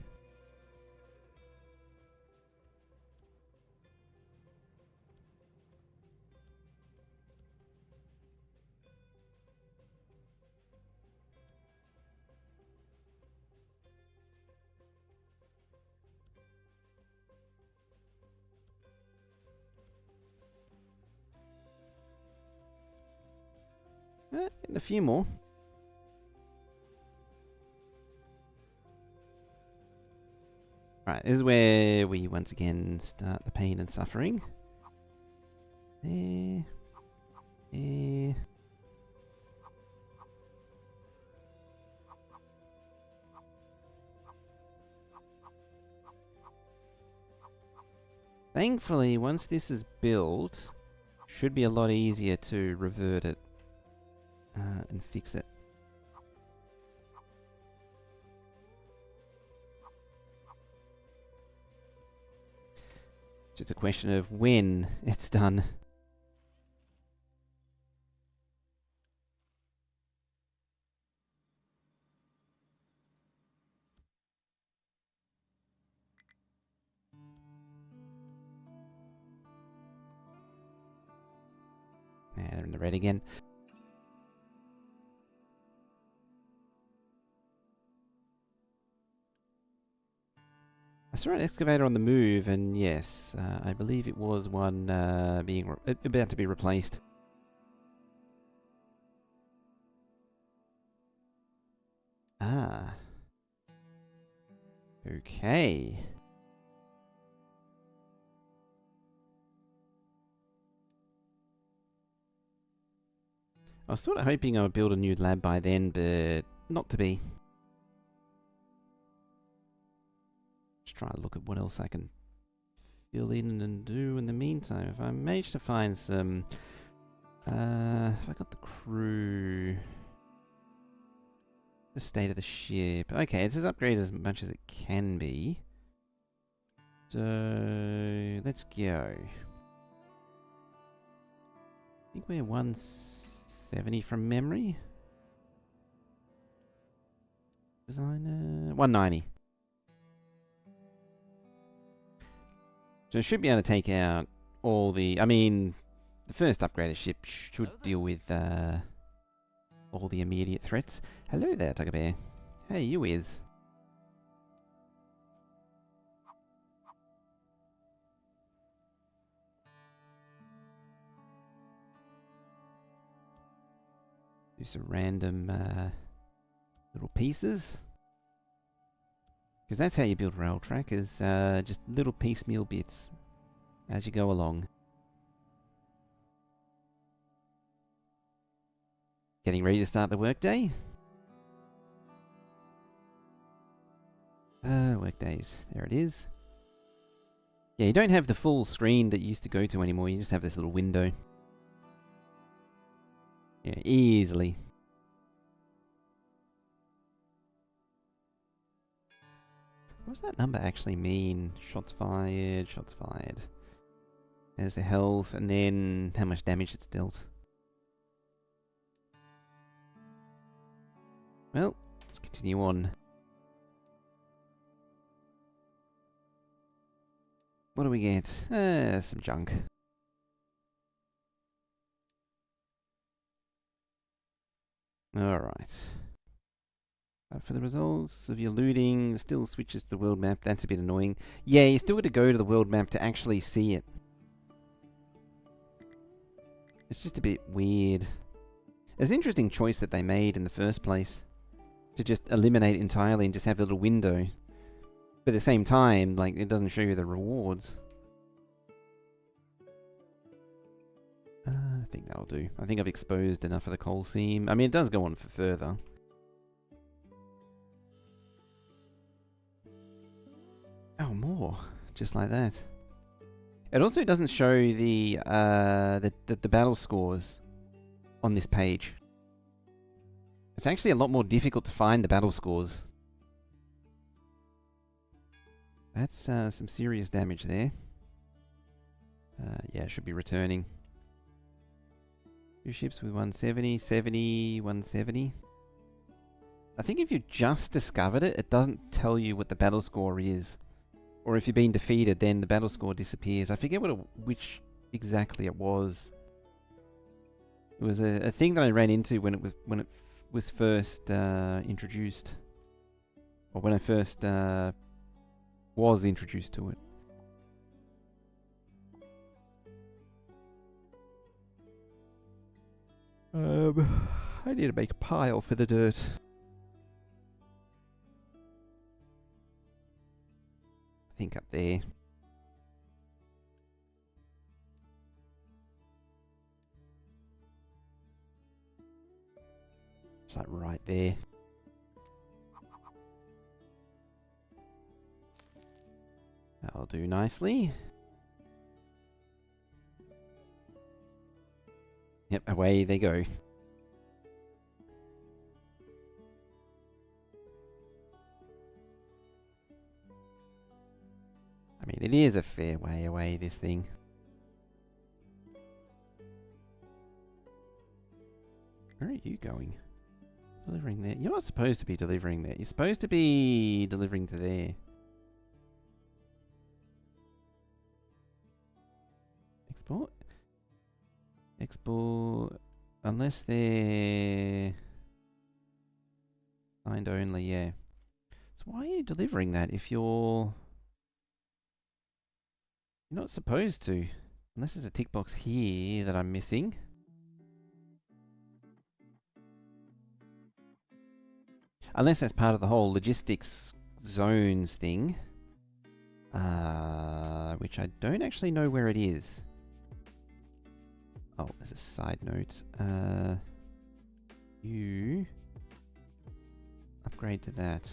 Getting a few more. Right, this is where we once again start the pain and suffering. There. There. Thankfully, once this is built, should be a lot easier to revert it and fix it. Just a question of when it's done. Yeah, they're in the red again. I saw an excavator on the move, and yes, I believe it was one being about to be replaced. Ah. Okay. I was sort of hoping I would build a new lab by then, but not to be. Just try to look at what else I can fill in and do in the meantime. If I manage to find some... if I got the crew... The state of the ship. Okay, it's as upgraded as much as it can be. So... let's go. I think we're 170 from memory. Designer... 190. So it should be able to take out all the... I mean, the first upgraded ship should deal with all the immediate threats. Hello there, Tugger Bear. Hey, you is. Do some random little pieces. Because that's how you build rail track, is just little piecemeal bits as you go along. Getting ready to start the workday? Workdays. There it is. Yeah, you don't have the full screen that you used to go to anymore, you just have this little window. Yeah, easily. What does that number actually mean? Shots fired, shots fired. There's the health, and then how much damage it's dealt. Well, let's continue on. What do we get? Some junk. Alright. For the results of your looting, still switches to the world map. That's a bit annoying. Yeah, you still got to go to the world map to actually see it. It's just a bit weird. It's an interesting choice that they made in the first place. To just eliminate it entirely and just have a little window. But at the same time, like, it doesn't show you the rewards. I think that'll do. I think I've exposed enough of the coal seam. I mean, it does go on for further. Oh, more. Just like that. It also doesn't show the battle scores on this page. It's actually a lot more difficult to find the battle scores. That's some serious damage there. Yeah, it should be returning. 2 ships with 170, 70, 170. I think if you just discovered it, it doesn't tell you what the battle score is. Or if you've been defeated, then the battle score disappears. I forget which exactly it was. It was a thing that I ran into when it was first introduced, or when I first was introduced to it. I need to make a pile for the dirt. I think up there. It's like right there. That'll do nicely. Yep, away they go. I mean, It is a fair way away, this thing. Where are you going? Delivering there. You're not supposed to be delivering there. You're supposed to be delivering to there. Export? Export. Unless they're signed only, yeah. So why are you delivering that if you're not supposed to? Unless there's a tick box here that I'm missing. Unless that's part of the whole logistics zones thing. Which I don't actually know where it is. Oh, there's a side note. You upgrade to that.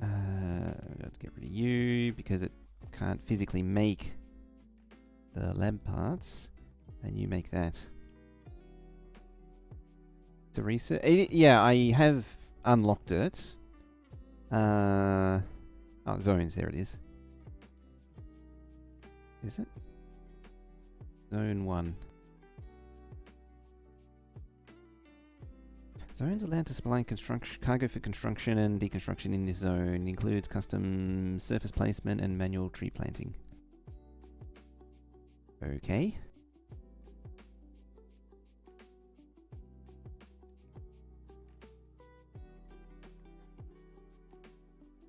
I've got to get rid of you because it can't physically make the lab parts. And you make that. To research. Yeah, I have unlocked it. Oh, zones, there it is. Is it? Zone 1. Zones allowed to supply cargo for construction and deconstruction in this zone. Includes custom surface placement and manual tree planting. Okay.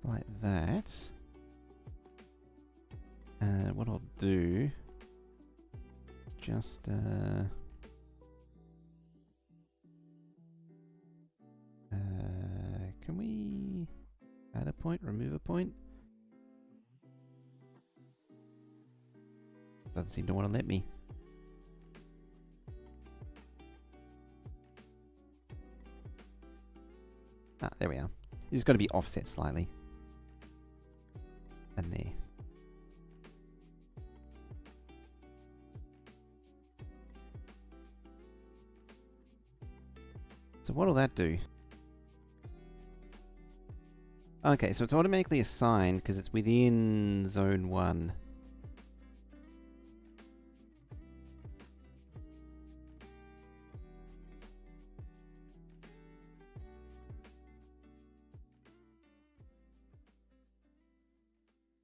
Like that. What I'll do is just can we add a point, remove a point? Doesn't seem to want to let me. Ah, there we are. It's got to be offset slightly. And there. So what'll that do? Okay, so it's automatically assigned because it's within zone 1.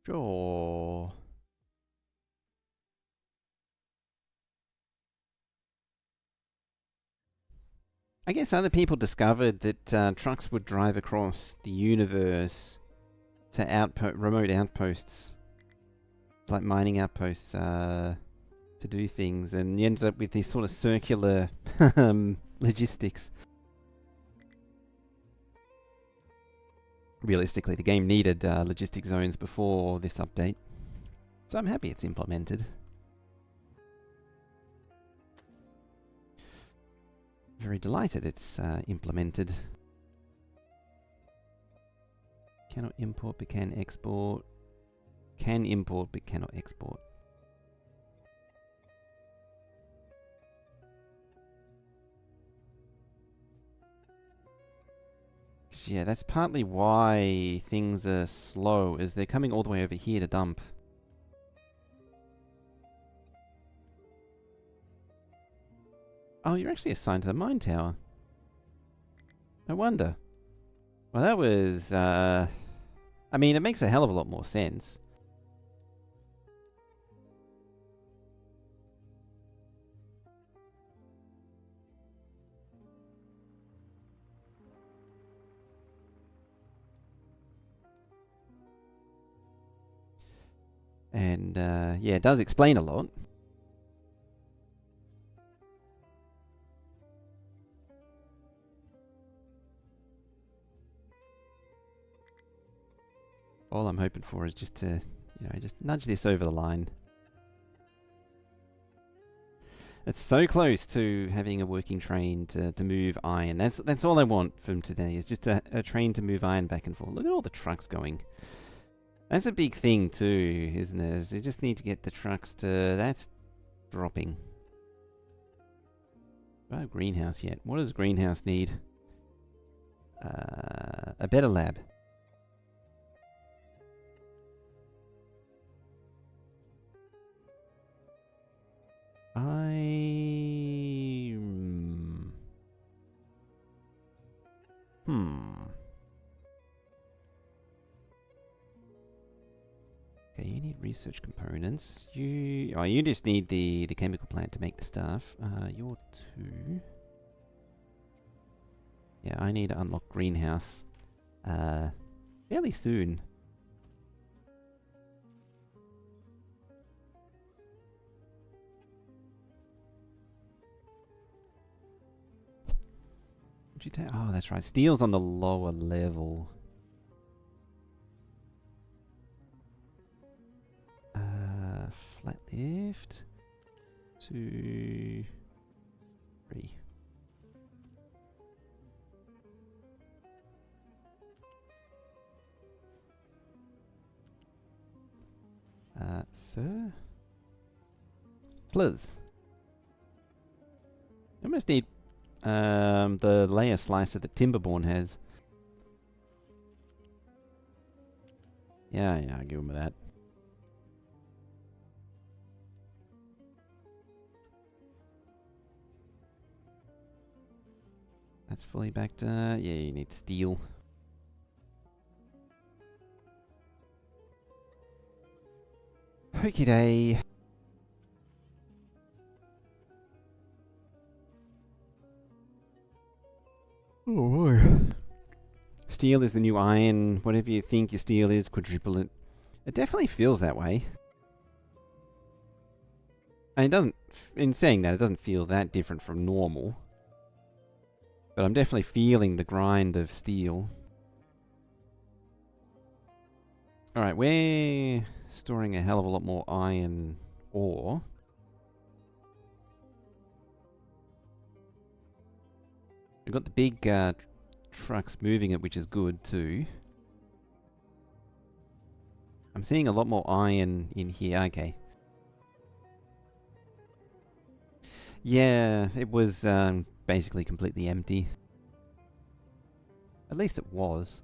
Sure. I guess other people discovered that trucks would drive across the universe to remote outposts, like mining outposts, to do things, and you end up with this sort of circular logistics. Realistically, the game needed logistic zones before this update, so I'm happy it's implemented. Very delighted it's implemented. Cannot import but can export. Can import but cannot export. Yeah, that's partly why things are slow, is they're coming all the way over here to dump. Oh, you're actually assigned to the mine tower. No wonder. Well, that was, I mean, it makes a hell of a lot more sense. And, yeah, it does explain a lot. All I'm hoping for is just to, you know, just nudge this over the line. It's so close to having a working train to move iron. That's all I want from today, is just a train to move iron back and forth. Look at all the trucks going. That's a big thing too, isn't it? Is you just need to get the trucks to... That's dropping. Oh, greenhouse yet. What does greenhouse need? A better lab. Okay, you need research components. You just need the chemical plant to make the stuff. You're 2. Yeah, I need to unlock greenhouse fairly soon. What'd you take? Oh, that's right. Steel's on the lower level. Flat lift. 2, 3. Sir? Please. I almost need the layer slicer that Timberborn has. Yeah, I'll give him that. That's fully backed. Yeah, you need steel. Okie day. Oh boy. Steel is the new iron. Whatever you think your steel is, quadruple it. It definitely feels that way. And it doesn't, in saying that, it doesn't feel that different from normal. But I'm definitely feeling the grind of steel. Alright, we're storing a hell of a lot more iron ore. We've got the big trucks moving it, which is good too. I'm seeing a lot more iron in here. Okay. Yeah, it was basically completely empty. At least it was.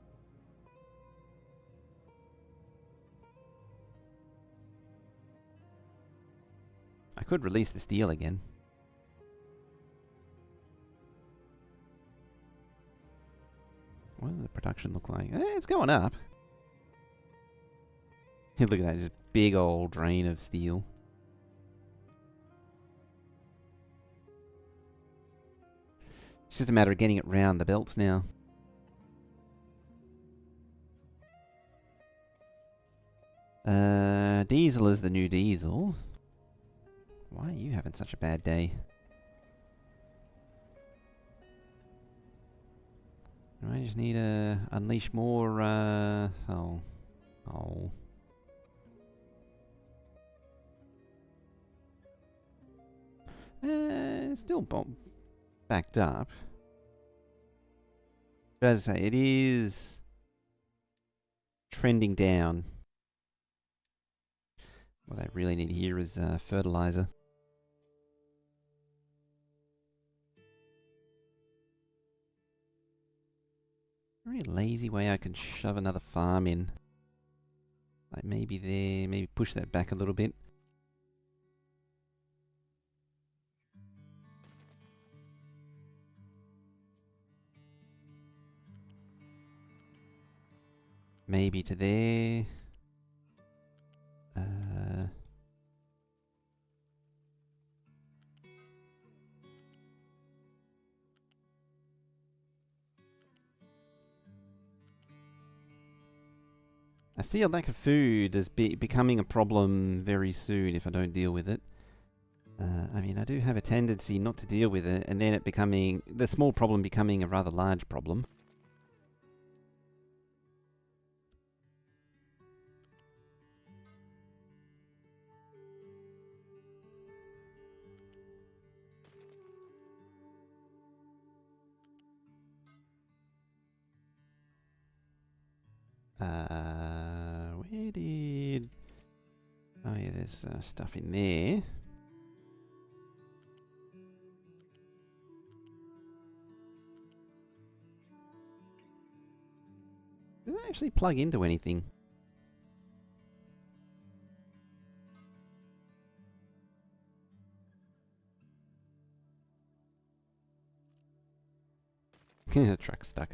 I could release the steel again. What does the production look like? It's going up. Look at that, just big old drain of steel. It's just a matter of getting it round the belts now. Diesel is the new diesel. Why are you having such a bad day? I just need to unleash more, oh. Still backed up. But as I say, it is trending down. What I really need here is fertilizer. Very lazy way I can shove another farm in. Like maybe there, maybe push that back a little bit. Maybe to there. I see a lack of food as becoming a problem very soon if I don't deal with it. I mean, I do have a tendency not to deal with it, and then it becoming, the small problem becoming a rather large problem. Where did... Oh yeah, there's stuff in there. Did it actually plug into anything? The truck's stuck.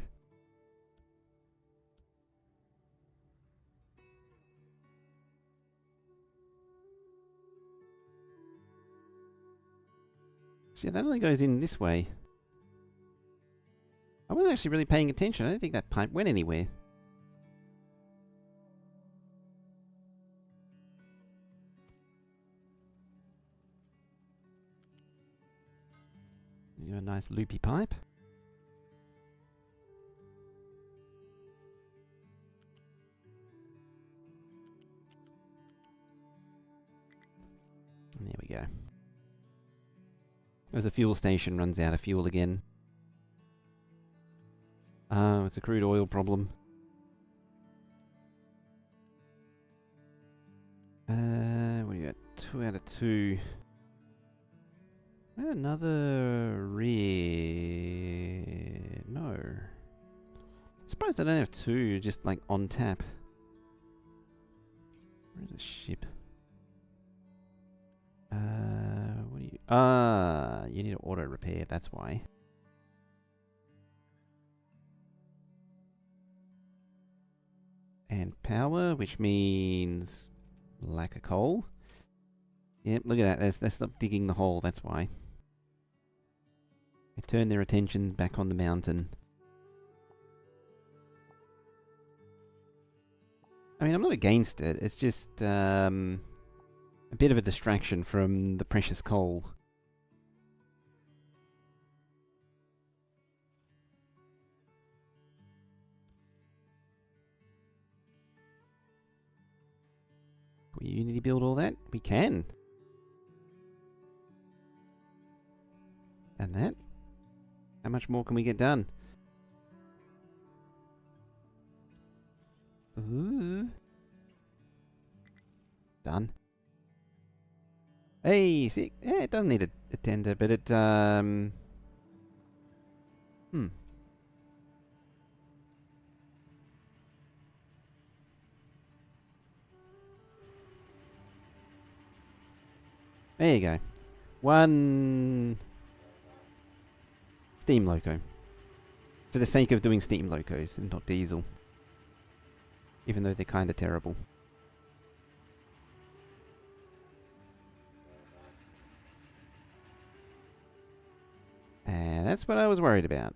See, that only goes in this way. I wasn't actually really paying attention. I don't think that pipe went anywhere. You got a nice loopy pipe. And there we go. As the fuel station runs out of fuel again. Oh, it's a crude oil problem. What do you got? 2 out of 2. Another red. No. Surprised I don't have 2 just like on tap. Where's the ship? What do you... Ah, you need to auto repair, that's why. And power, which means lack of coal. Yep, look at that. They stopped digging the hole, that's why. They turned their attention back on the mountain. I mean, I'm not against it. It's just a bit of a distraction from the precious coal. Can we Unity build all that? We can. And that. How much more can we get done? Ooh. Done. Hey, see, yeah, it doesn't need a tender, but it, There you go. 1 steam loco. For the sake of doing steam locos and not diesel. Even though they're kinda terrible. And that's what I was worried about.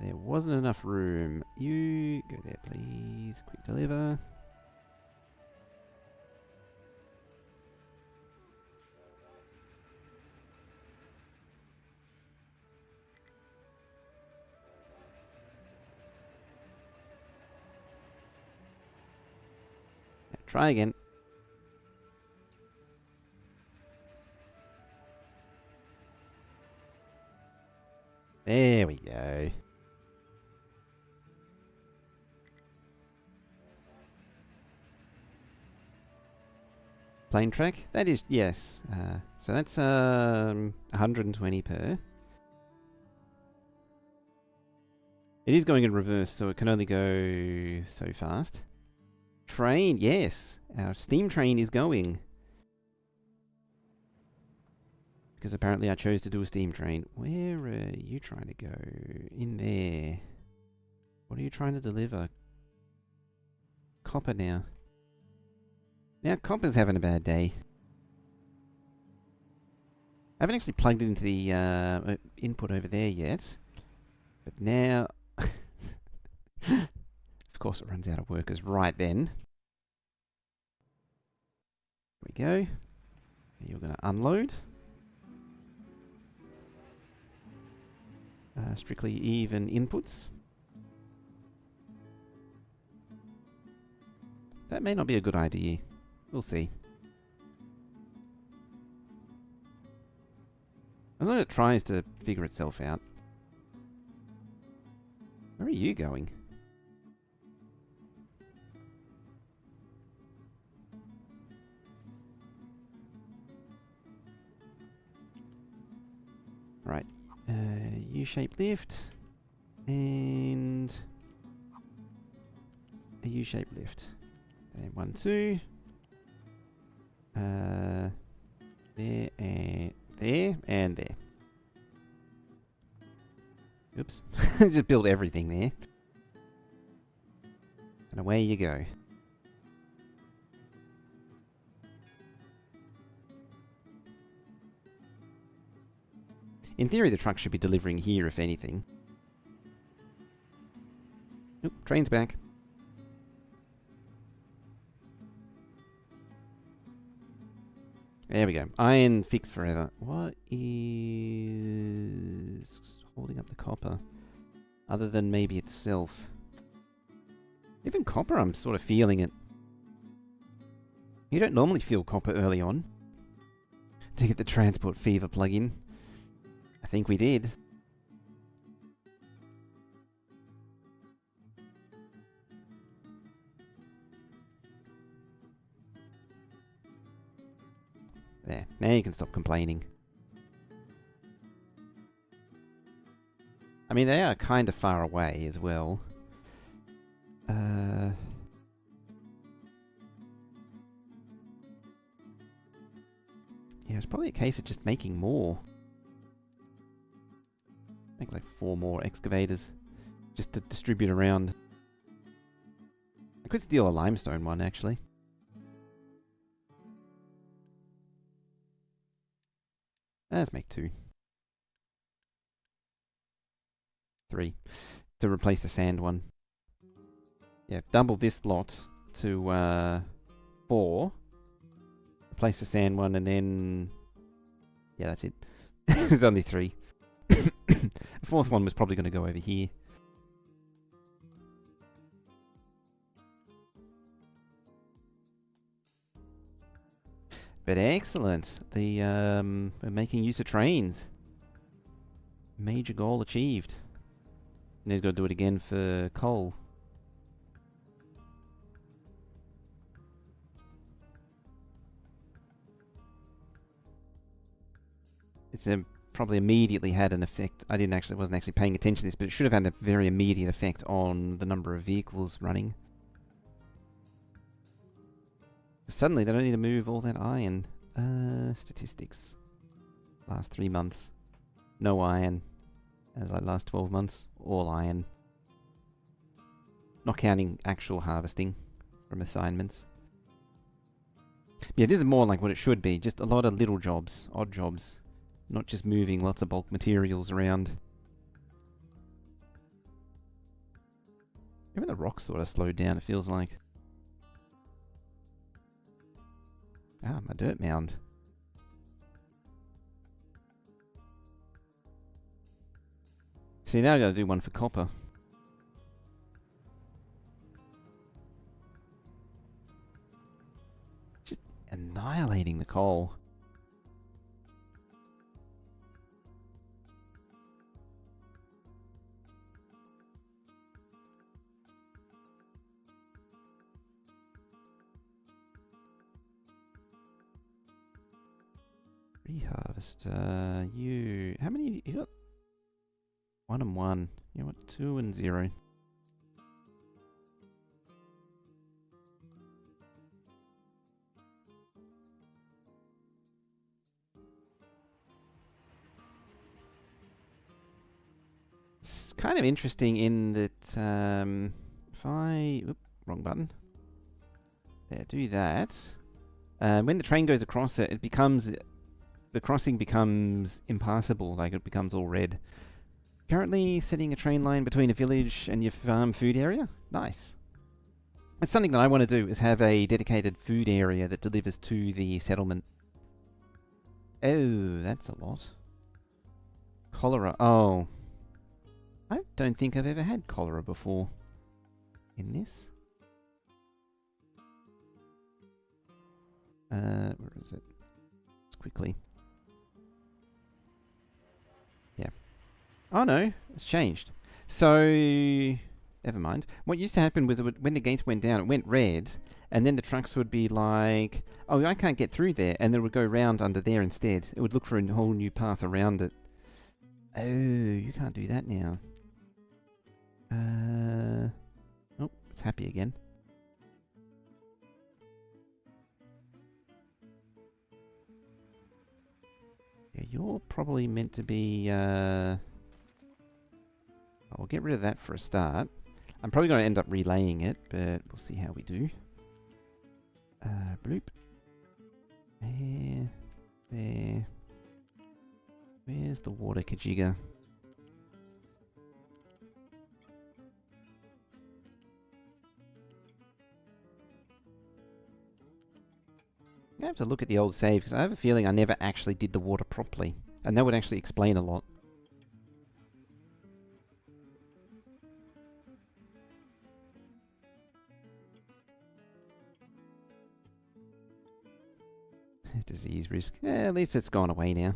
There wasn't enough room. You go there, please. Quick deliver. Now try again. There we go. Plane track? That is, yes. So that's 120 per. It is going in reverse, so it can only go so fast. Train, yes. Our steam train is going. Because apparently I chose to do a steam train. Where are you trying to go? In there. What are you trying to deliver? Copper now. Now copper's having a bad day. I haven't actually plugged it into the input over there yet. But now... of course it runs out of workers right then. There we go. You're going to unload. Strictly even inputs. That may not be a good idea. We'll see. As long as it tries to figure itself out. Where are you going? Right. U-shaped lift. And a U-shaped lift. And 1, 2. There and there and there. Oops. Just build everything there. And away you go. In theory, the truck should be delivering here, if anything. Oop, train's back. There we go. Iron fixed forever. What is holding up the copper? Other than maybe itself. Even copper, I'm sort of feeling it. You don't normally feel copper early on. To get the transport fever plug-in. I think we did. There. Now you can stop complaining. I mean, they are kind of far away as well. Yeah, it's probably a case of just making more. Make like 4 more excavators. Just to distribute around. I could steal a limestone one, actually. Let's make 2. 3. To replace the sand one. Yeah, double this lot to 4. Replace the sand one and then... Yeah, that's it. There's only 3. The 4th one was probably going to go over here. But excellent. We're making use of trains. Major goal achieved. And he's got to do it again for coal. It's probably immediately had an effect. I wasn't actually paying attention to this, but it should have had a very immediate effect on the number of vehicles running. Suddenly, they don't need to move all that iron. Statistics. Last 3 months. No iron. As like last 12 months. All iron. Not counting actual harvesting from assignments. Yeah, this is more like what it should be. Just a lot of little jobs. Odd jobs. Not just moving lots of bulk materials around. Even the rocks sort of slowed down, it feels like. Ah, my dirt mound. See, now I've got to do one for copper. Just annihilating the coal. Reharvest. How many? You got 1 and 1. You want 2 and 0. It's kind of interesting in that if I... Oop, wrong button. There, do that. When the train goes across it, it becomes... The crossing becomes impassable, like it becomes all red. Currently setting a train line between a village and your farm food area? Nice. It's something that I want to do, is have a dedicated food area that delivers to the settlement. Oh, that's a lot. Cholera. Oh. I don't think I've ever had cholera before. In this. Where is it? Let's quickly. Yeah. Oh no, it's changed. So, never mind. What used to happen was when the gates went down, it went red, and then the trucks would be like, oh, I can't get through there, and then it would go round under there instead. It would look for a whole new path around it. Oh, you can't do that now. Oh, it's happy again. Yeah, you're probably meant to be, I'll get rid of that for a start. I'm probably going to end up relaying it, but we'll see how we do. Bloop. There. There. Where's the water Kajiga? I have to look at the old save, because I have a feeling I never actually did the water properly. And that would actually explain a lot. Disease risk. At least it's gone away now.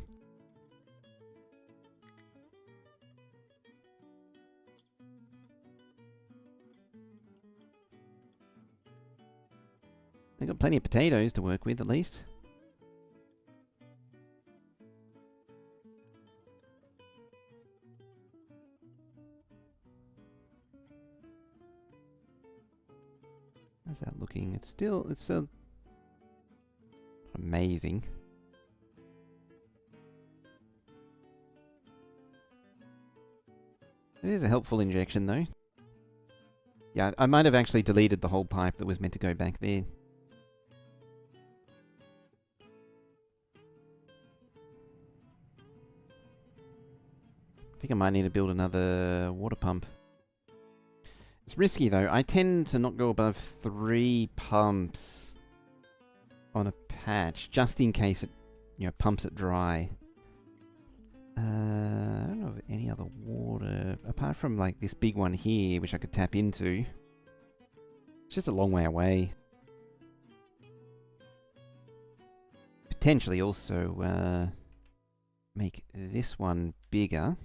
They've got plenty of potatoes to work with, at least. How's that looking? It's still amazing. It is a helpful injection, though. Yeah, I might have actually deleted the whole pipe that was meant to go back there. I think I might need to build another water pump. It's risky, though. I tend to not go above 3 pumps on a patch, just in case it, pumps it dry. I don't know of any other water, apart from, like, this big one here, which I could tap into. It's just a long way away. Potentially also, make this one bigger.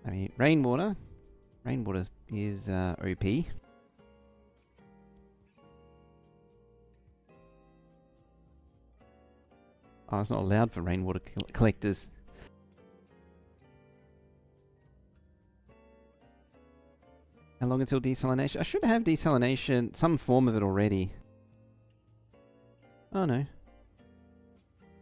I mean, rainwater. Rainwater is OP. Oh, it's not allowed for rainwater collectors. How long until desalination? I should have desalination, some form of it already. Oh no.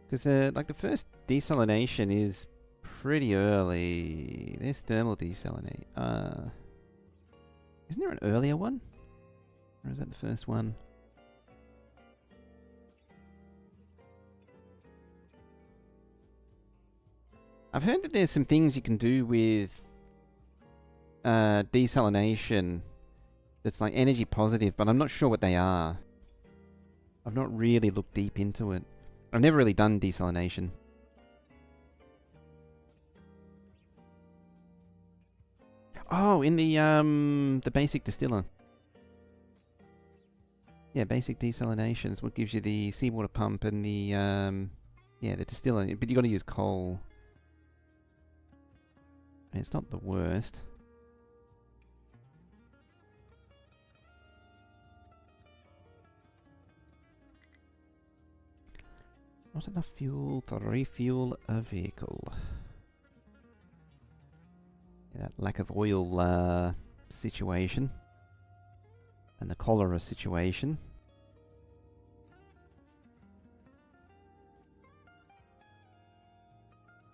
Because like the first desalination is pretty early. There's thermal desalinate. Isn't there an earlier one? Or is that the first one? I've heard that there's some things you can do with desalination that's like energy positive, but I'm not sure what they are. I've not really looked deep into it. I've never really done desalination. Oh, in the basic distiller. Yeah, basic desalination is what gives you the seawater pump and the yeah, the distiller. But you got to use coal. And it's not the worst. Not enough fuel to refuel a vehicle. Yeah, that lack of oil situation. And the cholera situation.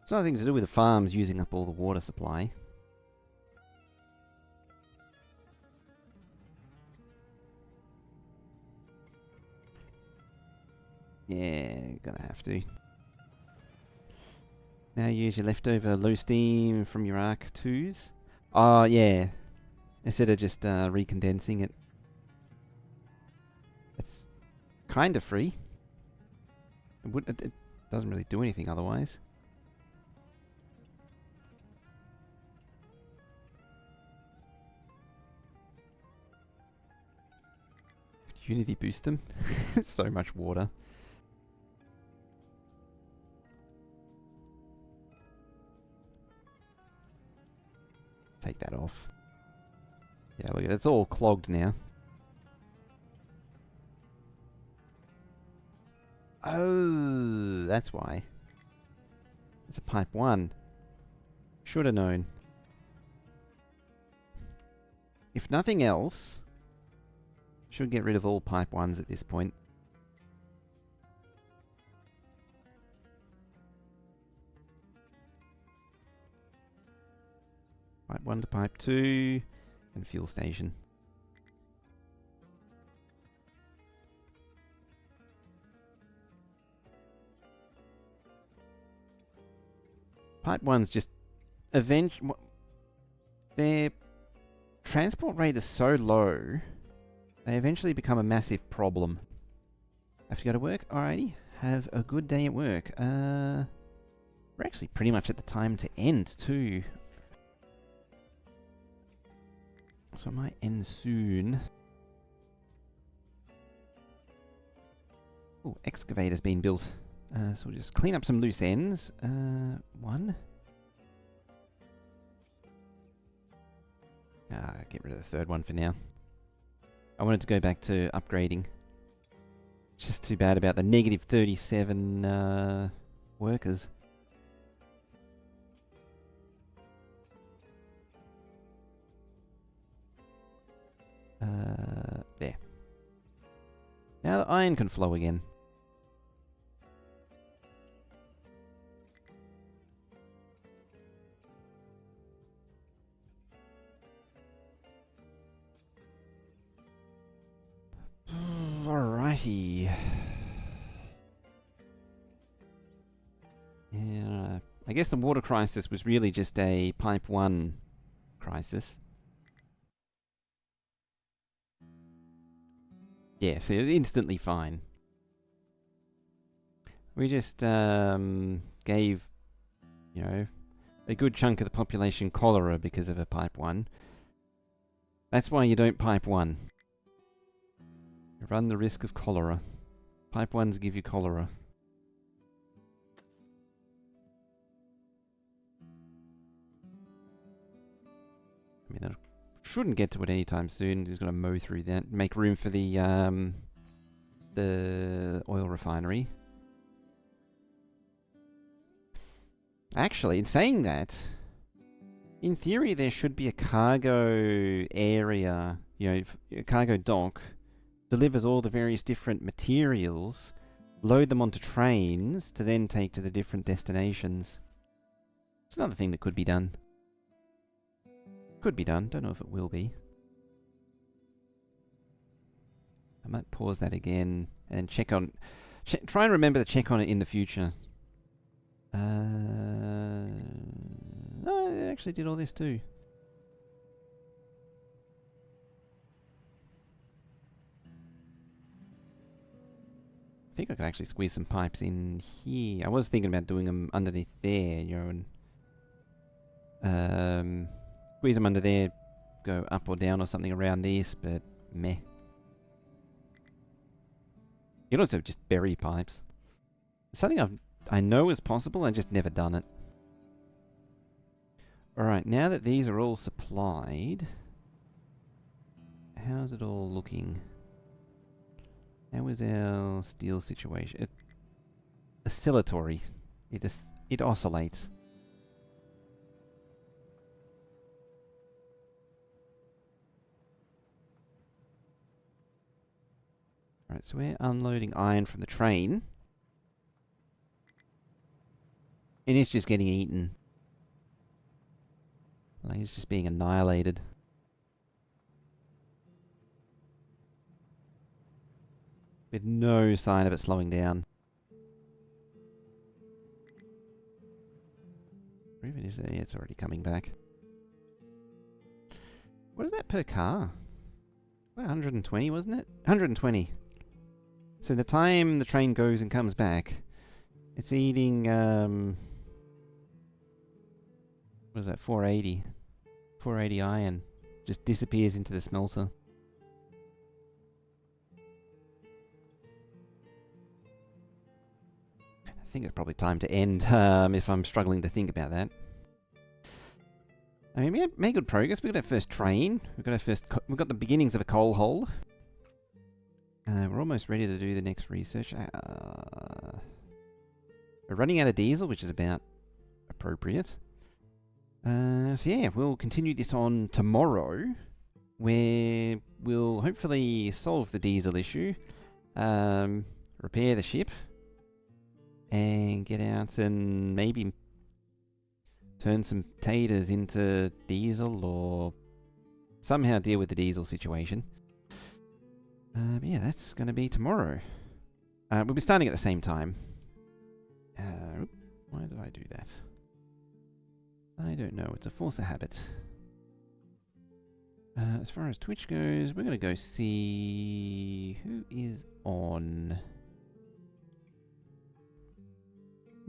It's nothing to do with the farms using up all the water supply. Yeah, gonna have to. Now use your leftover low steam from your Arc 2s. Oh, yeah. Instead of just recondensing it. It's kind of free. It doesn't really do anything otherwise. Unity boost them. So much water. Take that off. Yeah, look, it's all clogged now. Oh, that's why. It's a pipe 1. Should have known. If nothing else, Should get rid of all pipe 1s at this point. Pipe 1 to pipe 2, and fuel station. Pipe 1's just their transport rate is so low, they eventually become a massive problem. Have to go to work? Alrighty. Have a good day at work. We're actually pretty much at the time to end too. So it might end soon. Oh, excavator's been built. So we'll just clean up some loose ends. 1. Get rid of the third one for now. I wanted to go back to upgrading. It's just too bad about the negative 37 workers. There. Now the iron can flow again. Alrighty. Yeah, I guess the water crisis was really just a pipe 1 crisis. Yes, instantly fine. We just gave, you know, a good chunk of the population cholera because of a pipe 1. That's why you don't pipe 1. You run the risk of cholera. Pipe 1s give you cholera. I mean, I shouldn't get to it anytime soon. Just gotta mow through that. Make room for the oil refinery. Actually, in saying that, in theory there should be a cargo area, you know, a cargo dock, delivers all the various different materials, load them onto trains to then take to the different destinations. It's another thing that could be done. Could be done, don't know if it will be. I might pause that again and check on... try and remember to check on it in the future. Oh, it actually did all this too. I think I could actually squeeze some pipes in here. I was thinking about doing them underneath there, you know, and squeeze them under there, go up or down or something around this, but meh. You could also just bury pipes. It's something I know is possible, I've just never done it. Alright, now that these are all supplied, how's it all looking? How is our steel situation? Oscillatory. It oscillates. Alright, so we're unloading iron from the train. And it's just getting eaten. Like it's just being annihilated. With no sign of it slowing down. Or even is it? Yeah, it's already coming back. What is that per car? 120, wasn't it? 120. So the time the train goes and comes back, it's eating, what is that, 480? 480 iron. Just disappears into the smelter. I think it's probably time to end, if I'm struggling to think about that. I mean, we made good progress. We got our first train. We got our first. We got the beginnings of a coal hole. We're almost ready to do the next research. We're running out of diesel, which is about appropriate. So yeah, we'll continue this on tomorrow. where we'll hopefully solve the diesel issue, repair the ship, and get out and maybe turn some taters into diesel or somehow deal with the diesel situation. Yeah, that's going to be tomorrow. We'll be starting at the same time. Why did I do that? I don't know. It's a force of habit. As far as Twitch goes, we're going to go see who is on.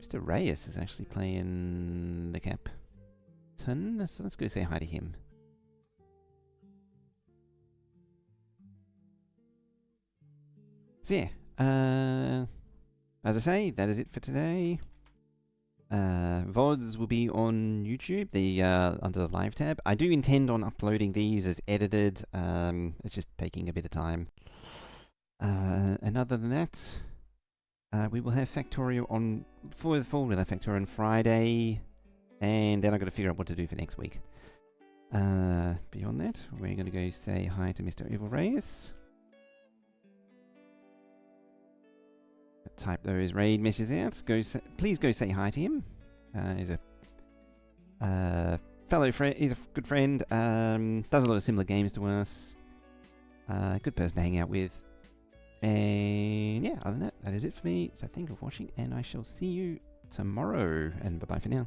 Mr. Reyes is actually playing the captain, so let's go say hi to him. So yeah, as I say, that is it for today. VODs will be on YouTube, under the live tab. I do intend on uploading these as edited. It's just taking a bit of time. And other than that, we will have Factorio on we'll have Factorio on Friday, and then I've got to figure out what to do for next week. Beyond that, we're going to go say hi to Mr. Evil Reyes. Type those raid messages out. Please go say hi to him. He's a fellow friend. He's a good friend. Does a lot of similar games to us. Good person to hang out with. And yeah, other than that, that is it for me. So thank you for watching, and I shall see you tomorrow. And bye bye for now.